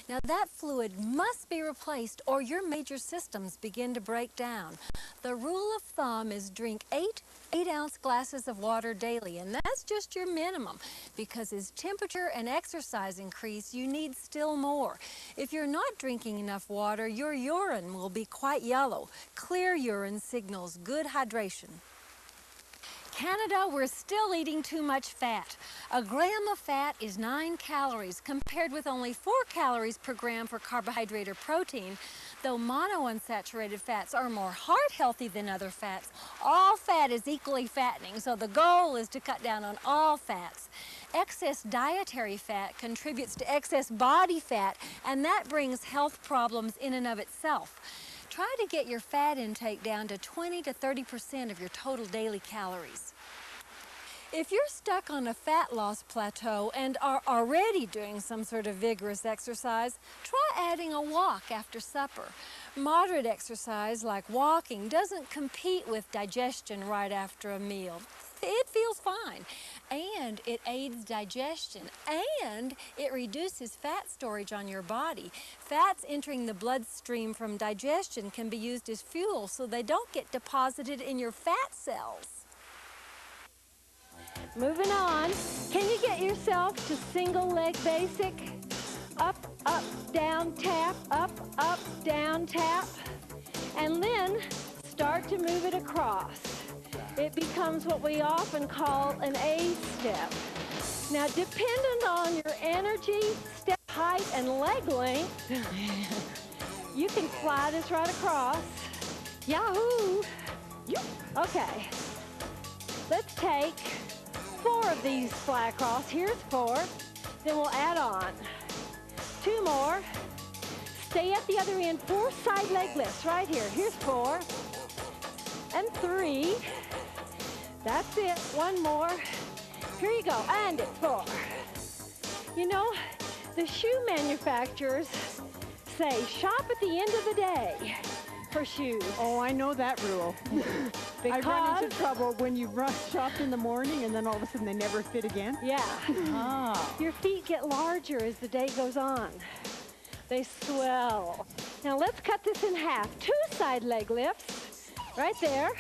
Now that fluid must be replaced or your major systems begin to break down. The rule of thumb is drink 8-ounce glasses of water daily, and that's just your minimum, because as temperature and exercise increase, you need still more. If you're not drinking enough water, your urine will be quite yellow. Clear urine signals good hydration. Canada, we're still eating too much fat. A gram of fat is 9 calories, compared with only 4 calories per gram for carbohydrate or protein. Though monounsaturated fats are more heart healthy than other fats, all fat is equally fattening, so the goal is to cut down on all fats. Excess dietary fat contributes to excess body fat, and that brings health problems in and of itself. Try to get your fat intake down to 20 to 30% of your total daily calories. If you're stuck on a fat loss plateau and are already doing some sort of vigorous exercise, try adding a walk after supper. Moderate exercise like walking doesn't compete with digestion right after a meal. It feels fine, and it aids digestion, and it reduces fat storage on your body. Fats entering the bloodstream from digestion can be used as fuel so they don't get deposited in your fat cells. Moving on, can you get yourself to single leg basic? Up, up, down, tap, up, up, down, tap. And then start to move it across. It becomes what we often call an A step. Now, dependent on your energy, step height, and leg length, you can fly this right across. Yahoo! Okay, let's take 4 of these fly across. Here's 4. Then we'll add on 2 more. Stay at the other end. 4 side leg lifts right here. Here's 4 and 3. That's it. 1 more. Here you go. And it's 4. You know, the shoe manufacturers say shop at the end of the day for shoes. Oh, I know that rule. I run into trouble when you shop in the morning and then all of a sudden they never fit again. Yeah. Oh. Your feet get larger as the day goes on. They swell. Now let's cut this in half. 2 side leg lifts right there.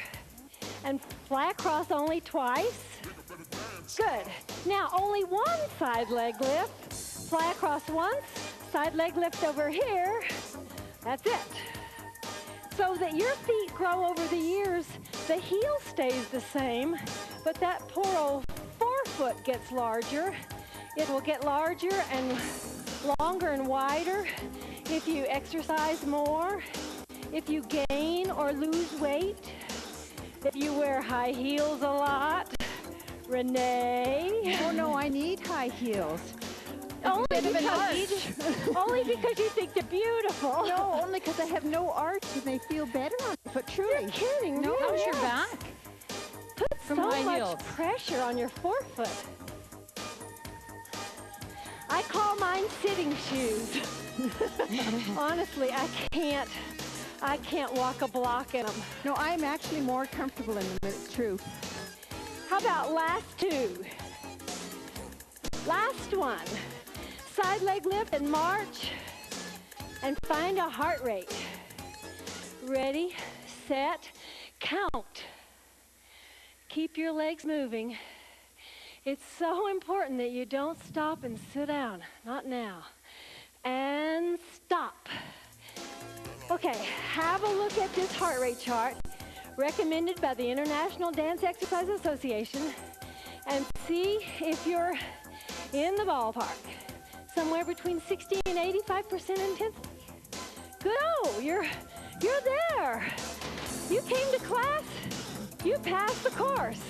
And fly across only twice. Good. Now only 1 side leg lift. Fly across once. Side leg lift over here. That's it. So that your feet grow over the years, the heel stays the same, but that poor old forefoot gets larger. It will get larger and longer and wider if you exercise more, if you gain or lose weight, if you wear high heels a lot. Renee? Oh, no, I need high heels. Only because you think they're beautiful. No, only because I have no arch and they feel better on my foot, truly. You're kidding, No, really? how's your back? Put From so high much heels. pressure on your forefoot. I call mine sitting shoes. Honestly, I can't walk a block in them. No, I'm actually more comfortable in them, it's true. How about last two? Last one. Side leg lift and march and find a heart rate. Ready, set, count. Keep your legs moving. It's so important that you don't stop and sit down. Not now. And stop. Okay, have a look at this heart rate chart recommended by the International Dance Exercise Association and see if you're in the ballpark. Somewhere between 60 and 85% intensity. Good. Oh, you're there. You came to class. You passed the course.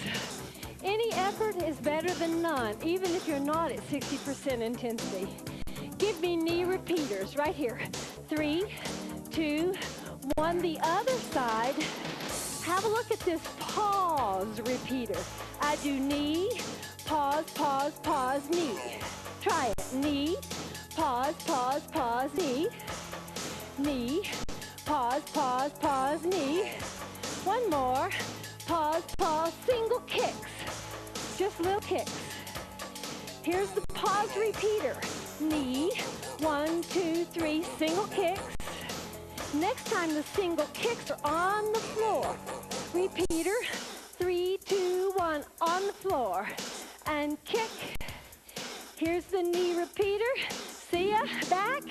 Any effort is better than none, even if you're not at 60% intensity. Give me knee repeaters right here. 3, 2, 1. The other side. Have a look at this pause repeater. I do knee, pause, pause, pause, knee. Try it. Knee, pause, pause, pause, knee. Knee, pause, pause, pause, knee. One more. Pause, pause, single kicks. Just little kicks. Here's the pause repeater. Knee, 1, 2, 3, single kicks. Next time the single kicks are on the floor. Repeater, 3, 2, 1, on the floor. And kick. Here's the knee repeater. See ya, back.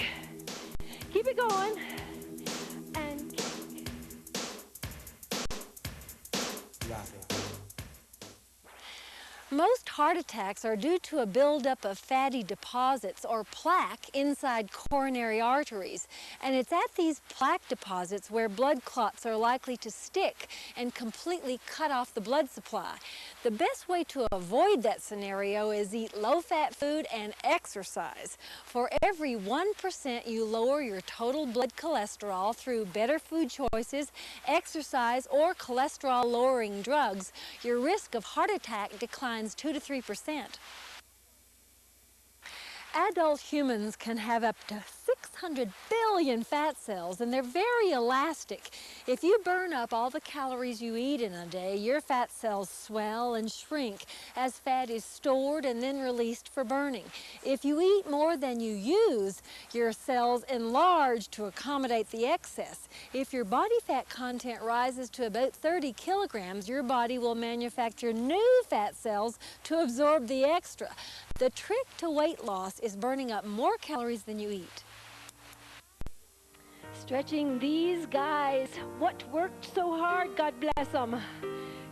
Keep it going. And kick. Most heart attacks are due to a buildup of fatty deposits or plaque inside coronary arteries. And it's at these plaque deposits where blood clots are likely to stick and completely cut off the blood supply. The best way to avoid that scenario is eat low-fat food and exercise. For every 1% you lower your total blood cholesterol through better food choices, exercise, or cholesterol-lowering drugs, your risk of heart attack declines 2 to 3%. Adult humans can have up to 600 billion fat cells, and they're very elastic. If you burn up all the calories you eat in a day, your fat cells swell and shrink as fat is stored and then released for burning. If you eat more than you use, your cells enlarge to accommodate the excess. If your body fat content rises to about 30 kilograms, your body will manufacture new fat cells to absorb the extra. The trick to weight loss is burning up more calories than you eat. Stretching these guys. What worked so hard, God bless them.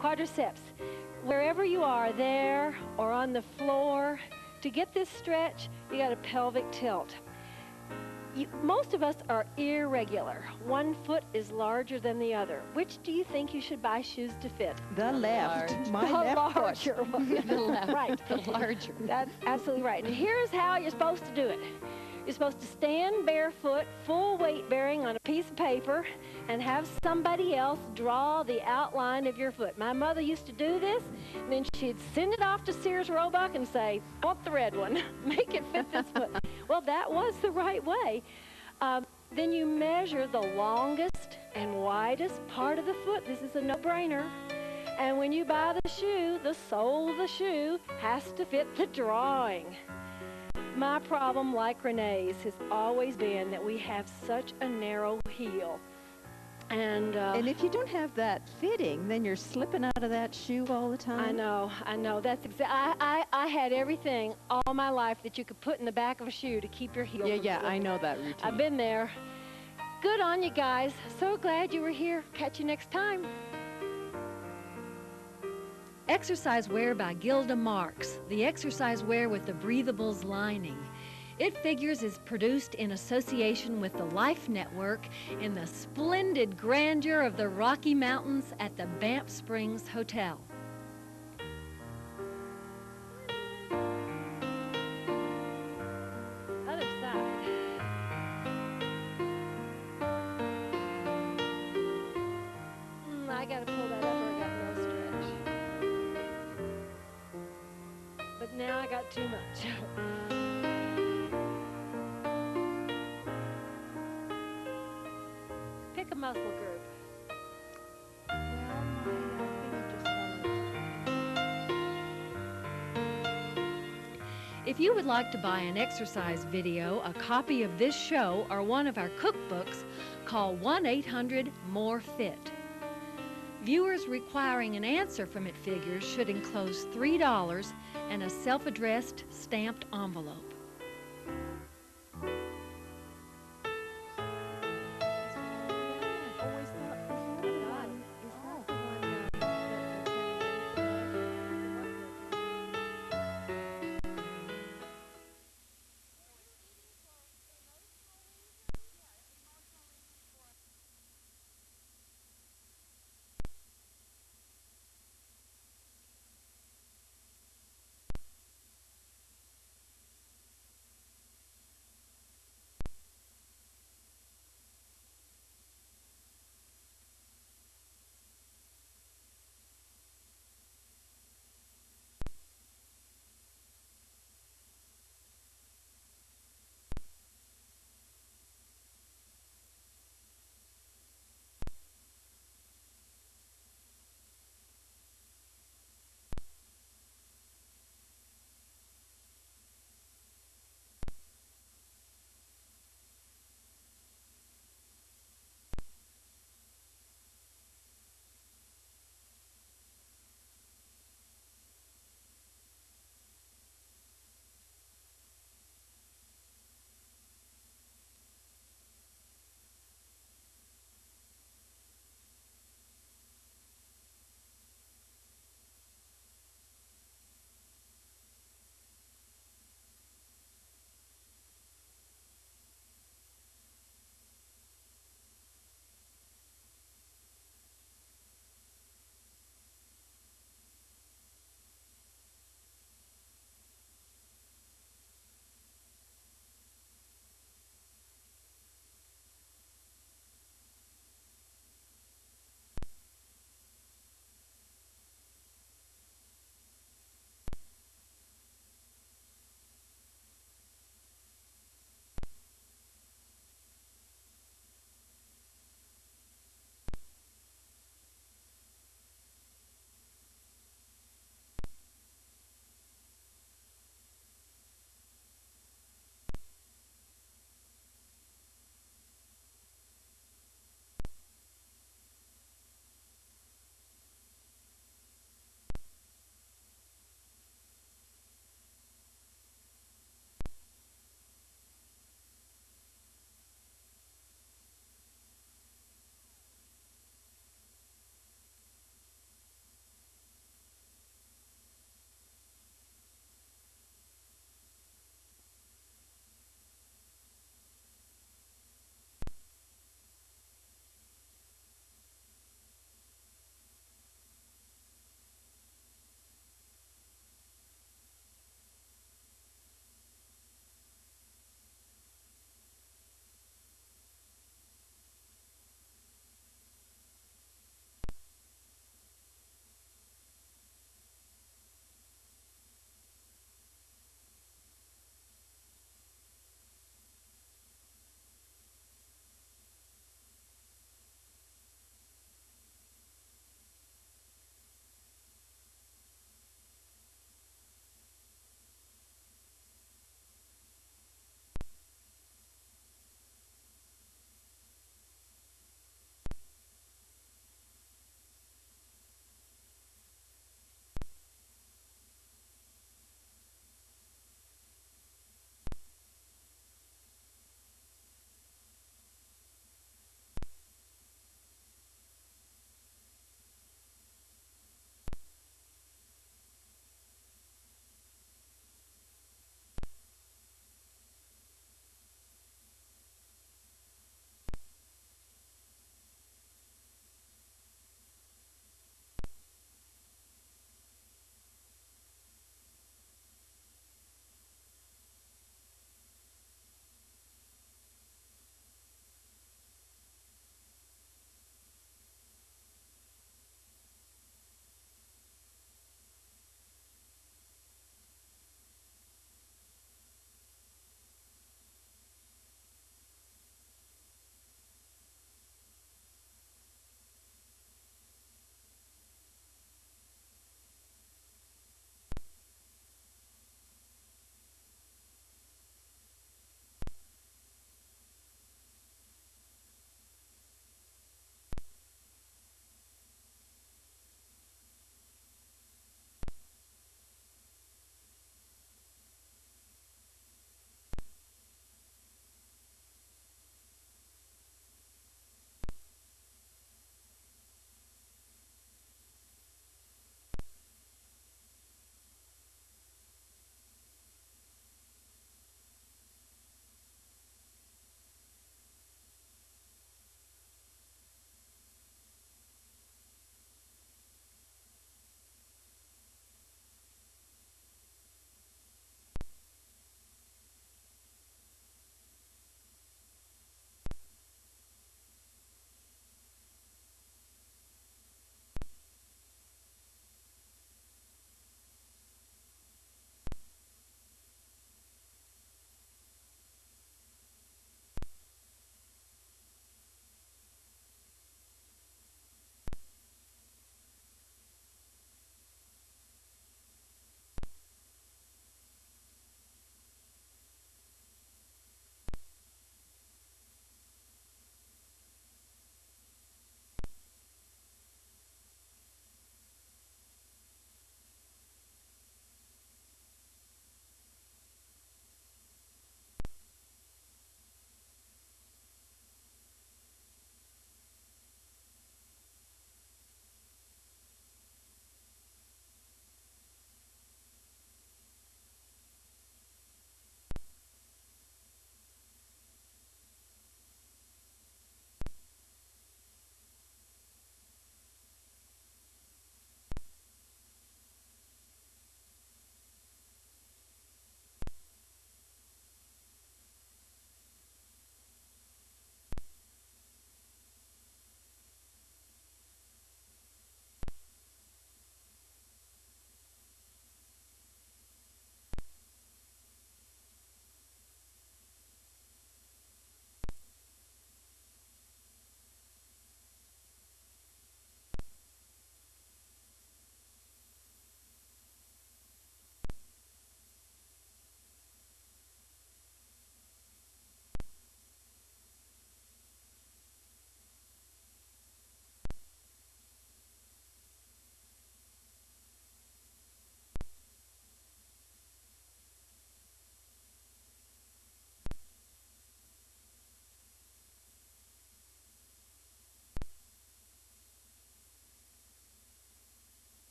Quadriceps. Wherever you are, there or on the floor, to get this stretch, you got a pelvic tilt. Most of us are irregular. One foot is larger than the other. Which do you think you should buy shoes to fit? The left. My The left larger foot. one. The left, Right. the larger. That's absolutely right. And here's how you're supposed to do it. You're supposed to stand barefoot, full weight bearing on a piece of paper, and have somebody else draw the outline of your foot. My mother used to do this, and then she'd send it off to Sears Roebuck and say, I want the red one. Make it fit this foot. Well, that was the right way. Then you measure the longest and widest part of the foot. This is a no-brainer. And when you buy the shoe, the sole of the shoe has to fit the drawing. My problem, like Renee's, has always been that we have such a narrow heel. And if you don't have that fitting, then you're slipping out of that shoe all the time. I know. That's I had everything all my life that you could put in the back of a shoe to keep your heel. Yeah, I know that routine. I've been there. Good on you guys. So glad you were here. Catch you next time. Exercise wear by Gilda Marks, the exercise wear with the breathables lining. It Figures is produced in association with the Life Network in the splendid grandeur of the Rocky Mountains at the Banff Springs Hotel. Other side. I gotta pull that up or I got no stretch. But now I got too much. Pick a muscle group. Well, I think I just If you would like to buy an exercise video, a copy of this show, or one of our cookbooks, call 1-800-MORE-FIT. Viewers requiring an answer from It Figures should enclose $3 and a self-addressed stamped envelope.